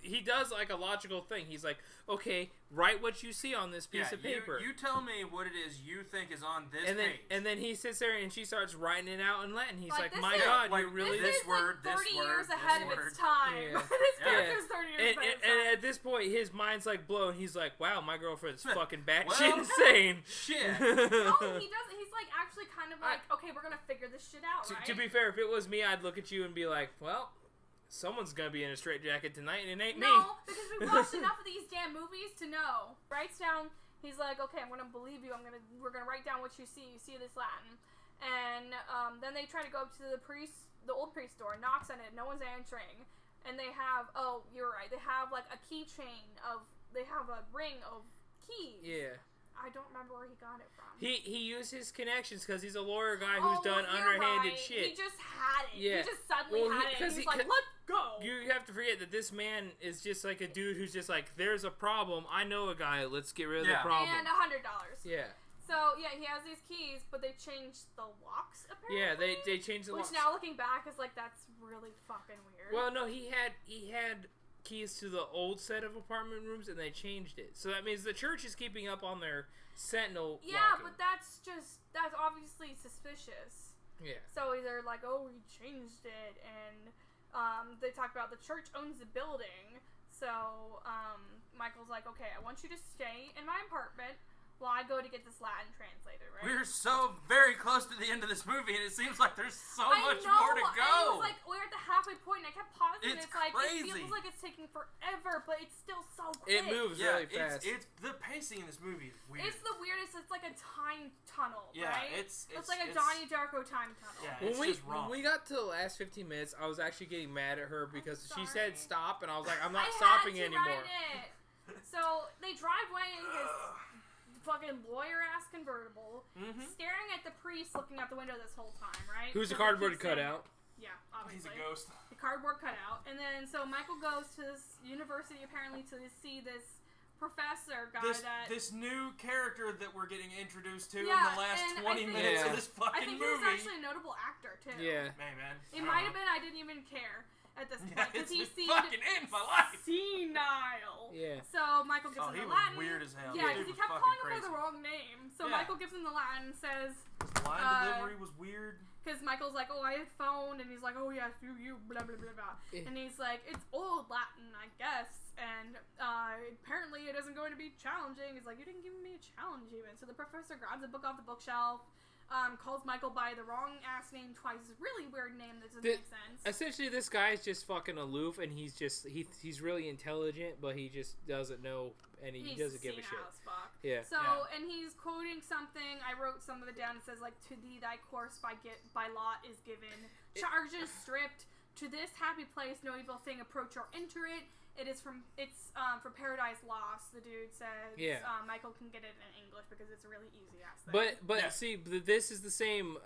he does like a logical thing. He's like, okay, write what you see on this piece of paper.
You tell me what it is you think is on this page.
And then he sits there and she starts writing it out in Latin. He's like, my
is,
God,
like,
you're really...
This is
word,
like 30
this word,
years
this
ahead of
word.
its time.
Yeah.
This character's 30 years ahead of its time.
And at this point, his mind's like blown. He's like, wow, my girlfriend's fucking batshit
Well,
insane.
Shit.
No, he doesn't. He's like actually kind of like, okay, we're gonna figure this shit out, right?
To be fair, if it was me, I'd look at you and be like, well, someone's gonna be in a straitjacket tonight, and it ain't me.
No, because we watched enough of these damn movies to know. Writes down. He's like, okay, I'm gonna believe you. We're gonna write down what you see. You see this Latin, and then they try to go up to the old priest door, knocks on it. No one's answering, and they have. Oh, you're right. They have like a keychain of. They have a ring of keys.
Yeah.
I don't remember where he got it from.
He used his connections because he's a lawyer guy who's done underhanded shit.
He just had it.
Yeah.
He just suddenly had it. And he's like, let's go.
You have to forget that this man is just like a dude who's just like, there's a problem. I know a guy. Let's get rid of the problem.
And $100.
Yeah.
So, yeah, he has these keys, but they changed the locks, apparently.
Yeah, they changed the locks.
Which now looking back is like, that's really fucking weird.
Well, no, he had keys to the old set of apartment rooms, and they changed it. So that means the church is keeping up on their Sentinel locking.
But that's obviously suspicious.
Yeah.
So they're like, oh, we changed it, and they talk about the church owns the building. So Michael's like, okay, I want you to stay in my apartment while I go to get this Latin translated, right?
We're so very close to the end of this movie, and it seems like there's so much more to
And it
go.
was like, we're at the halfway point, and I kept pausing, and it's like,
crazy.
it feels like it's taking forever, but it's still so quick.
It moves really fast.
It's the pacing in this movie is weird.
It's the weirdest. It's like a time tunnel, right?
It's
like a Donnie Darko time tunnel.
Yeah,
when
just wrong.
we got to the last 15 minutes, I was actually getting mad at her because she
sorry.
said stop, and I was like, I'm not
I
stopping
had to
anymore.
write it. So they drive away in his fucking lawyer-ass convertible, staring at the priest looking out the window this whole time, right?
Who's a
So
cardboard
he keeps
cutout?
Yeah, obviously.
He's a ghost.
The cardboard cutout. And then, so Michael goes to this university, apparently, to see this professor guy
this new character that we're getting introduced to in
Yeah,
the last
and
20 minutes of this
I
fucking
think he was
movie.
actually a notable actor, too.
Yeah.
Hey, man.
It might have been I didn't even care at this point, because he
it's
seemed
fucking in my life.
senile.
Yeah.
So Michael gives him
he
the
was
Latin.
weird as hell.
Yeah,
Dude
because he
was
kept
fucking
calling him by
crazy.
the wrong name. So
Yeah.
Michael gives him the Latin and says,
His line delivery was weird.
because Michael's like, oh, I had phoned, and he's like, oh, yes, you, blah, blah, blah, blah. And he's like, it's old Latin, I guess, and apparently it isn't going to be challenging. He's like, you didn't give me a challenge even. So the professor grabs a book off the bookshelf, calls Michael by the wrong ass name twice. It's a really weird name that doesn't make sense.
Essentially, this guy's just fucking aloof, and he's really intelligent, but he just doesn't know, and he doesn't give a shit.
As fuck.
Yeah.
So, and he's quoting something. I wrote some of it down. It says like, "To thee thy course by lot is given. Charges stripped. To this happy place, no evil thing approach or enter it. It's for Paradise Lost." The dude says.
Yeah.
Michael can get it in English because it's a really easy ass thing.
But see, this is the same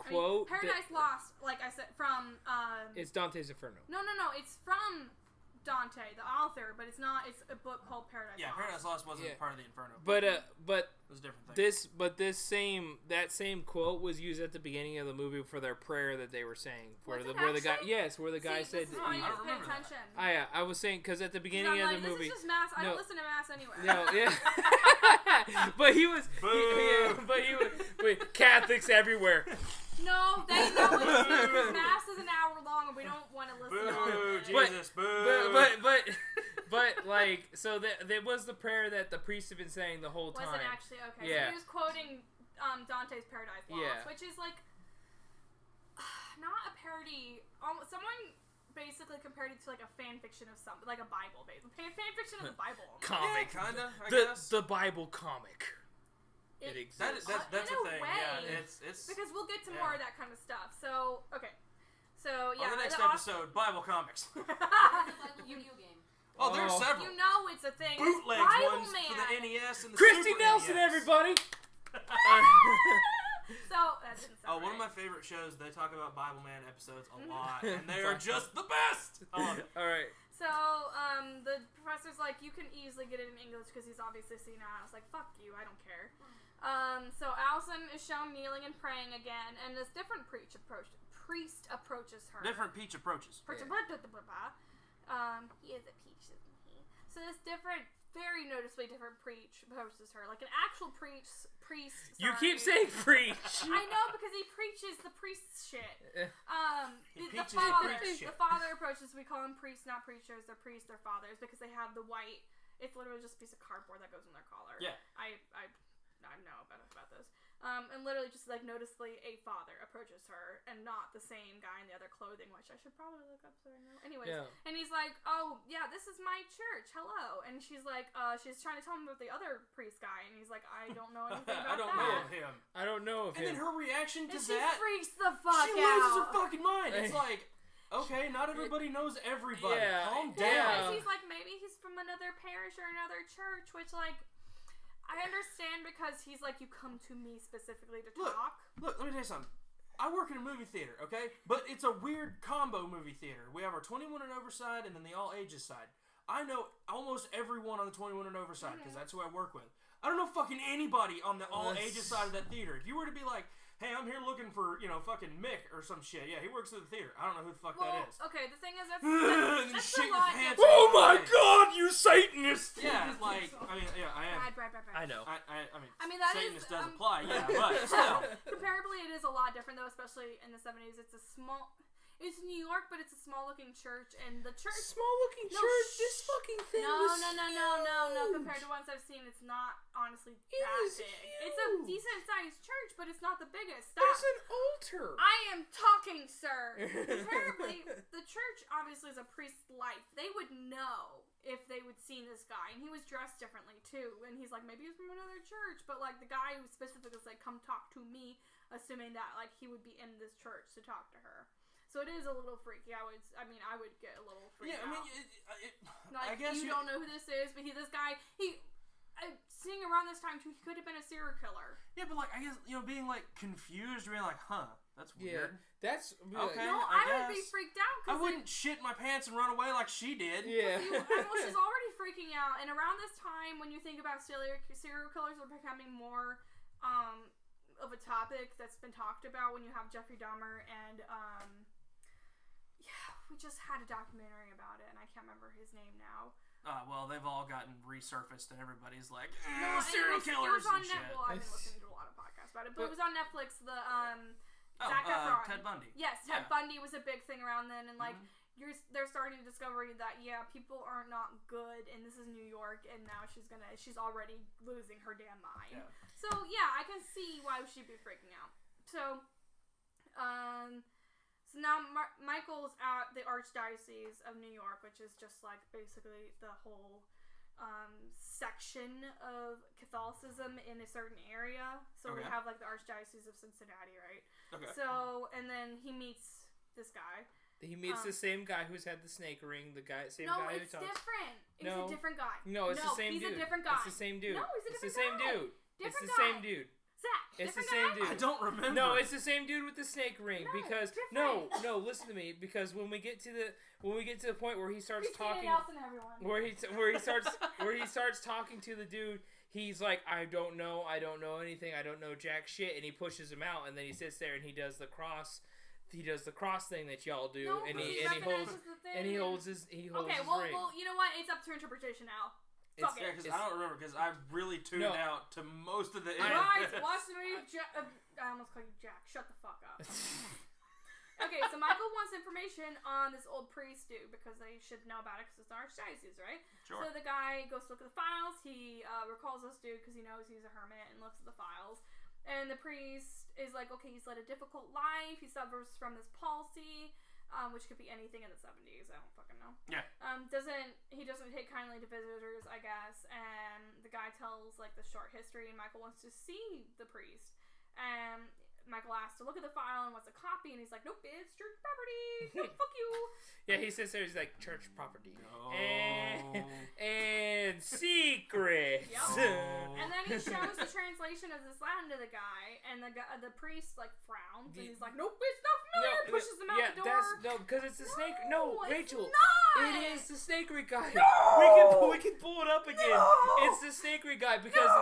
quote.
Paradise Lost, like I said, from
It's Dante's Inferno.
No, it's from Dante, the author, but it's not. It's a book called Paradise Lost.
Yeah, Paradise Lost wasn't part of the Inferno.
But
it was a different thing.
that same quote was used at the beginning of the movie for their prayer that they were saying. Where
Was
the
it
where the guy
actually?
where the guy
See,
said.
this is why you
I
have to pay
remember that.
attention.
I was saying because at the beginning
I'm
of
like,
the movie.
This is just mass. I
No.
don't listen to mass anyway.
No, yeah. but he was. But Catholics everywhere.
No, they know it's true because mass is an hour long and we don't want to listen to all
Boo,
of it.
Jesus, boo.
But like, so that was the prayer that the priests have been saying the whole time.
Was it actually? Okay.
Yeah.
So he was quoting Dante's Paradise Lost,
Yeah.
which is like not a parody. Someone basically compared it to like a fan fiction of something, like a Bible, basically. Fan fiction of the Bible.
Comic.
Yeah, kinda. I
the
guess.
the Bible comic. It exists.
That's
in
a
a
thing.
way,
Yeah, it's
because we'll get to more of that kind of stuff. So okay. So yeah.
on the next episode, Bible comics.
You-
video game.
Oh, there's
Oh.
several.
You know it's a thing.
Bootleg
It's Bible
ones
Man.
for the NES and the
Christy
Super
Nelson,
NES.
everybody.
So that didn't sound
One of my
right.
favorite shows. They talk about Bible Man episodes a lot, and they are just the best. I love it.
All right.
So, the professor's like, you can easily get it in English because he's obviously senile. I was like, fuck you, I don't care. So Allison is shown kneeling and praying again, and this different priest approaches priest approaches her.
Different peach approaches.
He is a peach, isn't he? So this very noticeably different preach approaches her. Like an actual priest.
You keep saying preach.
I know, because he preaches the priest shit.
He
The
preaches
the father approaches. We call them priests, not preachers. They're priests, they're fathers, because they have the white. It's literally just a piece of cardboard that goes in their collar.
Yeah.
I know about this. And literally just like noticeably a father approaches her and not the same guy in the other clothing, which I should probably look up so I know. Anyways, and he's like, oh yeah, this is my church, hello. And she's like, she's trying to tell him about the other priest guy, and he's like, I don't know anything about
I don't
that.
know of him.
I don't know of him.
And then her reaction to
and
that,
she freaks the fuck
she
out.
loses her fucking mind. It's like, okay, not everybody knows everybody.
Yeah,
Calm
Yeah,
down.
because he's like, maybe he's from another parish or another church, which like, I understand, because he's like, you come to me specifically to talk.
Look, let me tell you something. I work in a movie theater, okay? But it's a weird combo movie theater. We have our 21 and over side and then the all ages side. I know almost everyone on the 21 and over side because that's who I work with. I don't know fucking anybody on the all ages side of that theater. If you were to be like, hey, I'm here looking for, fucking Mick or some shit. Yeah, he works at the theater. I don't know who the fuck that is.
Okay, the thing is, that's
shit
a
your
lot.
pants
Oh my god, you Satanist!
Yeah, like, I mean, yeah, I am.
Right.
I know.
I mean, that
Satanist
is,
does apply, yeah, but still.
Comparably, it is a lot different, though, especially in the 70s. It's New York, but it's a small-looking church, and the church...
Small-looking church? This fucking thing was
No. Compared to ones I've seen, it's not, honestly, that big.
Huge.
It's a decent-sized church, but it's not the biggest.
There's an altar.
I am talking, sir. Comparably, the church, obviously, is a priest's life. They would know if they would see this guy, and he was dressed differently, too. And he's like, maybe he's from another church, but, like, the guy who specifically was like, come talk to me, assuming that, like, he would be in this church to talk to her. So it is a little freaky. I would get a little freaked out.
Yeah, I mean,
like,
I guess
you don't know who this is, but this guy, seeing around this time too, he could have been a serial killer.
Yeah, but like, I guess being like confused, being like, huh, that's weird.
That's
okay.
No, I would be freaked out.
I wouldn't shit my pants and run away like she did.
Yeah.
Well, she's already freaking out, and around this time, when you think about serial killers are becoming more of a topic that's been talked about. When you have Jeffrey Dahmer and we just had a documentary about it, and I can't remember his name now.
Well, they've all gotten resurfaced, and everybody's like,
it
serial killers
was on
and shit.
Well, I've been listening to a lot of podcasts about it, but it was on Netflix. The Zac
Efron.
Efron.
Ted Bundy.
Yes, Ted Bundy was a big thing around then, and like they're starting to discover that people are not good, and this is New York, and now she's already losing her damn mind. Yeah. So yeah, I can see why she'd be freaking out. So, So now Michael's at the Archdiocese of New York, which is just like basically the whole section of Catholicism in a certain area. So we have like the Archdiocese of Cincinnati, right? Okay. So, and then he meets this guy.
He meets the same guy who's had the snake ring. The guy, same
no,
guy
it's
who talks.
Different. It's a different guy.
No, it's the same dude.
He's a different guy.
It's the same dude.
No, he's a different
It's the same
guy.
dude.
Different
it's the
guy.
same dude.
Zach,
it's the
same
dude.
I don't remember.
No, it's the same dude with the snake ring.
No,
because
different.
no, listen to me. Because when we get to the point where he starts talking, where he starts talking to the dude, he's like, I don't know anything, I don't know jack shit, and he pushes him out, and then he sits there and he does the cross. He does the cross thing that y'all do,
no,
and he holds his ring.
Well, you know what? It's up to interpretation now.
Because I don't remember, because I really tuned out to most of the
Guys, watch the movie. I almost called you Jack. Shut the fuck up. Okay, so Michael wants information on this old priest dude, because they should know about it, because it's the Archdiocese, right?
Sure.
So the guy goes to look at the files. He recalls this dude because he knows he's a hermit, and looks at the files. And the priest is like, okay, he's led a difficult life. He suffers from this palsy. Which could be anything in the 70s. I don't fucking know. Yeah. He doesn't take kindly to visitors, I guess. And the guy tells like the short history, and Michael wants to see the priest. And Michael asks to look at the file and wants a copy, and he's like, nope, it's church property. No, fuck you.
Yeah, he sits there. He's like, church property.
Oh.
And secrets.
Yep. And then he shows the translation of this Latin to the guy, and the priest like frowns, and he's like, nope, it's not familiar. Pushes him out the door.
Because it's the snake. No, Rachel.
Not.
It is the snakery guy.
No.
We can pull it up again.
No.
It's the snakery guy because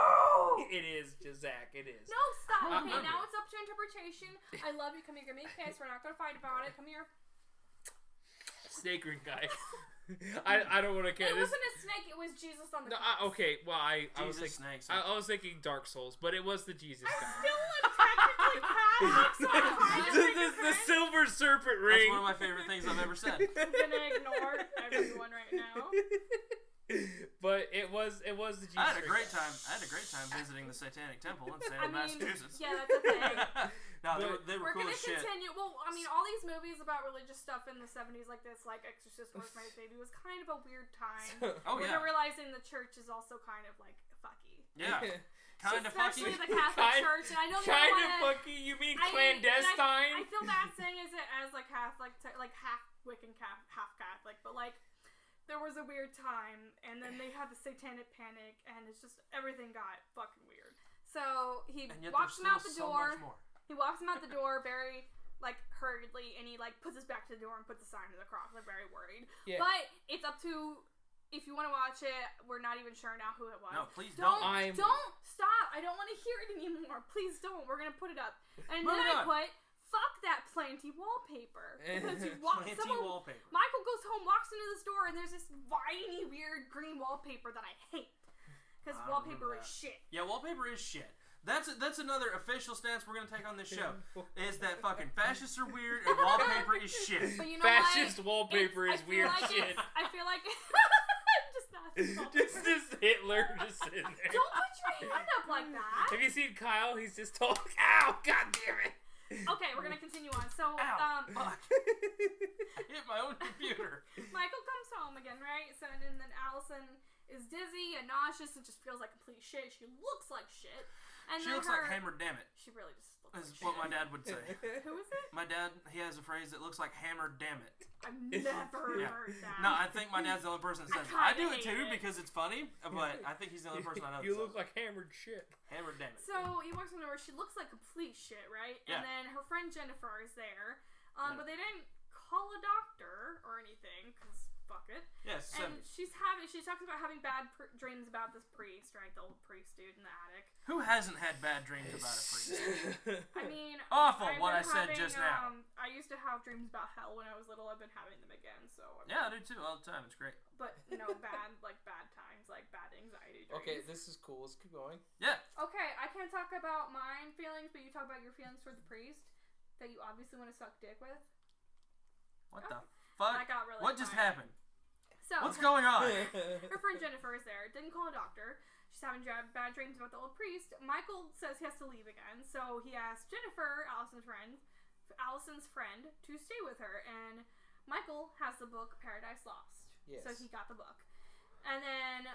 it is, Zach. It is.
No, stop. Okay, now it's up to interpretation. I love you. Come here, give me a kiss. We're not gonna fight about it. Come here.
Snake ring guy. I don't want to care.
It wasn't a snake. It was Jesus on the cross.
Okay, well, I was thinking
snakes.
I was thinking Dark Souls, but it was the Jesus guy.
Still technically Catholic, so I'm kind of
the silver serpent ring.
That's one of my favorite things I've ever said.
I'm gonna ignore everyone right now.
But it was the Jesus.
I had a great time visiting the Satanic Temple in Salem, Massachusetts.
Yeah, that's a thing.
No, they were
We're
cool
gonna
as shit.
continue. Well, I mean, all these movies about religious stuff in the 70s, like this, like Exorcist, Rosemary's Baby, was kind of a weird time. We're realizing the church is also kind of like fucky.
Yeah. Kind of fucky.
Especially the Catholic Church, and I don't know
kind of fucky. You mean clandestine?
I feel bad saying it as like Catholic, like half Wiccan, half Catholic, but like. There was a weird time, and then they had the satanic panic, and it's just, everything got fucking weird. So, he walks him out the door. He walks him out the door very, like, hurriedly, and he, like, puts us back to the door and puts a sign of the cross. I'm very worried. Yeah. But, it's up to, if you want to watch it, we're not even sure now who it was.
No, please don't.
Don't stop. I don't want to hear it anymore. Please don't. We're going to put it up. And then I put... Fuck that planty wallpaper. Because
wallpaper.
Michael goes home, walks into the store, and there's this whiny, weird green wallpaper that I hate. Because wallpaper is shit.
Yeah, wallpaper is shit. That's another official stance we're going to take on this show. Is that fucking fascists are weird and wallpaper is shit.
But you know
Fascist wallpaper is weird shit.
I feel like...
just Hitler just sitting there.
Don't put your hand up like that.
Have you seen Kyle? He's just talking. Ow, god damn it.
Okay, we're gonna continue on. So,
fuck. I hit my own computer.
Michael comes home again, right? So, and then Allison is dizzy and nauseous and just feels like complete shit. She looks like shit. And
she looks like hammered, damn it.
She really just looks
That's
like
what my dad would say.
Who is it?
My dad, he has a phrase that looks like hammered, damn it.
I've never heard that.
No, I think my dad's the only person that says it. I do it too because it's funny, but I think he's the only person I know.
You look like hammered shit.
Hammered, damn it.
So he walks in the door. She looks like complete shit, right?
Yeah.
And then her friend Jennifer is there, but they didn't call a doctor or anything because fuck it.
Yes.
And she talks about having bad dreams about this priest, right? The old priest dude in the attic.
Who hasn't had bad dreams about a priest?
I mean,
awful. What I said just now.
I used to have dreams about hell when I was little. I've been having them again. So
yeah, I do too all the time. It's great.
But bad times, like bad anxiety dreams.
Okay, this is cool. Let's keep going.
Yeah.
Okay, I can't talk about my feelings, but you talk about your feelings for the priest that you obviously want to suck dick with.
What the fuck?
I got really
what just happened?
So,
what's going on?
Her friend Jennifer is there. Didn't call a doctor. She's having bad dreams about the old priest. Michael says he has to leave again, so he asks Jennifer, Allison's friend, to stay with her. And Michael has the book Paradise Lost. Yes. So he got the book. And then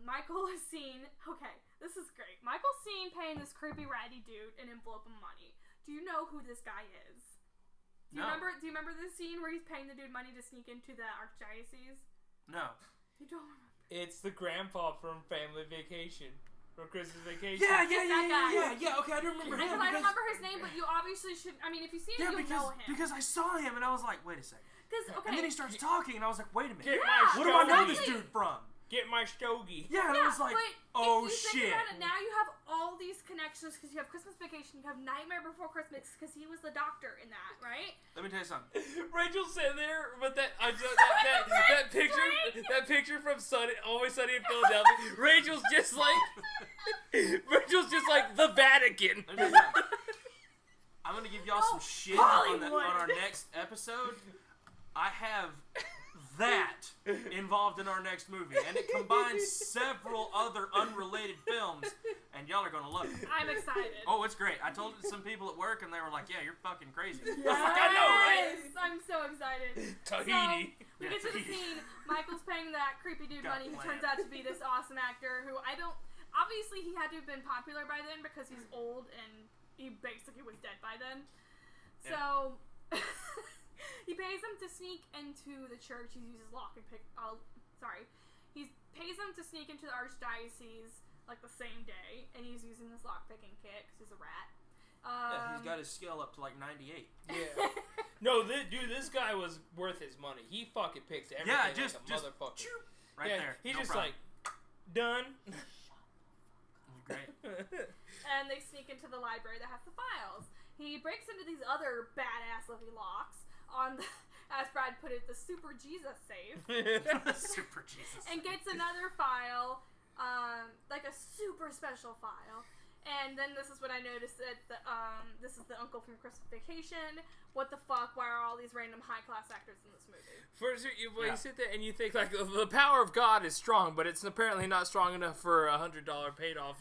Michael is seen. Okay, this is great. Michael's seen paying this creepy ratty dude an envelope of money. Do you know who this guy is? Do you remember this scene where he's paying the dude money to sneak into the archdiocese?
No.
You don't remember?
It's the grandpa from Family Vacation. From Christmas Vacation.
Yeah, okay, I don't remember him.
I don't remember his name, but you obviously should. I mean, if you've seen him, you'll know him.
Because I saw him and I was like, wait a second.
Okay.
And then he starts talking and I was like, wait a minute.
What
do I know this dude from?
Get my stogie.
Yeah, and I was like, oh
if you
shit.
Think about it, now you have all these connections because you have Christmas Vacation, you have Nightmare Before Christmas because he was the doctor in that, right?
Let me tell you something.
Rachel sitting there with that picture from Always Sunny in Philadelphia. Rachel's just like the Vatican.
I'm gonna give y'all some shit on our next episode. I have that involved in our next movie, and it combines several other unrelated films, and y'all are gonna love it.
I'm excited.
Oh, it's great. I told it to some people at work, and they were like, "Yeah, you're fucking crazy."
Yes!
I know, right?
I'm so excited.
Tahiti.
So, we get to the scene. Michael's paying that creepy dude money, who turns out to be this awesome actor, who obviously he had to have been popular by then because he's old and he basically was dead by then. So. He pays him to sneak into the church. He uses lock and pick. He pays him to sneak into the archdiocese like the same day, and he's using this lock picking kit because he's a rat.
He's got his skill up to like 98.
Yeah. No, this guy was worth his money. He fucking picked everything like a motherfucker.
Right there.
He's
no
just
problem.
like done.
Right.
And they sneak into the library that has the files. He breaks into these other badass-looking locks on the, as Brad put it, the Super Jesus safe.
Super Jesus.
And gets another file, like a super special file. And then this is when I noticed that this is the uncle from Christmas Vacation. What the fuck? Why are all these random high-class actors in this movie?
First, you sit there and you think, like, the power of God is strong, but it's apparently not strong enough for a $100 paid-off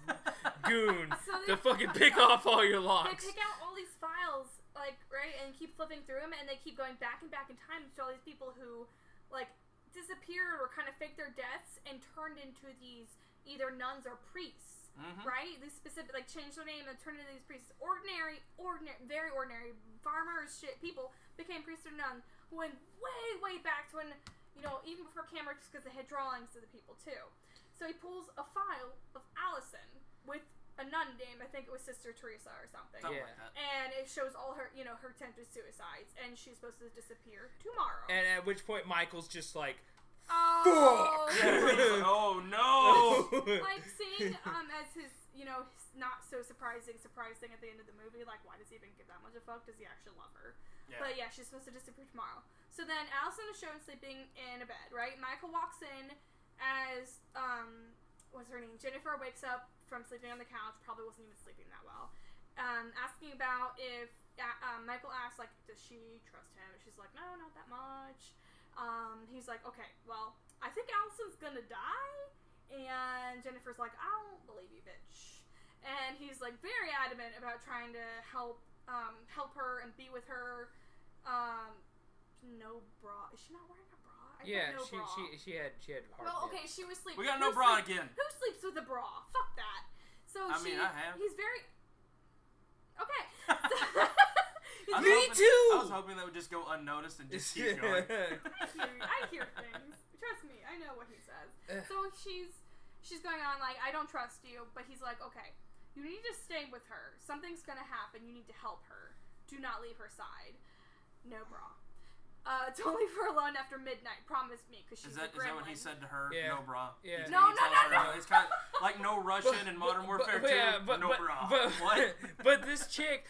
goon to fucking pick off all your locks.
They pick out all these files, like, right, and keep flipping through them, and they keep going back and back in time to all these people who, like, disappeared or kind of faked their deaths and turned into these either nuns or priests. Mm-hmm. Right? These specific, like, changed their name and turned into these priests. Ordinary, very ordinary farmers, people became priests or nuns who went way back to when, even before cameras, because they had drawings of the people too. So he pulls a file of Allison with a nun name, I think it was Sister Teresa or something.
Something like that.
And it shows all her, her attempted suicides, and she's supposed to disappear tomorrow.
And at which point Michael's just like,
oh,
fuck!
Yeah, oh no!
Like seeing as his, not so surprising at the end of the movie, like why does he even give that much a fuck? Does he actually love her? Yeah. But yeah, she's supposed to disappear tomorrow. So then Allison is shown sleeping in a bed, right? Michael walks in as what's her name? Jennifer wakes up from sleeping on the couch, probably wasn't even sleeping that well. Asking about if Michael asks, like, does she trust him? She's like, no, not that much. He's like, okay, well, I think Allison's gonna die. And Jennifer's like, I don't believe you, bitch. And he's like very adamant about trying to help her and be with her. No bra. Is she not wearing a bra?
She had hard.
Well, okay, she was sleeping.
We got no bra again.
Who sleeps with a bra? Fuck that. So
I have.
He's very. Okay.
Me too.
I was hoping that would just go unnoticed and just keep going.
I hear things. Trust me, I know what he says. So she's going on like, I don't trust you, but he's like, okay, you need to stay with her. Something's gonna happen. You need to help her. Do not leave her side. No bra. Don't leave her alone after midnight. Promise me, because she's a gremlin. Is that
what he said to her?
Yeah.
No bra.
Yeah.
No.
It's kind of like no Russian in Modern Warfare 2. No bra. What?
But this chick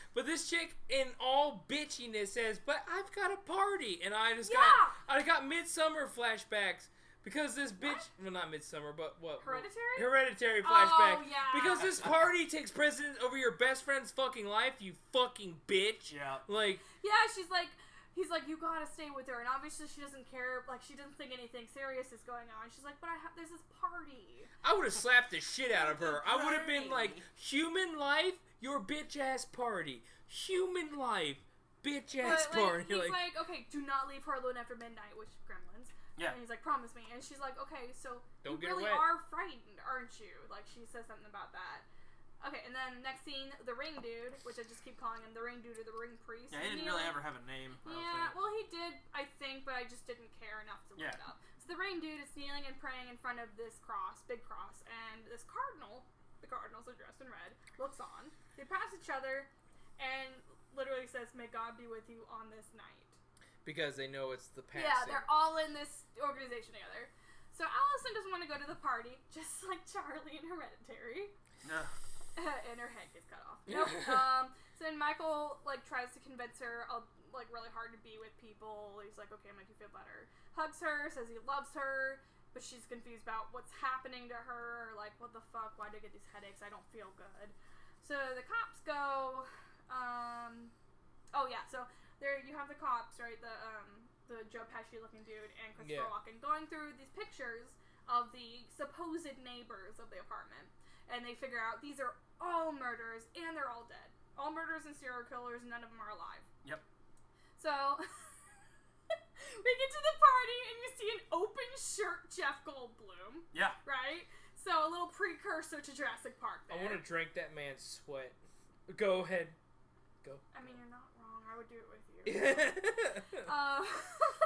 in all bitchiness says, "But I've got a party," and I got Midsummer flashbacks. Because this bitch, well, not Midsummer, but what?
Hereditary?
Hereditary flashback.
Oh, yeah.
Because this party takes precedence over your best friend's fucking life, you fucking bitch.
Yeah.
Like.
Yeah, he's like, you gotta stay with her, and obviously she doesn't care, like, she doesn't think anything serious is going on. She's like, but there's this party.
I would have slapped the shit out of her. I would have been like, human life, your bitch-ass party. Human life, bitch-ass party.
He's like, okay, do not leave her alone after midnight, which gremlins.
Yeah.
And he's like, promise me. And she's like, okay, so
Don't
you
get
really
away.
are frightened, aren't you? Like, she says something about that. Okay, and then next scene, the ring dude, which I just keep calling him the ring dude or the ring priest.
Yeah, he didn't really ever have a name.
Well, he did, I think, but I just didn't care enough to look it up. So the ring dude is kneeling and praying in front of this cross, big cross, and this cardinal, the cardinals are dressed in red, looks on. They pass each other and literally says, may God be with you on this night.
Because they know it's the passing.
Yeah, they're all in this organization together. So Allison doesn't want to go to the party, just like Charlie in Hereditary.
No.
And her head gets cut off. Nope. So then Michael like tries to convince her like really hard to be with people. He's like, okay, make you feel better. Hugs her, says he loves her, but she's confused about what's happening to her. Like, what the fuck? Why do I get these headaches? I don't feel good. So the cops go. Oh yeah. So there you have the cops, right? The Joe Pesci looking dude and Christopher Walken going through these pictures of the supposed neighbors of the apartment. And they figure out these are all murderers, and they're all dead. All murderers and serial killers, none of them are alive.
Yep.
So, we get to the party, and you see an open shirt Jeff Goldblum.
Yeah.
Right? So, a little precursor to Jurassic Park there.
I want to drink that man's sweat. Go ahead. Go.
I mean, you're not wrong. I would do it with you.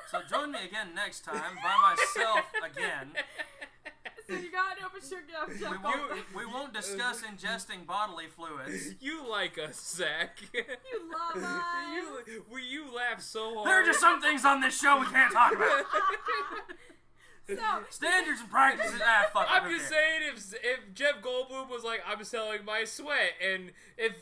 So, join me again next time, by myself again.
So you got an open shirt Jeff Goldblum.
We won't discuss ingesting bodily fluids.
You like us, Zach.
You love us.
You laugh so hard.
There are just some things on this show we can't talk about. Standards and practices. Fuck.
I'm just saying, if Jeff Goldblum was like, I'm selling my sweat, and if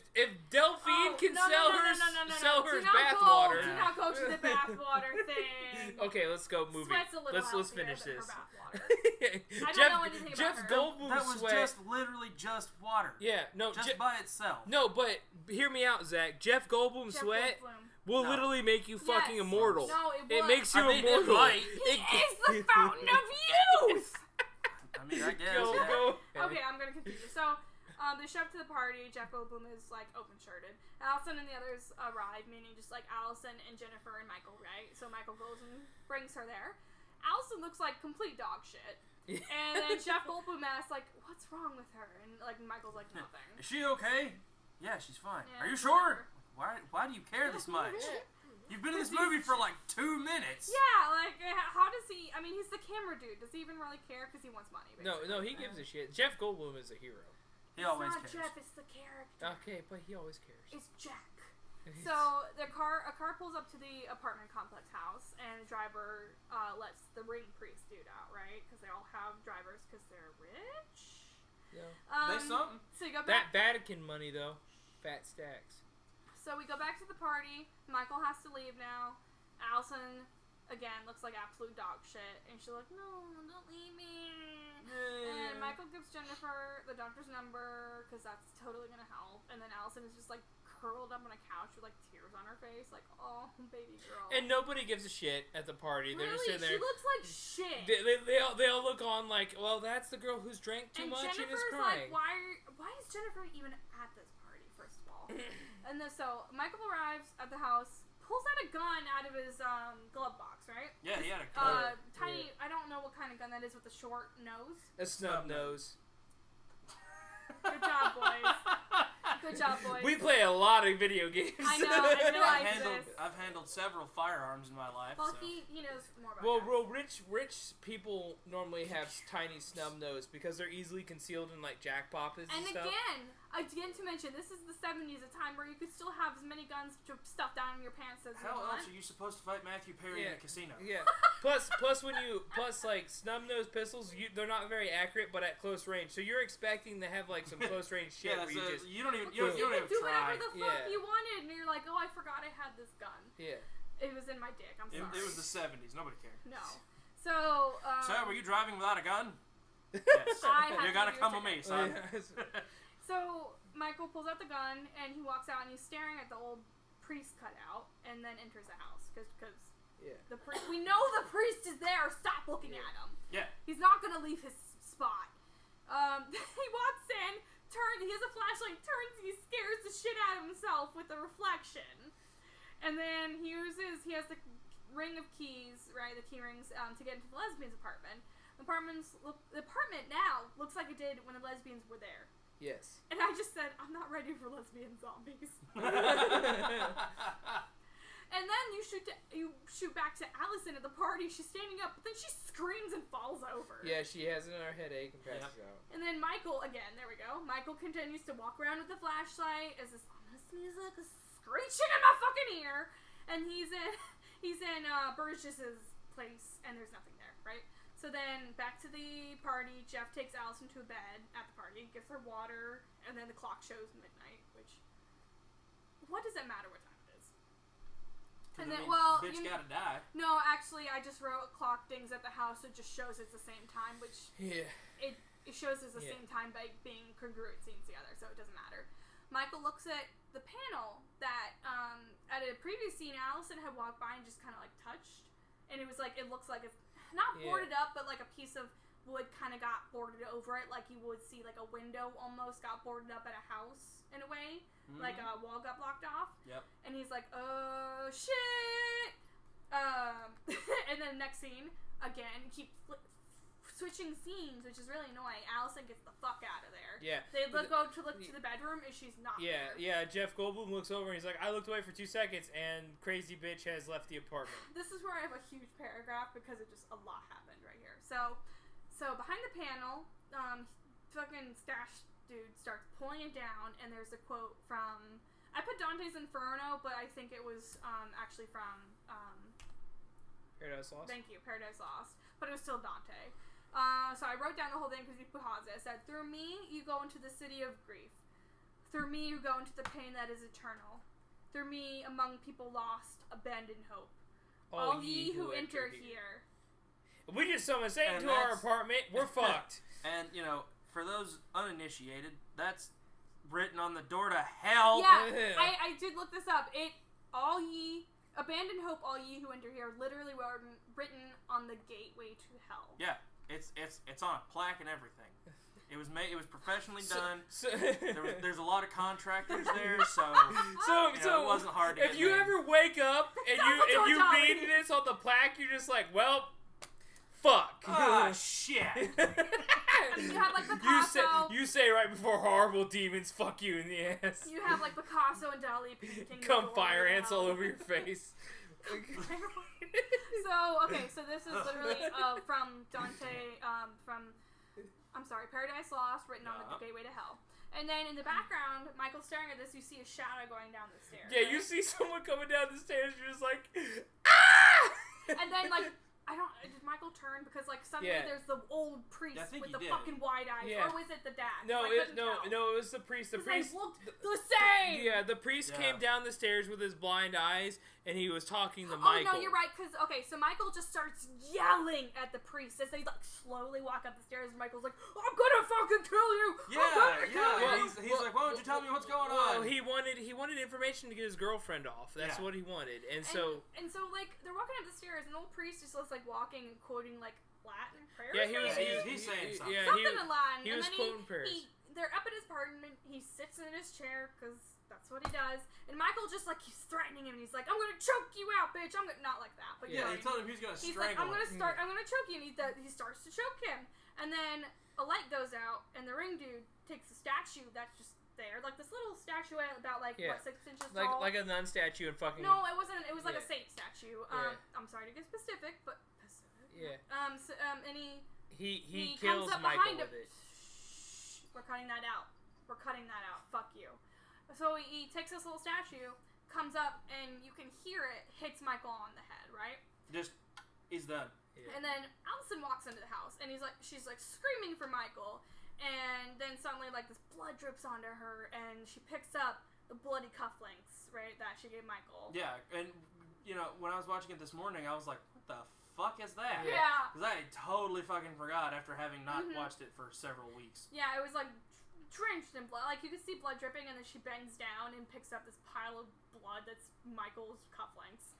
Delphine can sell her bathwater.
Do not go to the bathwater thing.
Okay, let's go movie.
Sweat's a little
Let's finish this.
I don't know anything
Jeff
about her.
Goldblum's
That was
sweat.
just literally just water.
Yeah, no,
just by itself.
No, but hear me out, Zach. Jeff Goldblum's sweat will literally make you fucking immortal.
No,
it makes you immortal.
He is the fountain of youth.
I mean, I guess.
Go.
Okay, I'm gonna continue. So, they show up to the party. Jeff Goldblum is like open-shirted. Allison and the others arrive, meaning just like Allison and Jennifer and Michael, right? So Michael goes and brings her there. Allison looks like complete dog shit. And then Jeff Goldblum asks, like, what's wrong with her? And like Michael's like, nothing.
Is she okay? Yeah, she's fine.
Yeah,
Are you sure? Why do you care this much? You've been in this movie for like 2 minutes.
Yeah, like, how does he... I mean, he's the camera dude. Does he even really care? Because he wants money, basically.
No, he gives a shit. Jeff Goldblum is a hero.
He always
cares. It's not
cares.
Jeff, it's the character.
Okay, but he always cares.
It's Jack. So a car pulls up to the apartment complex house, and the driver lets the ring priest dude out, right? Because they all have drivers because they're rich.
Yeah.
They something.
So you go back.
That Vatican money though, fat stacks.
So we go back to the party. Michael has to leave now. Allison again looks like absolute dog shit, and she's like, "No, don't leave me." And Michael gives Jennifer the doctor's number because that's totally gonna help. And then Allison is just like curled up on a couch with like tears on her face, like, "Oh, baby girl."
And nobody gives a shit at the party. They're just sitting there.
She looks like shit.
They all look on like, well, that's the girl who's drank too much and is crying.
Like, why is Jennifer even at this party? First of all, and then so Michael arrives at the house, pulls out a gun out of his glove box, right?
Yeah, he had a gun.
Tiny. Yeah. I don't know what kind of gun that is with a short nose.
A snub nose.
Good job, boys. Good job, boys.
We play a lot of video games.
I know. I realize this.
I've handled several firearms in my life.
Well,
so.
he knows more about that.
Well, rich people normally have tiny snub nose because they're easily concealed in like jack poppers and stuff.
And again to mention, this is the 70s, a time where you could still have as many guns stuffed down in your pants as you want.
How else are you supposed to fight Matthew Perry in a casino?
Yeah. plus like snub nose pistols, they're not very accurate, but at close range. So you're expecting to have like some close range shit where
you don't even
you
do
whatever the fuck you wanted, and you're like, oh, I forgot I had this gun.
Yeah.
It was in my dick. I'm sorry.
It was the 70s. Nobody cared.
No. So.
Sir, were you driving without a gun? Yes.
You
gotta come with me, son.
So Michael pulls out the gun and he walks out and he's staring at the old priest cutout and then enters the house because we know the priest is there. Stop looking at him.
Yeah.
He's not gonna leave his spot. He walks in, he has a flashlight, he scares the shit out of himself with the reflection, and then he has the ring of keys, right? The key rings to get into the lesbian's apartment. The apartment now looks like it did when the lesbians were there.
Yes.
And I just said, I'm not ready for lesbian zombies. And then you shoot back to Allison at the party. She's standing up, but then she screams and falls over.
Yeah, she has another headache and passes out.
And then Michael, again, there we go. Michael continues to walk around with the flashlight as this ominous music is screeching in my fucking ear. And he's in Burgess's place, and there's nothing there, right? So then, back to the party, Jeff takes Allison to a bed at the party, gives her water, and then the clock shows midnight, which... What does it matter what time it is? And then,
bitch gotta die.
No, actually, I just wrote clock dings at the house, so it just shows it's the same time, which...
Yeah.
It shows it's the same time by being congruent scenes together, so it doesn't matter. Michael looks at the panel that, at a previous scene, Allison had walked by and just kind of, like, touched, and it was like, it looks like it's not boarded up, but like a piece of wood kind of got boarded over it, like you would see like a window almost got boarded up at a house in a way, like a wall got blocked off.
Yep.
And he's like, oh shit. And then next scene, again, keep switching scenes, which is really annoying. Allison gets the fuck out of there.
Yeah.
They go to look to the bedroom, and she's not there.
Yeah. Jeff Goldblum looks over and he's like, I looked away for 2 seconds, and crazy bitch has left the apartment.
This is where I have a huge paragraph because it just a lot happened right here. So behind the panel, fucking stash dude starts pulling it down, and there's a quote from, I put Dante's Inferno, but I think it was actually from
Paradise Lost.
Thank you, Paradise Lost. But it was still Dante. So I wrote down the whole thing because you paused it. I said, through me, you go into the city of grief. Through me, you go into the pain that is eternal. Through me, among people lost, abandon hope. All ye who enter here.
If we just summon Satan to our apartment, we're fucked.
And, for those uninitiated, that's written on the door to hell.
Yeah, I did look this up. Abandon hope, all ye who enter here, literally written on the gateway to hell.
Yeah, it's on a plaque and everything. It was professionally done. There's a lot of contractors there, so it wasn't hard to
if you ever wake up and you read this on the plaque, you're just like, well, fuck.
Ah, shit.
You have like Picasso.
You say right before horrible demons fuck you in the ass.
You have like Picasso and Dali painting.
Come fire ants all over your face.
So this is literally from Dante, Paradise Lost, written on the gateway to hell. And then in the background, Michael's staring at this, you see a shadow going down the stairs.
Yeah, right? You see someone coming down the stairs, you're just like, ah!
And then, did Michael turn? Because, suddenly there's the old priest with the fucking wide eyes.
Yeah.
Or was it the dad?
No, it was the priest. The priest
looked the same!
Yeah, the priest came down the stairs with his blind eyes, and he was talking to Michael.
Oh, no, you're right, so Michael just starts yelling at the priest as they, slowly walk up the stairs, and Michael's like, I'm gonna fucking kill you!
He's like, why don't you tell me what's going on?
Well, he wanted information to get his girlfriend off. That's what he wanted. And so,
they're walking up the stairs, and the old priest just looks walking and quoting, Latin prayers.
Yeah,
he's saying something.
Yeah,
something in Latin.
He was quoting prayers.
They're up at his apartment, he sits in his chair, because that's what he does, and Michael just, he's threatening him, and he's like, I'm gonna choke you out, bitch, I'm gonna, not like that, but
he told him he's gonna strangle
him. I'm gonna choke you, and he starts to choke him, and then a light goes out, and the ring dude takes a statue that's just there, this little statuette about, 6 inches tall.
Like a nun statue and fucking...
No, it wasn't, it was a saint statue. I'm sorry to get specific, but...
Yeah.
And he
kills
comes up
Michael
behind
with
him.
it.
Shh, we're cutting that out. Fuck you. So he takes this little statue, comes up, and you can hear it hits Michael on the head, right?
He's done.
Yeah. And then Allison walks into the house, and she's screaming for Michael, and then suddenly this blood drips onto her, and she picks up the bloody cufflinks, right, that she gave Michael.
Yeah, and when I was watching it this morning, I was like, what the fuck is that?
Yeah.
Because I totally fucking forgot after having not watched it for several weeks.
Yeah, it was drenched in blood. You could see blood dripping, and then she bends down and picks up this pile of blood that's Michael's cufflinks.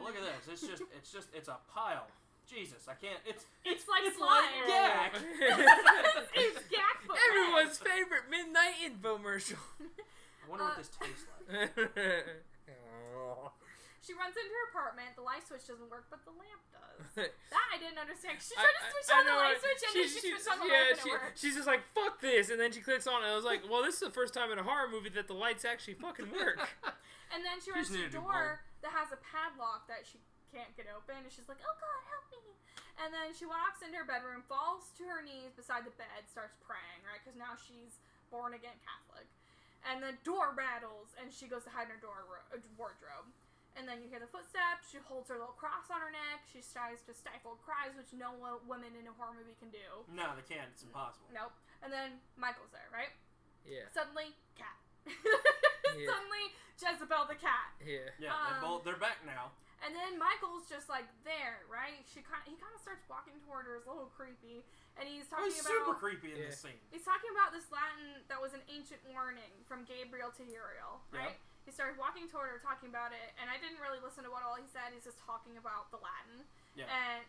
Look at this! It's a pile. Jesus, I can't.
It's like slime.
Gak.
It's Gak.
Everyone's favorite midnight infomercial.
I wonder what this tastes like.
She runs into her apartment. The light switch doesn't work, but the lamp does. That I didn't understand. She tried to switch on the light switch, and then she switched on the lamp, and it worked.
She's just like, fuck this, and then she clicks on it. I was like, well, this is the first time in a horror movie that the lights actually fucking work.
And then she runs to a door that has a padlock that she can't get open, and she's like, oh God, help me. And then she walks into her bedroom, falls to her knees beside the bed, starts praying, right? Because now she's born again Catholic. And the door rattles, and she goes to hide in her wardrobe. And then you hear the footsteps. She holds her little cross on her neck. She tries to stifle cries, which no woman in a horror movie can do.
No, they can't. It's impossible.
Nope. And then Michael's there, right?
Yeah.
Suddenly, cat. Suddenly, Jezebel the cat.
Yeah.
Yeah, they're back now.
And then Michael's just there, right? He kind of starts walking toward her. It's a little creepy, and he's talking about
super creepy in this scene.
He's talking about this Latin that was an ancient warning from Gabriel to Uriel, right? Yeah. He started walking toward her, talking about it, and I didn't really listen to what all he said. He's just talking about the Latin, and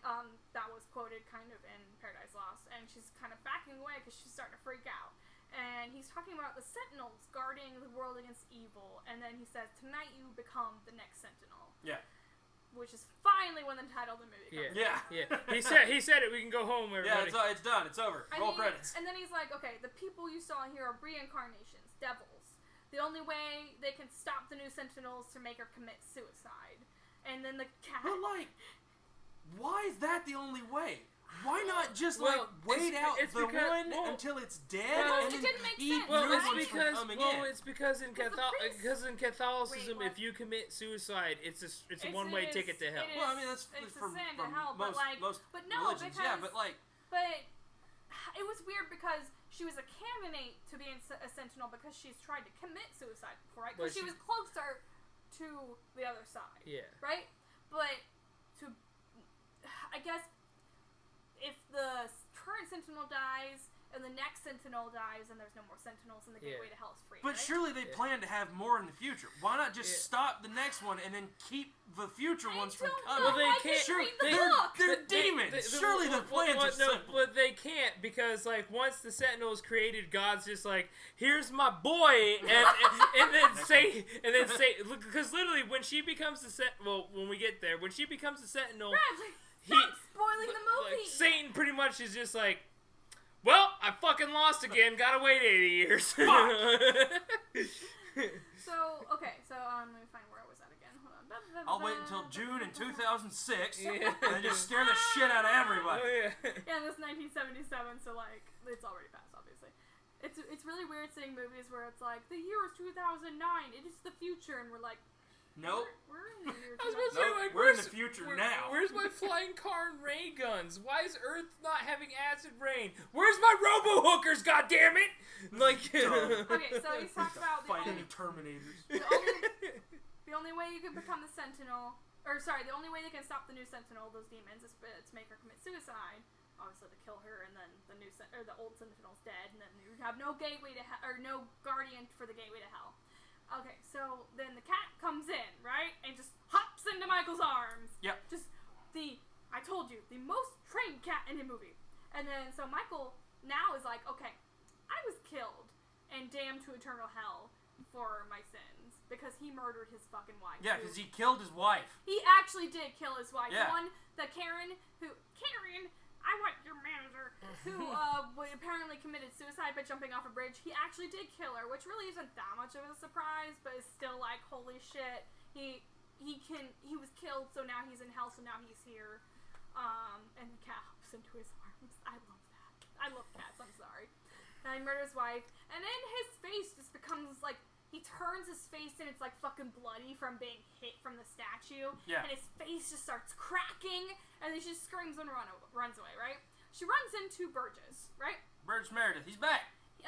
that was quoted kind of in Paradise Lost, and she's kind of backing away because she's starting to freak out. And he's talking about the Sentinels guarding the world against evil, and then he says, tonight you become the next Sentinel.
Yeah.
Which is finally when the title of the movie comes.
Yeah. He said it. We can go home, everybody.
Yeah, it's done. It's over. Roll credits.
And then he's like, okay, the people you saw here are reincarnations, devils. The only way they can stop the new Sentinels to make her commit suicide. And then the cat...
But, why is that the only way? Why not just wait out the one until it's dead and then keep new ones from coming in?
It's because in Catholicism, if you commit suicide, it's a one-way ticket to hell.
Well, I mean that's for
sin to hell,
most religions, yeah, but
it was weird because she was a candidate to be a Sentinel because she's tried to commit suicide before, right? Because she was closer to the other side.
Yeah.
Right? But I guess if the current Sentinel dies and the next Sentinel dies and there's no more Sentinels and the gateway to hell is free.
But
right?
surely they plan to have more in the future. Why not just stop the next one and then keep the future ones from coming?
Well, they can't.
Sure, they're demons. Surely the plans are simple.
But they can't because once the Sentinel is created, God's just like, here's my boy, and then say because literally when she becomes the when we get there, when she becomes the Sentinel,
stop spoiling the movie.
Satan pretty much is just like, well, I fucking lost again. Gotta wait 80 years.
So let me find where I was at again. Hold on.
I'll wait until June in 2006 and then just scare the shit out of everybody.
Yeah, this 1977, so it's already passed, obviously. It's really weird seeing movies where it's like the year is 2009. It is the future, and we're like,
nope.
We're in the year 2009.
I was about to say,
we're in the future now.
Where's my flying car and ray guns? Why is Earth not having acid rain? Where's my robo hookers? God damn it!
Okay, so he's talked about
fighting Terminators.
The only way you can become the Sentinel, the only way they can stop the new Sentinel, those demons, is to make her commit suicide. Obviously, to kill her, and then the old Sentinel's dead, and then you have no gateway to hell, or no guardian for the gateway to hell. Okay, so then the cat comes in, right? And just hops into Michael's arms.
Yep.
I told you, the most trained cat in a movie. And then, so Michael now is like, okay, I was killed and damned to eternal hell for my sins because he murdered his fucking wife.
Yeah, because he killed his wife.
He actually did kill his wife.
Yeah.
Karen, I want your manager, who apparently committed suicide by jumping off a bridge. He actually did kill her, which really isn't that much of a surprise, but it's still like, holy shit. He was killed, so now he's in hell, so now he's here. And the cat hops into his arms. I love that. I love cats, I'm sorry. And he murders his wife, and then his face just becomes like, he turns his face and it's like fucking bloody from being hit from the statue.
Yeah.
And his face just starts cracking, and then she just screams and runs away, right? She runs into Burgess, right?
Burgess Meredith, he's back.
He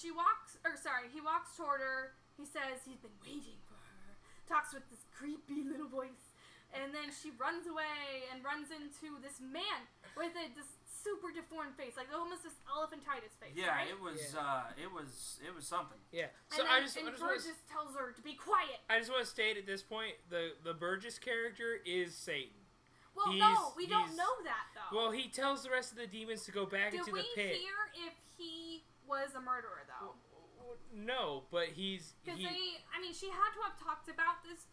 walks toward her. He says he's been waiting for her. Talks with this creepy little voice. And then she runs away and runs into this man with this super deformed face, like almost this elephantitis face.
Yeah,
right?
it was something.
Yeah.
So Burgess tells her to be quiet.
I just want to state at this point, the Burgess character is Satan.
Well, no, we don't know that though.
Well, he tells the rest of the demons to go back into the pit.
Did we hear if he was a murderer though?
No, but he's...
Because she had to have talked about this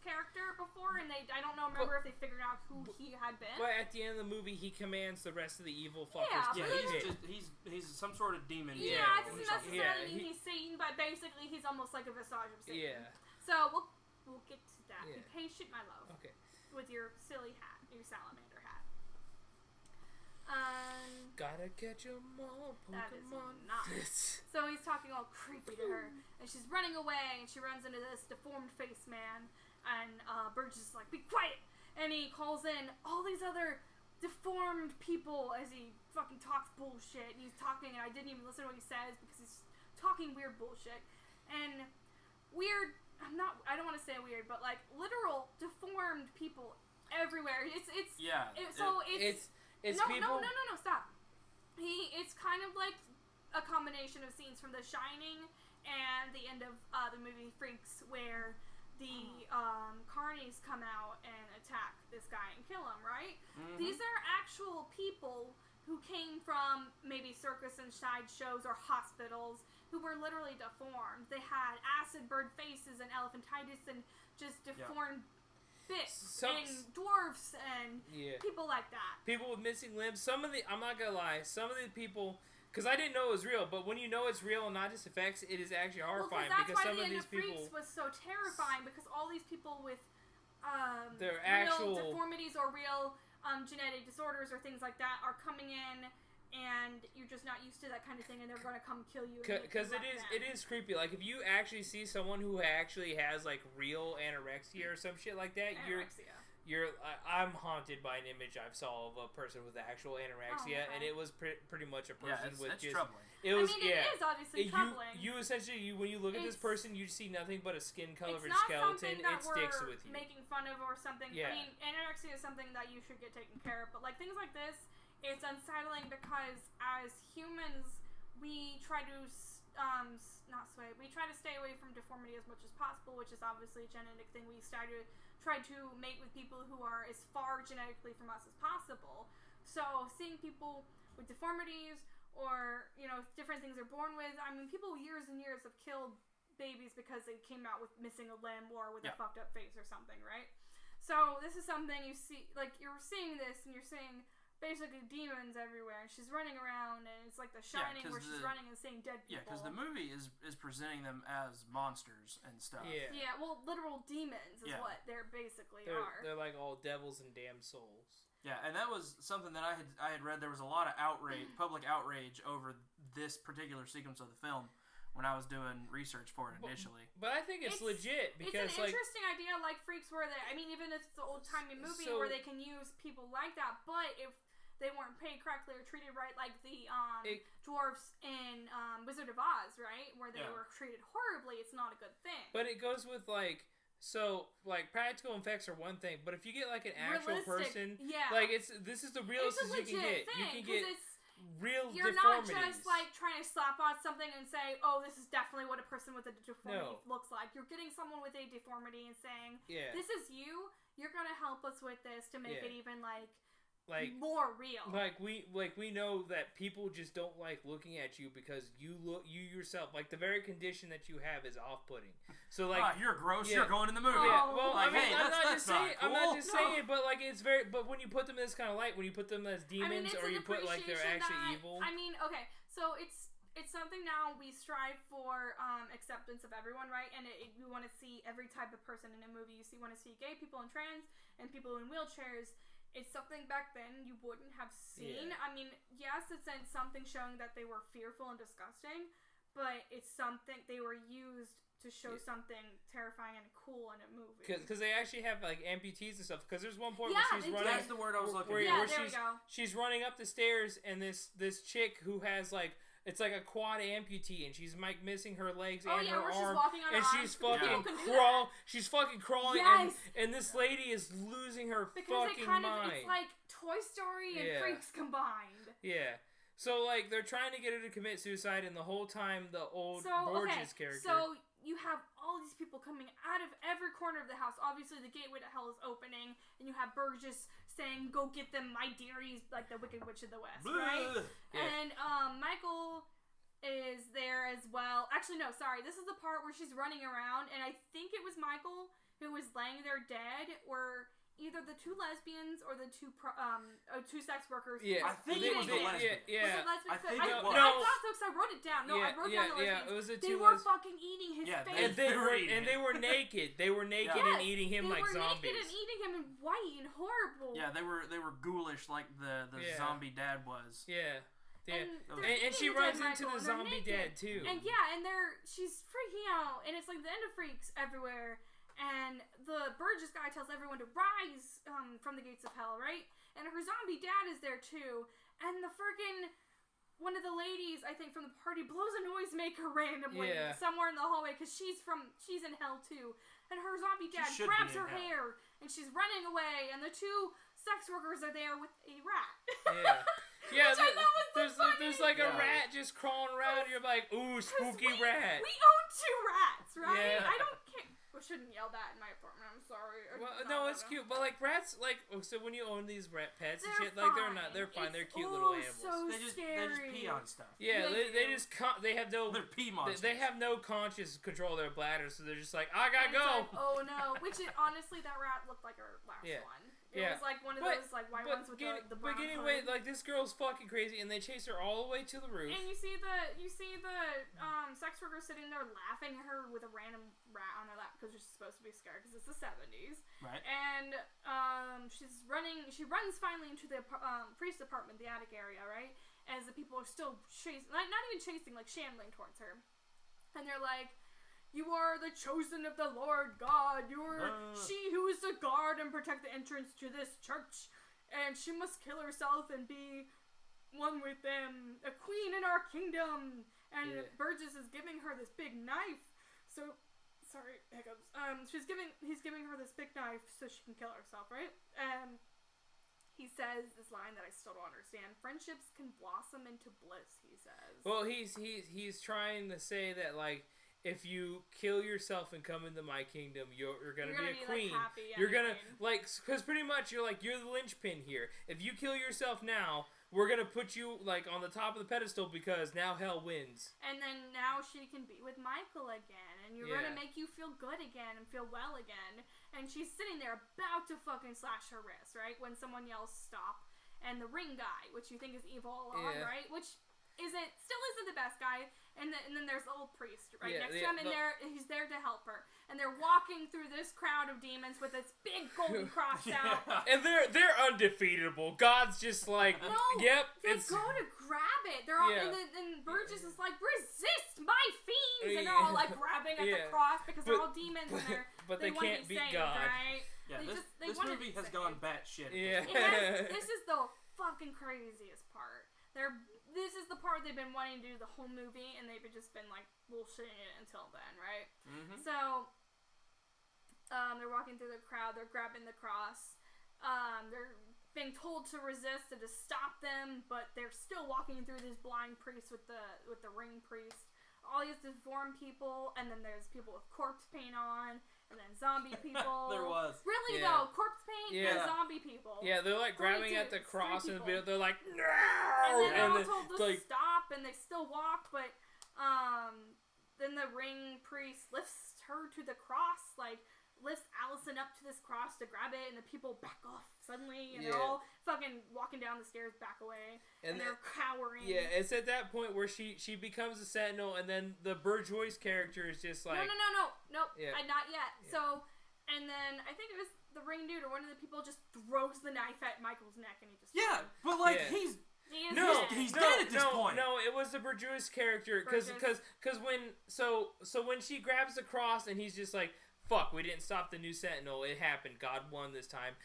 character before, and I don't remember if they figured out who he had been.
But at the end of the movie, he commands the rest of the evil fuckers to
he's some sort of demon.
Yeah, it doesn't necessarily mean he's Satan, but basically he's almost like a visage of Satan. Yeah. So we'll get to that. Yeah. Be patient, my love.
Okay.
With your silly hat, your salamander hat.
Gotta catch 'em all, Pokemon.
That is not. So he's talking all creepy to her, and she's running away, and she runs into this deformed face man, and Burgess is like, be quiet! And he calls in all these other deformed people as he fucking talks bullshit, and he's talking, and I didn't even listen to what he says, because he's talking weird bullshit. And weird, I don't want to say weird, but like, literal deformed people everywhere. It's
people...
No, stop. It's kind of like a combination of scenes from The Shining and the end of the movie Freaks, where the carnies come out and attack this guy and kill him, right? Mm-hmm. These are actual people who came from maybe circus and sideshows or hospitals who were literally deformed. They had acid bird faces and elephantitis and just deformed bits and dwarfs and people like that.
People with missing limbs. I'm not gonna lie, some of the people, because I didn't know it was real, but when you know it's real and not just effects, it is actually horrifying.
Well,
because
some
of these people
was so terrifying, because all these people with
their
real deformities or real genetic disorders or things like that are coming in, and you're just not used to that kind of thing, and they're going to come kill you.
Because it is creepy. Like, if you actually see someone who actually has, like, real anorexia or some shit like that, I'm haunted by an image I saw of a person with actual anorexia, and it was pretty much a person with just... troubling. It
is obviously troubling.
You essentially, when you look at this person, you see nothing but a skin-colored skeleton.
It
sticks with you.
Making fun of or something.
Yeah.
I mean, anorexia is something that you should get taken care of, but, like, things like this, it's unsettling because as humans, we try to we try to stay away from deformity as much as possible, which is obviously a genetic thing. We try to mate with people who are as far genetically from us as possible. So seeing people with deformities or, you know, different things they're born with, I mean, people years and years have killed babies because they came out with missing a limb or with a fucked up face or something, right? So this is something you see, like, you're seeing this and you're seeing basically demons everywhere, and she's running around, and it's like The Shining where she's running and seeing dead people.
Yeah, because the movie is presenting them as monsters and stuff.
Yeah, well, literal demons is what they're basically are.
They're like all devils and damned souls.
Yeah, and that was something that I had read. There was a lot of public outrage over this particular sequence of the film when I was doing research for it initially.
But I think it's legit because
it's an interesting idea, like Freaks, where even if it's an old-timey movie where they can use people like that, but if they weren't paid correctly or treated right, like the dwarves in Wizard of Oz, right? Where they were treated horribly, it's not a good thing.
But it goes with, like, practical effects are one thing, but if you get, like, an actual person, like, this is the realest you can get.
Thing,
you can get real
you're
deformities.
You're not just, like, trying to slap on something and say, oh, this is definitely what a person with a deformity looks like. You're getting someone with a deformity and saying, this is you, you're going to help us with this to make it even, like more real. Like
we know that people just don't like looking at you because you yourself, like, the very condition that you have is off-putting. So, like,
you're gross. You're going in the movie.
Yeah, well,
like,
I mean,
hey,
I'm not just saying.
Cool.
I'm not just saying, but, like, it's very. But when you put them in this kind of light, when you put them as demons, or you put, like, they're actually evil.
I mean, okay, so it's something now we strive for acceptance of everyone, right? And you want to see every type of person in a movie. You want to see gay people and trans and people in wheelchairs. It's something back then you wouldn't have seen. I mean, yes, it's something showing that they were fearful and disgusting, but it's something they were used to show something terrifying and cool in a movie.
Because they actually have, like, amputees and stuff. Because there's one point where she's running.
That's the word I was looking for.
Where she's running up the stairs, and this chick who has, like, it's like a quad amputee, and she's, like, missing her legs and her arm, she's fucking crawling, and this lady is losing her fucking mind.
It's like Toy Story and Freaks combined.
Yeah. So, like, they're trying to get her to commit suicide, and the whole time the old Borges character.
So you have all these people coming out of every corner of the house. Obviously, the gateway to hell is opening, and you have Burgess saying, "Go get them, my dearies," like the Wicked Witch of the West, right? Yeah. And Michael is there as well. Actually, no, sorry. This is the part where she's running around, and I think it was Michael who was laying there dead, or either the two lesbians or the two sex workers.
Yeah, I think it was the lesbian.
Yeah, was it lesbian?
I think it was.
I thought so because I wrote it down. No, I wrote down the lesbians.
Yeah, it was the two.
They were fucking eating his face.
And they were naked. They were naked and eating him like zombies.
They were naked and eating him and white and horrible.
Yeah, they were ghoulish like the zombie dad was.
Yeah. Yeah, and she runs into the zombie dad too.
And she's freaking out, and it's like the end of Freaks everywhere. And the Burgess guy tells everyone to rise from the gates of hell, right? And her zombie dad is there too. And the freaking one of the ladies, I think, from the party blows a noisemaker randomly somewhere in the hallway because she's in hell too. And her zombie dad grabs her hair, and she's running away. And the two sex workers are there with a rat.
Yeah. Yeah, there's like a rat just crawling around. You're like, ooh, spooky rat.
We own two rats, right?
Yeah.
I don't care. We shouldn't yell that in my apartment. I'm sorry.
Well, no, it's cute. But, like, rats, like, so when you own these rat pets and shit, like, they're fine. They're cute little animals.
So
they just pee on stuff.
Yeah, they have no.
They're pee monsters.
They have no conscious control of their bladder, so they're just like, I gotta go.
Like, oh no. Which honestly, that rat looked like our last one. It was like one of those like white ones with the brown
anyway,
hood.
like this girl's fucking crazy, and they chase her all the way to the roof.
And you see the sex worker sitting there laughing at her with a random rat on her lap because she's supposed to be scared because it's the 70s.
Right.
And she runs finally into the priest apartment, the attic area, right? As the people are still chasing, like not even chasing, like shambling towards her. And they're like, "You are the chosen of the Lord God. You are she who is to guard and protect the entrance to this church. And she must kill herself and be one with them. A queen in our kingdom." And Burgess is giving her this big knife. So, sorry, hiccups. He's giving her this big knife so she can kill herself, right? And he says this line that I still don't understand. "Friendships can blossom into bliss," he says.
Well, he's trying to say that, like, if you kill yourself and come into my kingdom, you're gonna be a queen.
Like, happy,
you're gonna like, because pretty much you're the linchpin here. If you kill yourself now, we're gonna put you like on the top of the pedestal because now hell wins.
And then now she can be with Michael again, and you're gonna make you feel good again and feel well again. And she's sitting there about to fucking slash her wrist, right? When someone yells stop, and the ring guy, which you think is evil all along, right? Which still isn't the best guy. And then there's the old priest next to him, and he's there to help her. And they're walking through this crowd of demons with this big golden cross out.
And they're undefeatable. God's just like, yep.
They go to grab it. They're all, and Burgess is like, "Resist my fiends!" And they're all like grabbing at the cross because they're all demons and they
can't beat
saved,
God.
Right?
Yeah, this movie has gone batshit.
Yeah. This is the fucking craziest part. This is the part they've been wanting to do the whole movie, and they've just been like bullshitting it until then, right? Mm-hmm. So, they're walking through the crowd, they're grabbing the cross, they're being told to resist and to stop them, but they're still walking through this blind priest with the ring priest. All these deformed people, and then there's people with corpse paint on, and then zombie people.
There was.
Really though, corpse paint and zombie people.
Yeah, they're like grabbing at the cross and they're like, "No!"
And then they're all told to stop, and they still walk, but then the ring priest lifts her to the cross, like lifts Allison up to this cross to grab it, and the people back off suddenly, and they're all fucking walking down the stairs back away, and they're cowering.
Yeah, it's at that point where she becomes a Sentinel, and then the Burjoyce character is just like...
Nope, not yet. Yeah. So, and then I think it was the ring dude or one of the people just throws the knife at Michael's neck, and he just...
Yeah, but like, he's dead at this point.
No, it was the Burjoyce character, because when she grabs the cross, and he's just like, "Fuck, we didn't stop the new Sentinel. It happened. God won this time."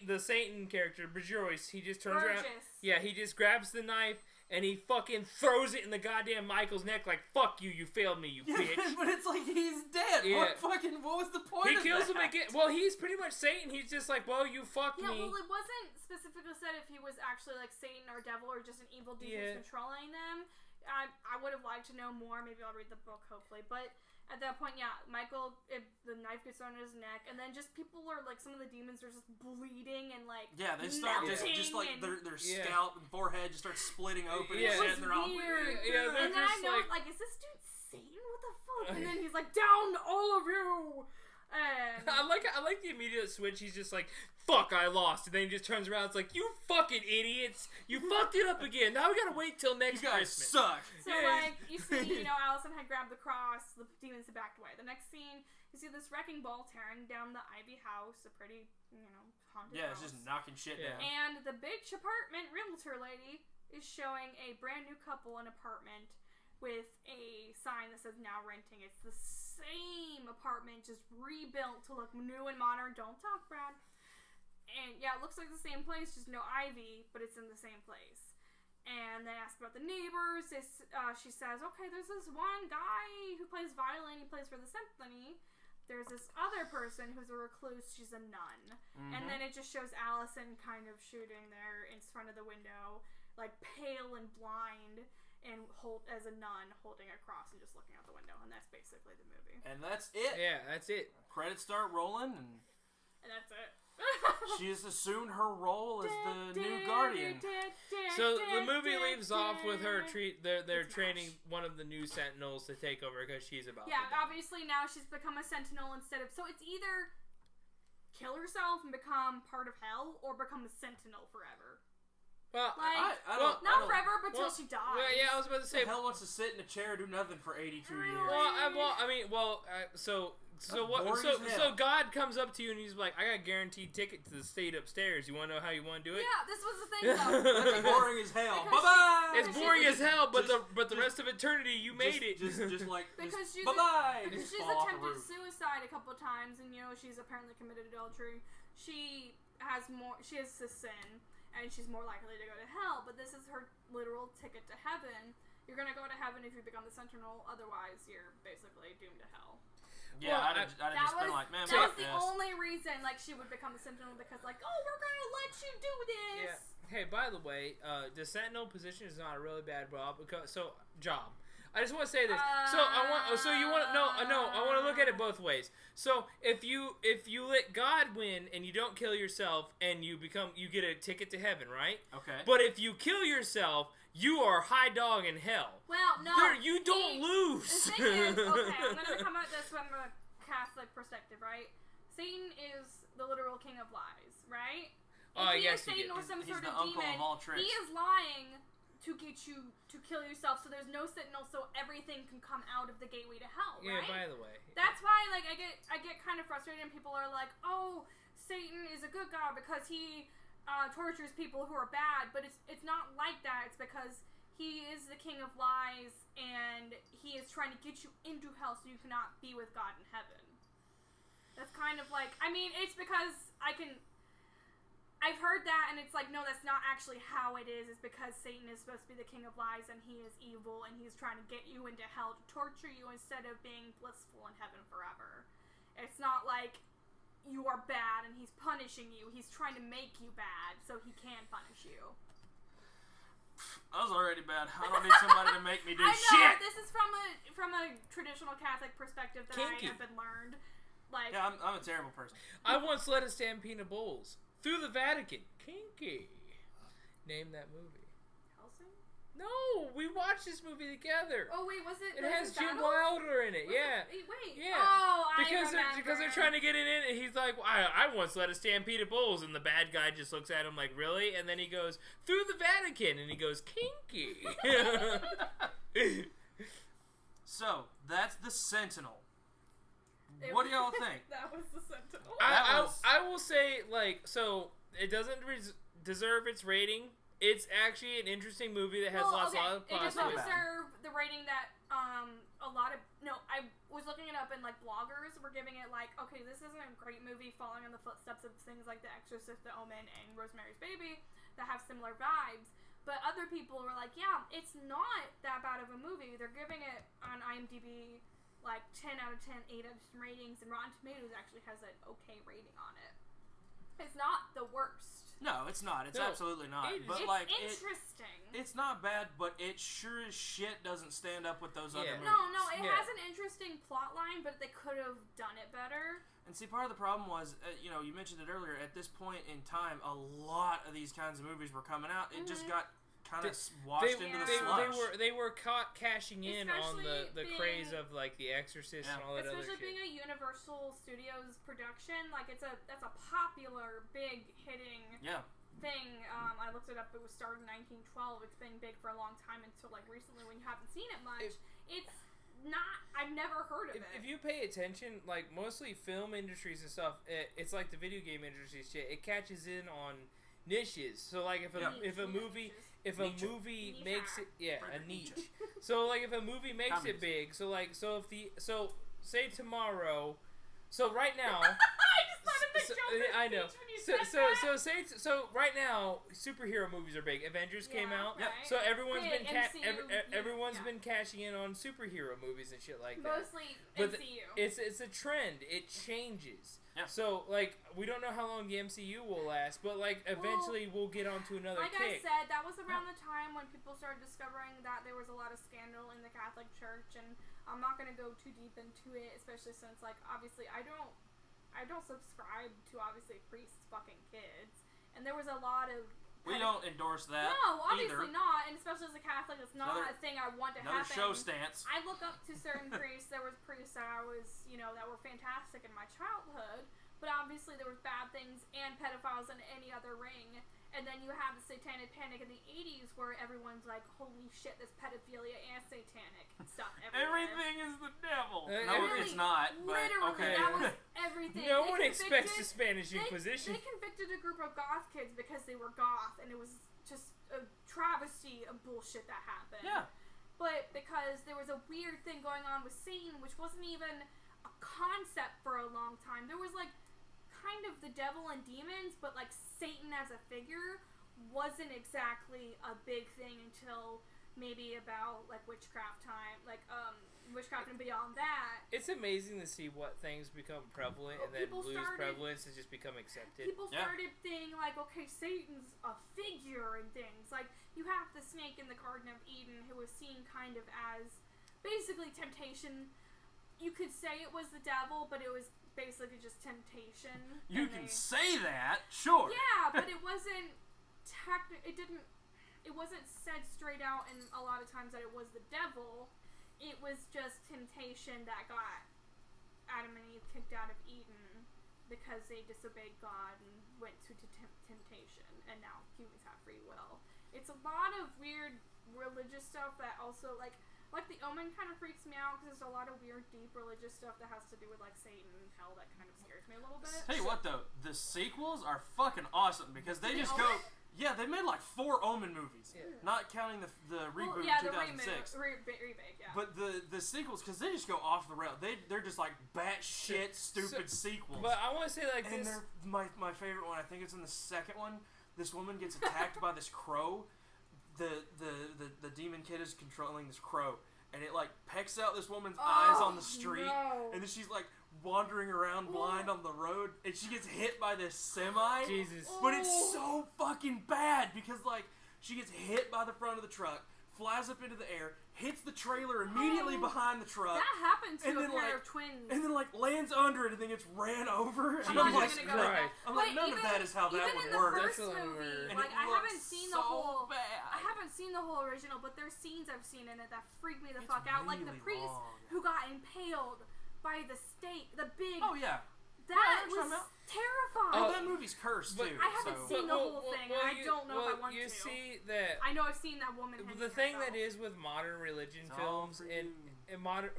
The Satan character, Burjoyce, he just turns around. Yeah, he just grabs the knife and he fucking throws it in the goddamn Michael's neck like, "Fuck you, you failed me, you bitch."
But it's like he's dead. Yeah. What was the point
of that? He kills him again. Well, he's pretty much Satan. He's just like, "Well, you fucked me."
Yeah, well, it wasn't specifically said if he was actually like Satan or devil or just an evil dude who's controlling them. I would have liked to know more. Maybe I'll read the book, hopefully. But at that point, Michael, the knife gets thrown in his neck, and then just people are like, some of the demons are just bleeding and like
they start just like their scalp and forehead just starts splitting open and shit, and they're all
weird. And then I know like, is this dude Satan? What the fuck? And then he's like, "Down, all of you!" And
I like the immediate switch. He's just like, "Fuck, I lost," and then he just turns around. It's like, "You fucking idiots! You fucked it up again. Now we gotta wait till next Christmas."
You guys suck.
So like, you see, Allison had grabbed the cross. The demons had backed away. The next scene, you see this wrecking ball tearing down the Ivy house, a pretty, haunted house.
It's just knocking shit down.
And the big apartment realtor lady is showing a brand new couple an apartment with a sign that says "Now renting." It's the same apartment, just rebuilt to look new and modern. Don't talk, Brad. And it looks like the same place, just no Ivy, but it's in the same place. And they ask about the neighbors. She says, "Okay, there's this one guy who plays violin. He plays for the symphony. There's this other person who's a recluse. She's a nun." Mm-hmm. And then it just shows Allison kind of shooting there in front of the window, like pale and blind, and as a nun holding a cross and just looking out the window. And that's basically the movie.
And that's it.
Yeah, that's it.
Credits start rolling, and
that's it.
She has assumed her role as the new guardian.
So the movie leaves off with her they're training one of the new Sentinels to take over because she's about to die.
Obviously now she's become a Sentinel instead of... So it's either kill herself and become part of hell, or become a Sentinel forever.
Well,
like,
I don't,
not forever, but till she dies.
Well, yeah, I was about to say.
Who the hell wants to sit in a chair and do nothing for 82 years?
So God comes up to you and he's like, I got a guaranteed ticket to the state upstairs. You want to know how you want to do it?
Yeah, this was the thing though.
That's boring as hell. Bye-bye!
It's boring as hell, but the rest of eternity, you made it.
Just like,
because she's
bye-bye!
Because she's attempted suicide a couple of times, and she's apparently committed adultery. She has a sin, and she's more likely to go to hell, but this is her literal ticket to heaven. You're gonna go to heaven if you become the Sentinel, otherwise you're basically doomed to hell.
Yeah, I'd have just been like, man,
that was the only reason, she would become the Sentinel, because, we're gonna let you do this.
Yeah. Hey, by the way, the Sentinel position is not a really bad job. I just want to say this. I want to look at it both ways. So if you let God win and you don't kill yourself and you get a ticket to heaven, right?
Okay.
But if you kill yourself, you are high dog in hell.
Well, no.
You don't lose.
The thing is, okay, I'm going to come at this from a Catholic perspective, right? Satan is the literal king of lies, right? If he is Satan or some sort of demon, he is lying to get you to kill yourself, so there's no Sentinel, so everything can come out of the gateway to hell, right?
Yeah, by the way.
That's why, I get kind of frustrated, and people are like, oh, Satan is a good god because he tortures people who are bad, but it's not like that. It's because he is the king of lies, and he is trying to get you into hell so you cannot be with God in heaven. That's kind of it's because I've heard that, and it's like, no, that's not actually how it is. It's because Satan is supposed to be the king of lies, and he is evil, and he's trying to get you into hell to torture you instead of being blissful in heaven forever. It's not like you are bad and he's punishing you. He's trying to make you bad so he can punish you.
I was already bad. I don't need somebody to make me do shit.
I know, this is from a traditional Catholic perspective that
Kinky.
I have been learned.
Yeah, I'm a terrible person.
I once led a stampede of bulls through the Vatican. Kinky. Name that movie.
Helsing?
No, we watched this movie together.
Oh wait, was it?
It has Jim Wilder in it. Yeah.
Wait.
Yeah.
Oh,
because they're trying to get it in, and he's like, I once led a stampede of bulls, and the bad guy just looks at him like, really? And then he goes, through the Vatican, and he goes, kinky.
So that's the Sentinel. What do y'all think?
That was the Sentinel.
I will say, so it doesn't deserve its rating. It's actually an interesting movie that has lots of
It does not deserve the rating that I was looking it up, and bloggers were giving it okay, this isn't a great movie following in the footsteps of things like The Exorcist, The Omen, and Rosemary's Baby that have similar vibes. But other people were like, yeah, it's not that bad of a movie. They're giving it on IMDb 10 out of 10, 8 out of 10 ratings, and Rotten Tomatoes actually has an okay rating on it. It's not the worst.
No, it's not. It's absolutely not.
It's interesting.
It's not bad, but it sure as shit doesn't stand up with those other movies.
No, it has an interesting plot line, but they could have done it better. And
see, part of the problem was, you mentioned it earlier, at this point in time, a lot of these kinds of movies were coming out. It just got kind of washed into the slush.
They were caught cashing in on the craze of The Exorcist and all that other shit.
Especially being a Universal Studios production, that's a popular, big hitting thing. I looked it up. It was started in 1912. It's been big for a long time until recently, when you haven't seen it much. It's not. I've never heard of it.
If you pay attention, mostly film industries and stuff, it's like the video game industry shit. It catches in on niches. So if a movie makes it a niche. So if a movie makes it big, so say tomorrow, so right now I know. So right now superhero movies are big. Avengers came out.
Right.
So everyone's been cashing in on superhero movies and shit like that.
Mostly MCU.
It's a trend. It changes.
Yeah.
So, we don't know how long the MCU will last, but, eventually we'll get onto another kick.
I said, that was around the time when people started discovering that there was a lot of scandal in the Catholic Church, and I'm not going to go too deep into it, especially since, obviously, I don't subscribe to, obviously, priests fucking kids, and there was a lot of...
We don't endorse that.
No, obviously not, and especially as a Catholic, it's not a thing I want to happen.
Another show stance.
I look up to certain priests. There was priests that I was, that were fantastic in my childhood, but but obviously there were bad things and pedophiles in any other ring. And then you have the satanic panic in the 80s where everyone's like, holy shit, this pedophilia and satanic stuff everywhere.
Everything is the devil.
No,
Really, it's not. But
literally,
okay.
that was everything.
No one expects the Spanish Inquisition.
They convicted a group of goth kids because they were goth, and it was just a travesty of bullshit that happened.
Yeah.
But because there was a weird thing going on with Satan, which wasn't even a concept for a long time. There was like kind of the devil and demons, but like Satan as a figure wasn't exactly a big thing until maybe about like witchcraft time, like witchcraft and beyond that.
It's amazing to see what things become prevalent and then lose prevalence and just become accepted.
People started thinking like, okay, Satan's a figure and things. Like you have the snake in the Garden of Eden who was seen kind of as basically temptation. You could say it was the devil, but it was basically just temptation.
You can say that, sure.
Yeah, but it wasn't it wasn't said straight out, and a lot of times that it was the devil. It was just temptation that got Adam and Eve kicked out of Eden because they disobeyed God and went to temptation, and now humans have free will. It's a lot of weird religious stuff that also like The Omen kind of freaks me out because there's a lot of weird, deep religious stuff that has to do with like Satan and hell that kind of scares me a little bit.
Tell you what though, the sequels are fucking awesome because they just go. Yeah, they made like 4 Omen movies, not counting the reboot in 2006.
Remake, yeah.
But the sequels, because they just go off the rail. They're just like batshit stupid sequels.
But I want to say like
and
this.
They're my favorite one. I think it's in the second one. This woman gets attacked by this crow. The demon kid is controlling this crow, and it like pecks out this woman's eyes on the street, and then she's like wandering around blind on the road, and she gets hit by this semi.
Jesus.
But it's so fucking bad because like she gets hit by the front of the truck, flies up into the air, hits the trailer immediately behind the truck.
That happened to
and then,
a pair
like,
of twins.
And then like lands under it and then gets ran over.
I'm
And
not
I'm like,
even gonna go there.
I'm like, none of that is how that
even
would
in
work.
the first
That's
movie,
And
like
it
I haven't
looks
seen
so
the whole.
bad.
I haven't seen the whole original, but there's scenes I've seen in it that freak me the fuck out. Like the
really
priest
long.
who got impaled by the stake, the big.
Oh yeah.
That
Yeah,
was
about.
terrifying.
Oh, that movie's cursed
but
too.
I haven't
so.
seen the whole thing, and I don't know if I want
you
to.
see that.
I know I've seen that woman.
The thing that is with modern religion films and modern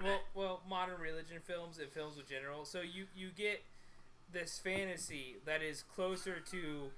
modern religion films and films in general, so you get this fantasy that is closer to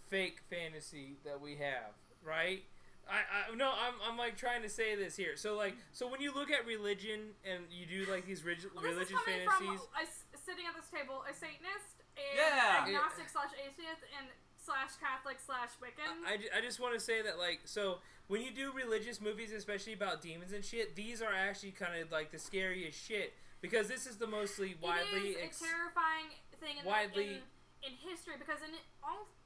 fake fantasy that we have, right? I'm like trying to say this here. So when you look at religion and you do like these religious fantasies,
from sitting at this table, a Satanist, and agnostic / atheist, and / Catholic / Wiccan.
I just want to say that like so when you do religious movies, especially about demons and shit, these are actually kind of like the scariest shit because this is the mostly widely
it is a terrifying thing in history because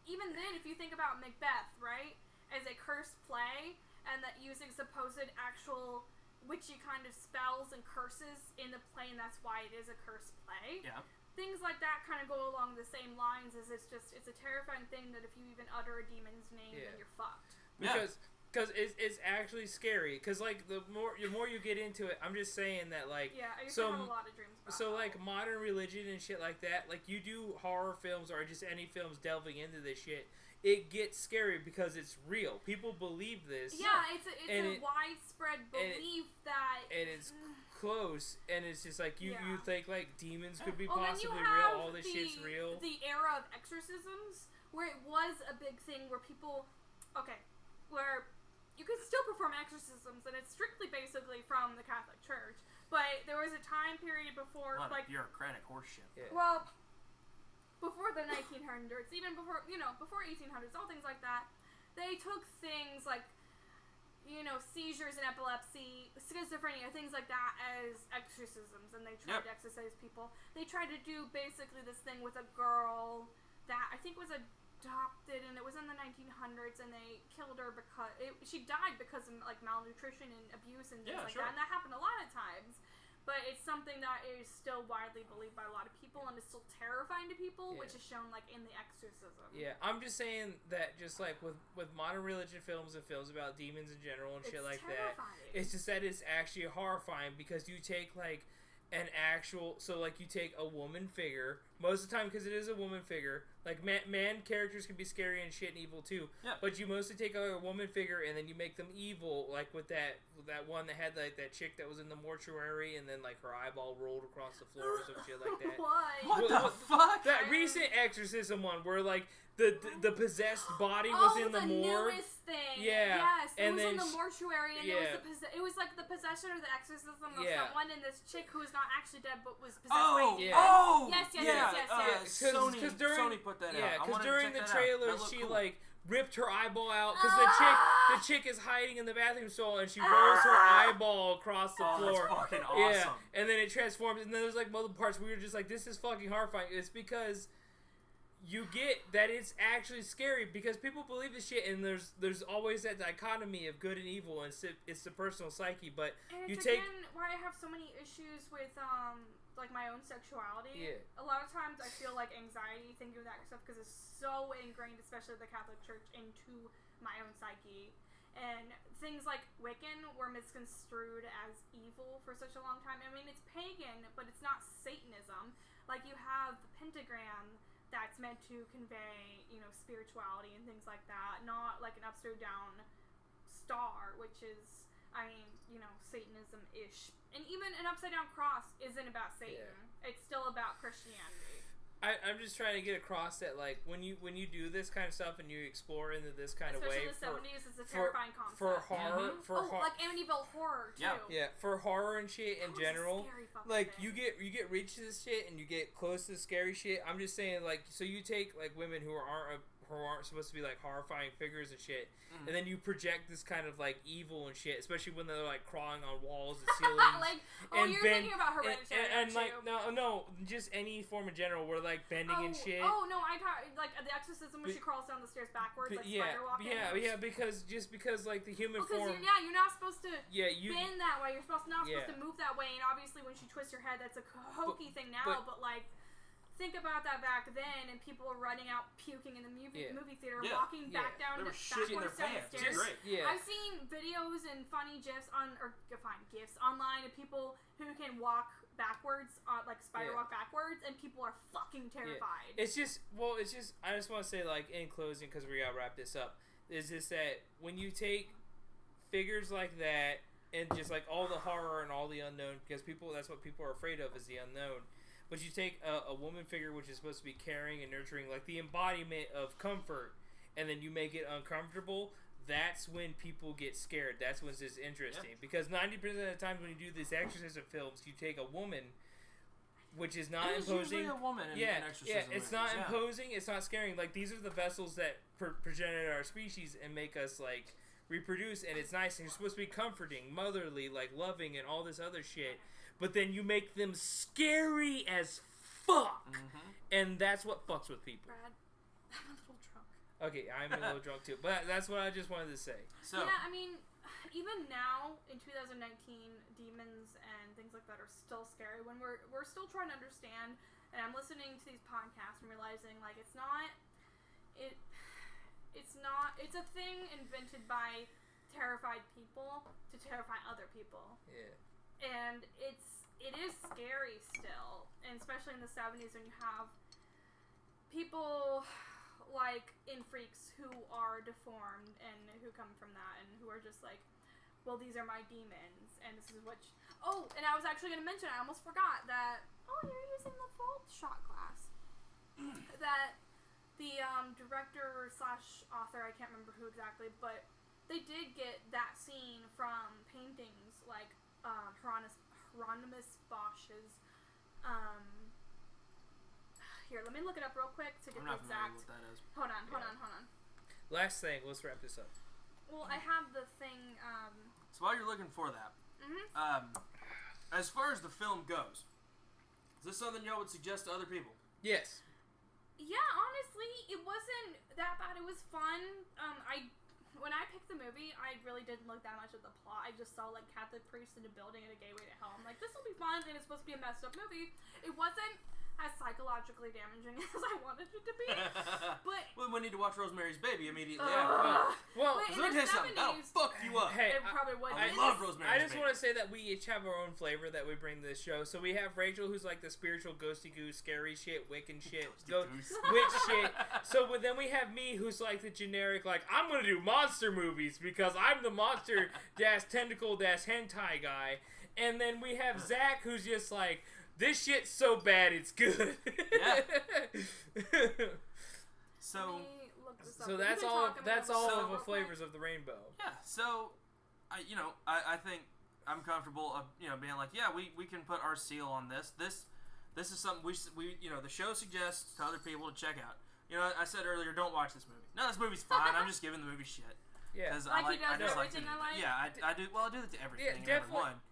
even then, if you think about Macbeth, right, as a cursed play, and that using supposed actual witchy kind of spells and curses in the play, and that's why it is a cursed play.
Yeah.
Things like that kind of go along the same lines as it's a terrifying thing that if you even utter a demon's name, then you're fucked.
Because it's actually scary. Because like the more you get into it, I'm just saying that like
I used to have a lot of dreams about
so like modern religion and shit like that. Like you do horror films or just any films delving into this shit. It gets scary because it's real. People believe this.
Yeah, it's a widespread belief that...
And it's close, and it's just like, you think, like, demons could be
then
possibly
you
real, all this shit's real.
The era of exorcisms, where it was a big thing where people... Okay, where you could still perform exorcisms, and it's strictly basically from the Catholic Church, but there was a time period before...
A lot of bureaucratic horseshit.
Yeah.
Well... Before the 1900s, even before 1800s, all things like that, they took things like, seizures and epilepsy, schizophrenia, things like that as exorcisms, and they tried to exorcise people. They tried to do basically this thing with a girl that I think was adopted, and it was in the 1900s, and they killed her because she died because of like malnutrition and abuse and things like that, and that happened a lot of times. But it's something that is still widely believed by a lot of people and is still terrifying to people, which is shown like in The Exorcism.
Yeah, I'm just saying that just like with modern religion films and films about demons in general and shit like
terrifying.
that, it's just that it's actually horrifying because you take like an actual, so like you take a woman figure most of the time, because it is a woman figure, like man characters can be scary and shit and evil too, but you mostly take a woman figure and then you make them evil, like with that one that had like that chick that was in the mortuary and then like her eyeball rolled across the floor or some shit like that.
What
the fuck?
That recent exorcism one where like the possessed body was in the morgue.
Newest thing.
Yeah.
Yes, it
and
was
then
in the mortuary, and it was like the possession or the exorcism of someone, and this chick who was not actually dead but was possessed by demons. Yes.
Sony put that out.
Yeah, because during the trailers she
cool.
like ripped her eyeball out because the chick is hiding in the bathroom stall and she rolls her eyeball across the floor.
That's fucking awesome.
Yeah, and then it transforms, and then there's like multiple parts. We were just like, this is fucking horrifying. It's because you get that it's actually scary because people believe this shit, and there's always that dichotomy of good and evil, and it's the personal psyche. But
and
you
it's
take
again why I have so many issues with like my own sexuality.
Yeah.
A lot of times I feel like anxiety thinking of that stuff because it's so ingrained, especially the Catholic Church, into my own psyche. And things like Wiccan were misconstrued as evil for such a long time. I mean, it's pagan, but it's not Satanism. Like, you have the pentagram that's meant to convey, spirituality and things like that. Not like an upside down star, which is, Satanism-ish. And even an upside down cross isn't about Satan. Yeah. It's still about Christianity.
I'm just trying to get across that, like, when you do this kind of stuff and you explore into this kind of way,
especially the 70s, it's a terrifying concept.
For horror,
like Amityville Horror too.
Yeah, for horror and shit in general, like
thing.
you get reach to this shit and you get close to the scary shit. I'm just saying, like, so you take like women who aren't supposed to be like horrifying figures and shit, and then you project this kind of like evil and shit, especially when they're like crawling on walls and ceilings.
You're thinking about Hereditary
and like no, just any form in general where like bending and shit.
Oh no, I thought like the Exorcism when she crawls down the stairs backwards, like spider walking.
Yeah, because like the human form.
You're not supposed to bend that way. You're not supposed to move that way. And obviously, when she twists her head, that's a hokey thing now. But like, think about that back then, and people were running out puking in the movie theater, walking back down the backwards down the stairs. I've seen videos and funny gifs online of people who can walk backwards, like spider walk backwards, and people are fucking terrified.
It's just I just want to say, like, in closing, because we gotta wrap this up, is just that when you take figures like that and just like all the horror and all the unknown, because that's what people are afraid of, is the unknown. But you take a woman figure, which is supposed to be caring and nurturing, like the embodiment of comfort, and then you make it uncomfortable. That's when people get scared. That's when it's interesting. Because 90% of the times when you do these exorcism films, you take a woman, which is not imposing.
Usually a woman in exorcism
it's not imposing. It's not scaring. Like, these are the vessels that progenitor our species and make us like reproduce, and it's nice. And you're supposed to be comforting, motherly, like loving, and all this other shit. But then you make them scary as fuck, and that's what fucks with people.
Brad, I'm a little drunk.
Okay, I'm a little drunk too, but that's what I just wanted to say.
So yeah, I mean, even now in 2019, demons and things like that are still scary. When we're still trying to understand, and I'm listening to these podcasts and realizing like it's a thing invented by terrified people to terrify other people.
Yeah.
And it is scary still, and especially in the 70s when you have people like in Freaks who are deformed and who come from that and who are just like, well, these are my demons, and this is what. And I was actually going to mention, I almost forgot that. Oh, you're using the Vault shot glass. That the director / author, I can't remember who exactly, but they did get that scene from paintings like. Hieronymus Bosch's here, let me look it up real quick to get the exact.
What that is.
Hold on.
Last thing, let's wrap this up.
Well, I have the thing.
So while you're looking for that, as far as the film goes, is this something y'all would suggest to other people?
Yes.
Yeah, honestly, it wasn't that bad. It was fun. When I picked the movie, I really didn't look that much at the plot. I just saw, like, Catholic priests in a building and a gateway to hell. I'm like, this will be fun, and it's supposed to be a messed up movie. It wasn't as psychologically damaging as I wanted it to be. But
well, we need to watch Rosemary's Baby immediately
after.
Well,
but in
let me
the
tell you something. That'll
70s,
fuck you up.
hey,
it probably would.
I love Rosemary's
I just
Baby.
want to say that we each have our own flavor that we bring to this show. So we have Rachel, who's like the spiritual ghosty goose, scary shit, Wiccan shit, witch shit. So then we have me, who's like the generic, like, I'm gonna do monster movies because I'm the monster tentacle hentai guy. And then we have Zach, who's just like, this shit's so bad it's good.
Yeah. So
that's all. That's all of the flavors of the rainbow.
Yeah. So, I think I'm comfortable of being like, yeah, we can put our seal on this. This is something we the show suggests to other people to check out. I said earlier, don't watch this movie. No, this movie's fine. I'm just giving the movie shit.
Yeah.
Like he does everything I like.
Yeah, I do. Well, I do that to everything.
Yeah,
and everyone.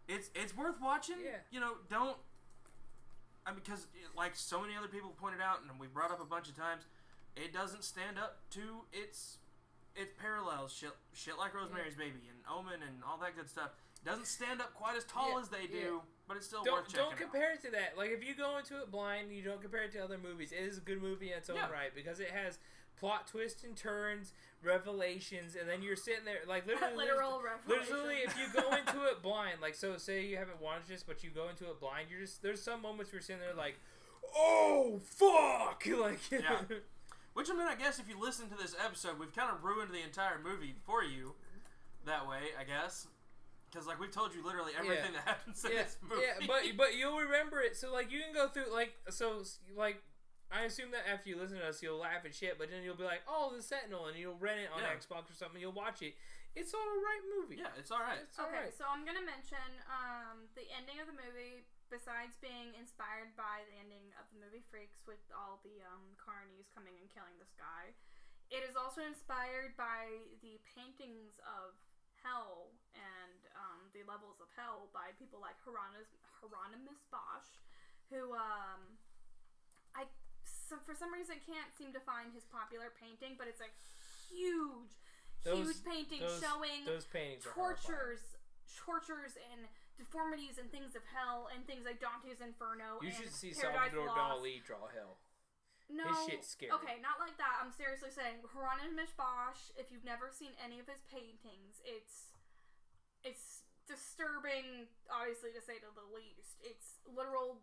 It's worth watching.
Yeah.
Don't. Because like so many other people pointed out, and we brought up a bunch of times, it doesn't stand up to its parallels. Shit like Rosemary's Baby and Omen and all that good stuff. It doesn't stand up quite as tall as they do, but it's still worth checking out.
Don't compare it to that. Like, if you go into it blind, you don't compare it to other movies. It is a good movie in its own right because it has plot twists and turns, revelations, and then you're sitting there like literally if you go into it blind, like, so say you haven't watched this but you go into it blind, there's some moments where you're sitting there like, oh fuck, like
which I guess if you listen to this episode, we've kind of ruined the entire movie for you that way, I guess, because like we've told you literally everything that happens in this movie.
But you'll remember it, so like you can go through like I assume that after you listen to us, you'll laugh at shit, but then you'll be like, oh, the Sentinel, and you'll rent it on Xbox or something, you'll watch it. It's all right movie.
Yeah, it's all right.
Okay, so I'm going to mention the ending of the movie, besides being inspired by the ending of the movie Freaks with all the carnies coming and killing this guy, it is also inspired by the paintings of hell and the levels of hell by people like Hieronymus Bosch, who for some reason can't seem to find his popular painting, but it's a huge painting showing
those paintings
tortures and deformities and things of hell and things like Dante's Inferno.
You
and
should see
Paradise
Salvador
Lost.
Dali draw hell.
No,
his shit's scary.
Okay, not like that. I'm seriously saying Hieronymus Bosch. If you've never seen any of his paintings, it's disturbing, obviously, to say the least. It's literal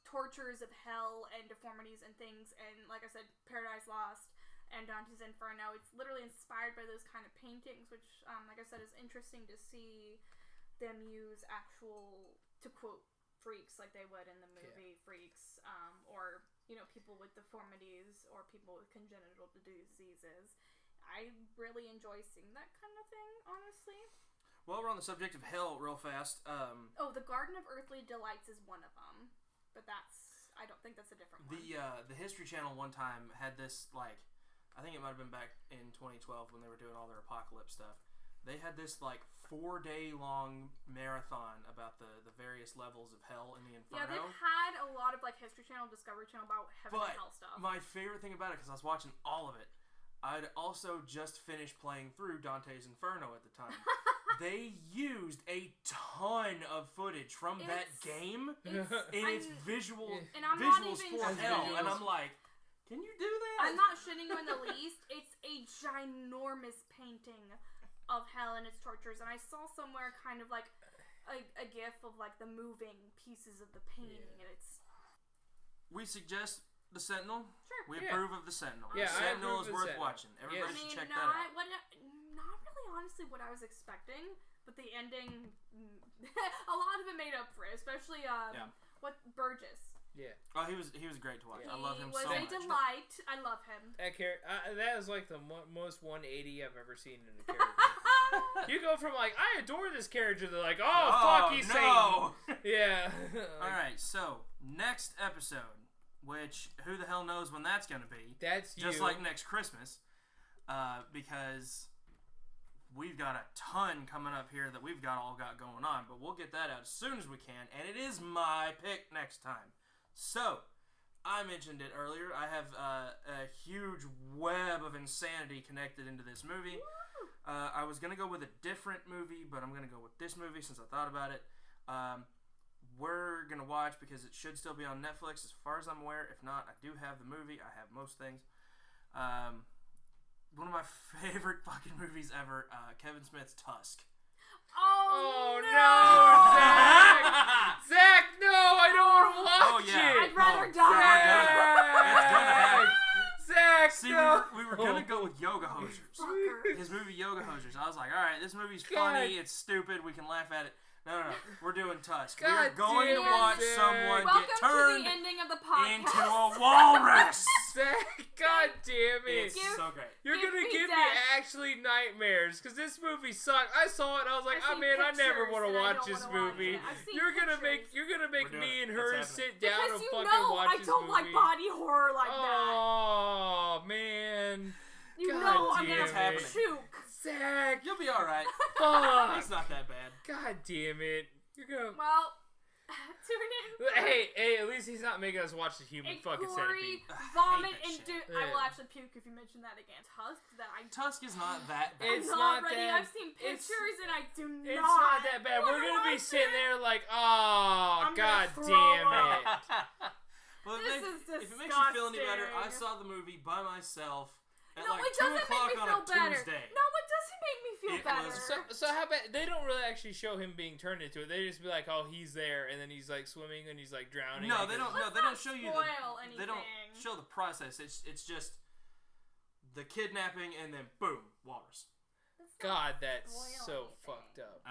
tortures of hell and deformities and things, and like I said, Paradise Lost and Dante's Inferno. It's literally inspired by those kind of paintings, which, like I said, is interesting to see them use actual, to quote, freaks like they would in the movie Freaks, or people with deformities or people with congenital diseases. I really enjoy seeing that kind of thing, honestly.
Well, we're on the subject of hell real fast.
The Garden of Earthly Delights is one of them. But I don't think that's a different one.
The History Channel one time had this, like, I think it might have been back in 2012 when they were doing all their apocalypse stuff. They had this, like, 4-day long marathon about the various levels of hell in the Inferno.
Yeah, they've had a lot of, like, History Channel, Discovery Channel about heaven and hell stuff.
My favorite thing about it, because I was watching all of it, I'd also just finished playing through Dante's Inferno at the time. They used a ton of footage from that game in its visuals for hell, and I'm like, can you do that?
I'm not shitting you in the least. It's a ginormous painting of hell and its tortures, and I saw somewhere kind of like a gif of like the moving pieces of the painting, and it's. We
suggest the Sentinel.
Sure.
We approve of the Sentinel.
Yeah,
the Sentinel is worth watching. Everybody should check that out.
Not really, honestly, what I was expecting, but the ending, a lot of it made up for it, especially Burgess.
Yeah.
Oh, he was great to watch. I love him so much.
He was a delight. I love him.
That was like the most 180 I've ever seen in a character. You go from like, I adore this character, to like, fuck, he's Satan. Yeah.
Alright, so, next episode, which, who the hell knows when that's going to be.
That's
just like next Christmas, because we've got a ton coming up here that we've got going on, but we'll get that out as soon as we can, and it is my pick next time. So, I mentioned it earlier, I have a huge web of insanity connected into this movie. I was going to go with a different movie, but I'm going to go with this movie since I thought about it. we're going to watch, because it should still be on Netflix as far as I'm aware. If not, I do have the movie. I have most things. One of my favorite fucking movies ever, Kevin Smith's Tusk.
Oh
no, Zach! Zach, no, I don't want to watch it.
I'd rather die.
It's gonna happen.
Zach,
See,
no.
we were gonna go with Yoga Hosers. His movie Yoga Hosers. I was like, all right, this movie's funny. It's stupid. We can laugh at it. No. We're doing Tusk. We're going to watch someone get turned
to the ending of the podcast.
into a walrus.
Zach, god damn it.
It's so great.
You're gonna give me actually nightmares, because this movie sucked. I saw it and I was like, oh man, I never want to watch this movie. You're gonna make me and her sit down and fucking watch this movie.
I don't like body horror like that.
Oh man.
You
God
know I'm
damn
gonna
it.
shoot.
Zach,
You'll be alright.
fuck.
It's not that bad.
God damn it. You're gonna.
Well, tune in.
Hey, at least he's not making us watch the human fucking centipede.
Vomit
I hate that
and
shit.
I will actually puke if you mention that again.
Tusk is not that bad.
It's
I'm
not
ready.
that-
I've seen pictures and I do not.
It's not that bad. We're gonna be sitting there like, oh,
I'm
god
gonna throw
damn
up.
it.
Well,
This is
if it makes you feel any better, I
disgusting.
saw the movie by myself at
No,
like
it
2
doesn't
o'clock
make me
on
feel
a
better.
Tuesday.
No, it doesn't make me feel
It
better.
was-
So how about they don't really actually show him being turned into it? They just be like, oh, he's there, and then he's like swimming and he's like drowning.
No, they don't. No,
Let's
they
not
don't show you
spoil
They don't
anything.
show the process. It's just the kidnapping and then boom, walrus.
God, that's
spoil
so
anything.
fucked up.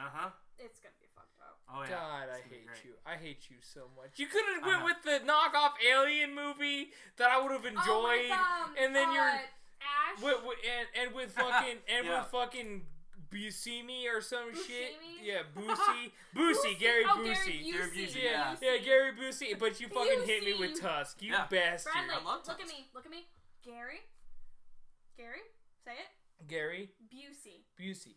It's gonna be fucked up.
Oh yeah.
God, I
It's gonna be
hate
great.
you. I hate you so much. You could have
I
went
know.
with the knockoff Alien movie that I would have enjoyed, and then you're
Ash.
with fucking
Yeah.
with fucking Buscemi or some shit.
Buscemi?
Yeah, Busey, Gary Busey.
Gary Busey,
Yeah,
yeah.
Gary Busey. But you fucking hit me with
Busey.
Tusk, you
Yeah.
bastard.
Bradley,
I love
look at
Tusk.
me. Look at me. Gary, say it.
Gary
Busey.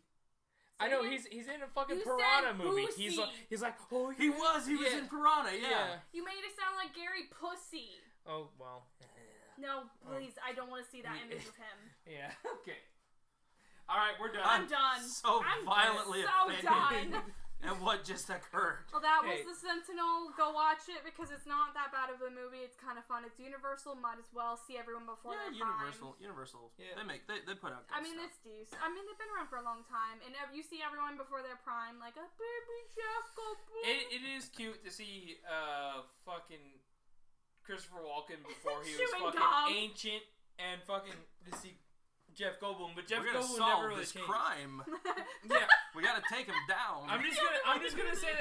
I know
it.
he's in a fucking
You
Piranha
said
movie.
Busey.
He's like, oh,
He was
Yeah.
in Piranha. Yeah.
You made it sound like Gary Pussy.
Oh well.
No, please. I don't want to see that image of him.
Yeah. Okay. All right, we're done.
I'm done.
So
I'm
violently
so
offended
done.
at what just occurred.
Well, that
Hey.
was the Sentinel. Go watch it because it's not that bad of a movie. It's kind of fun. It's Universal. Might as well see everyone before
Yeah,
their prime.
Universal.
Yeah.
They put out good
I mean,
stuff.
it's decent. I mean, they've been around for a long time, and you see everyone before their prime, like a baby jackal.
It is cute to see fucking Christopher Walken before he was
Chewing
fucking
gum.
ancient, and fucking to see Jeff Goldblum, but Jeff
We're gonna
Goldblum
solve
never really
this
changed.
crime.
Yeah,
We gotta take him down.
I'm just gonna say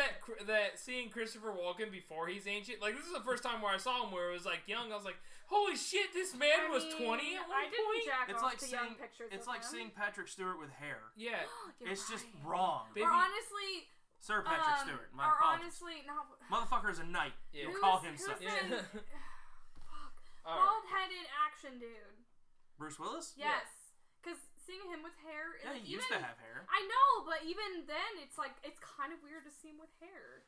that seeing Christopher Walken before he's ancient, like this is the first time where I saw him where it was like young. I was like, holy shit, this man was 20 at one
I didn't
point.
jack
It's
off
like
to young
seeing
pictures.
it's
of
like
him.
seeing Patrick Stewart with hair.
Yeah,
You're
It's just
right.
wrong.
Baby-
Or honestly,
Sir Patrick Stewart. My
or
apologies.
honestly, no.
Motherfucker is a knight.
Yeah.
He'll
Who's-
call
who's
himself.
Yeah.
been- Fuck.
All right.
Bald-headed action dude.
Bruce Willis?
Yes. Because seeing him with hair.
Yeah, he used to have hair.
I know, but even then, it's like it's kind of weird to see him with hair.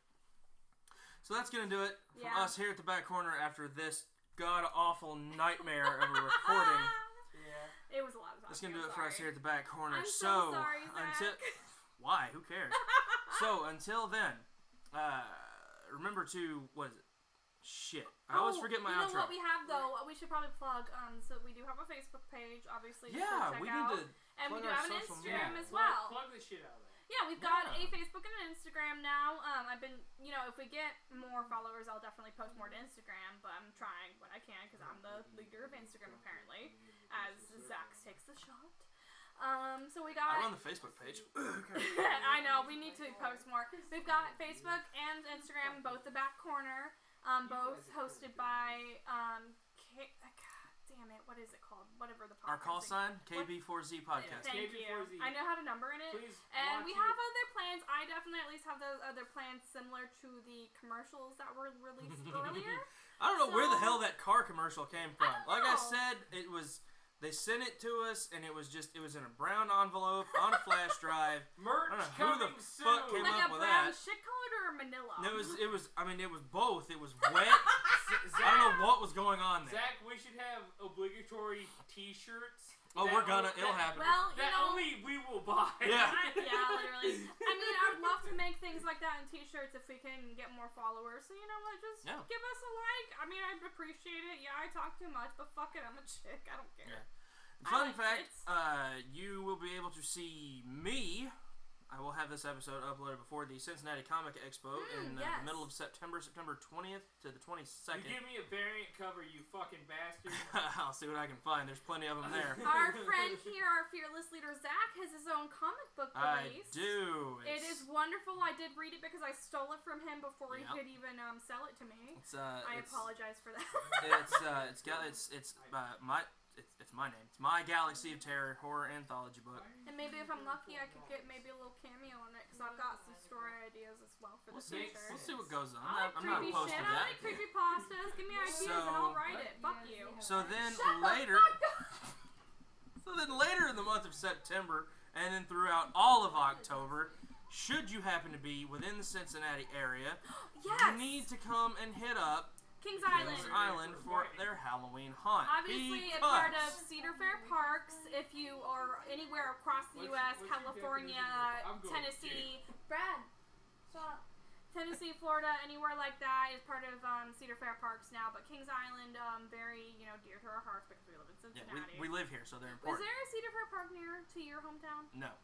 So that's gonna do it from
Yeah.
us here at the back corner after this god awful nightmare of a recording.
Yeah.
It was a lot of talking.
That's gonna do
I'm
it for us
sorry.
here at the back corner.
I'm so sorry,
until
Zach.
why? Who cares? So until then, remember to what is it? Shit, I always forget my
you know
outro.
what we have though? We should probably plug. So we do have a Facebook page, obviously. you
Yeah,
should check
we
out.
need to
And we
plug
do
our
have an
social
Instagram
media.
as well.
Plug the shit out of that.
Yeah, we've got
Yeah.
a Facebook and an Instagram now. I've been, if we get more followers, I'll definitely post more to Instagram. But I'm trying what I can because I'm the leader of Instagram apparently, as Zach takes the shot. So we got.
I run the Facebook page.
I know we need to post more. We've got Facebook and Instagram, both the back corner, both hosted by God damn it, what is it called? Whatever the podcast.
Our call
is.
sign KB4Z podcast.
Thank you.
KB4Z.
I know how to number in it.
Please
And we
watch
have
it.
other plans. I definitely at least have those other plans similar to the commercials that were released earlier.
I don't know where the
So-
hell that car commercial came from.
don't
Like I
know.
said, they sent it to us and it was in a brown envelope on a flash drive.
Merch
I don't know who the
coming soon.
fuck came
Like
up
a
with
brown
that.
shit colored or a manila?
It was both. It was wet. I don't know what was going on there.
Zach, we should have obligatory T-shirts.
Oh,
that
we're gonna.
only-
It'll happen.
Well,
That only we will buy.
Yeah.
Yeah, literally. I mean, I would love to make things like that in t-shirts if we can get more followers. So you know what? Just
Yeah.
give us a like. I mean, I'd appreciate it. Yeah, I talk too much, but fuck it, I'm a chick. I don't care.
Yeah. Fun fact, you will be able to see me. I will have this episode uploaded before the Cincinnati Comic Expo in the middle of September 20th to the 22nd.
You give me a variant cover, you fucking bastard.
I'll see what I can find. There's plenty of them there.
Our friend here, our fearless leader Zach, has his own comic book release.
I do.
It is wonderful. I did read it because I stole it from him before he could even sell it to me. I apologize for that.
It's my name. It's my Galaxy of Terror horror anthology book.
And maybe if I'm lucky, I could get maybe a little cameo in it, because I've got some story ideas as well for the future.
We'll see what goes on.
I like
I'm not
creepy
opposed
shit.
to that.
I like creepy pastas. Give me ideas and I'll write it. Fuck you.
So then
Shut
later, in the month of September, and then throughout all of October, should you happen to be within the Cincinnati area, you need to come and hit up
Kings Island
for their Halloween haunt.
Obviously, a part of Cedar Fair Parks. If you are anywhere across the U.S., California, Tennessee, Tennessee, Florida, anywhere like that is part of Cedar Fair Parks now. But Kings Island, very dear to our hearts because we live in Cincinnati.
Yeah, we live here, so they're
Is
important.
there a Cedar Fair Park near to your hometown?
No.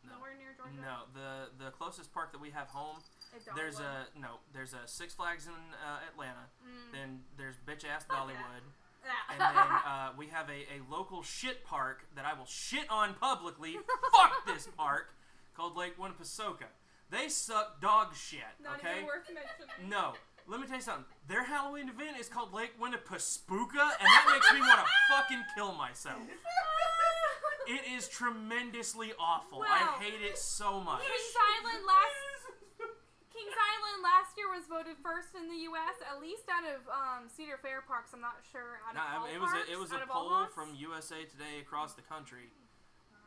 Nowhere near Georgia.
No, the closest park that we have home. There's a Six Flags in Atlanta. Then there's bitch ass Dollywood. And then we have a local shit park that I will shit on publicly. Fuck this park called Lake Winnepesaukah. They suck dog shit.
Not
Okay.
even worth mentioning.
No. Let me tell you something. Their Halloween event is called Lake Winnepesaukah, and that makes me want to fucking kill myself. It is tremendously awful. I hate it so much.
Kings Island last year was voted first in the U.S., at least out of Cedar Fair Parks. I'm not sure out of all parks.
It was a
Out of all
poll
haunts?
from USA Today across the country.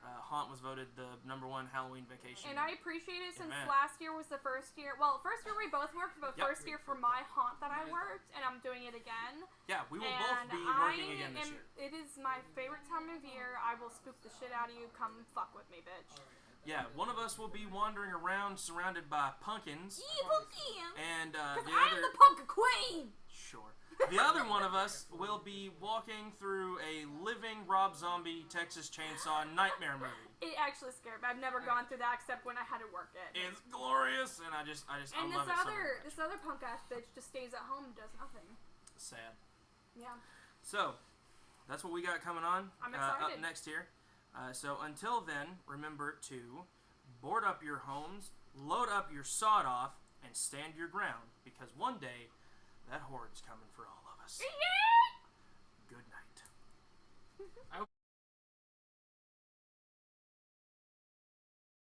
Haunt was voted the #1 Halloween vacation.
And I appreciate it since
event.
last year was the first year. Well, first year we both worked, but first year for my haunt that I worked, and I'm doing it again.
Yeah, we will
And
both be working again this year.
It is my favorite time of year. I will spook the shit out of you. Come fuck with me, bitch.
Yeah, one of us will be wandering around surrounded by pumpkins.
Pumpkin!
And
Because
the
I'm
other...
the pumpkin queen!
Sure. The other one of us will be walking through a living Rob Zombie Texas Chainsaw Nightmare movie.
It actually scared me. I've never gone through that except when I had to work it.
It's glorious, and I love it so much.
This other punk ass bitch just stays at home and does nothing.
Sad.
Yeah.
So, that's what we got coming on.
I'm excited.
Up next here. So until then, remember to board up your homes, load up your sawed off, and stand your ground, because one day that horde's coming for all of us. Good night.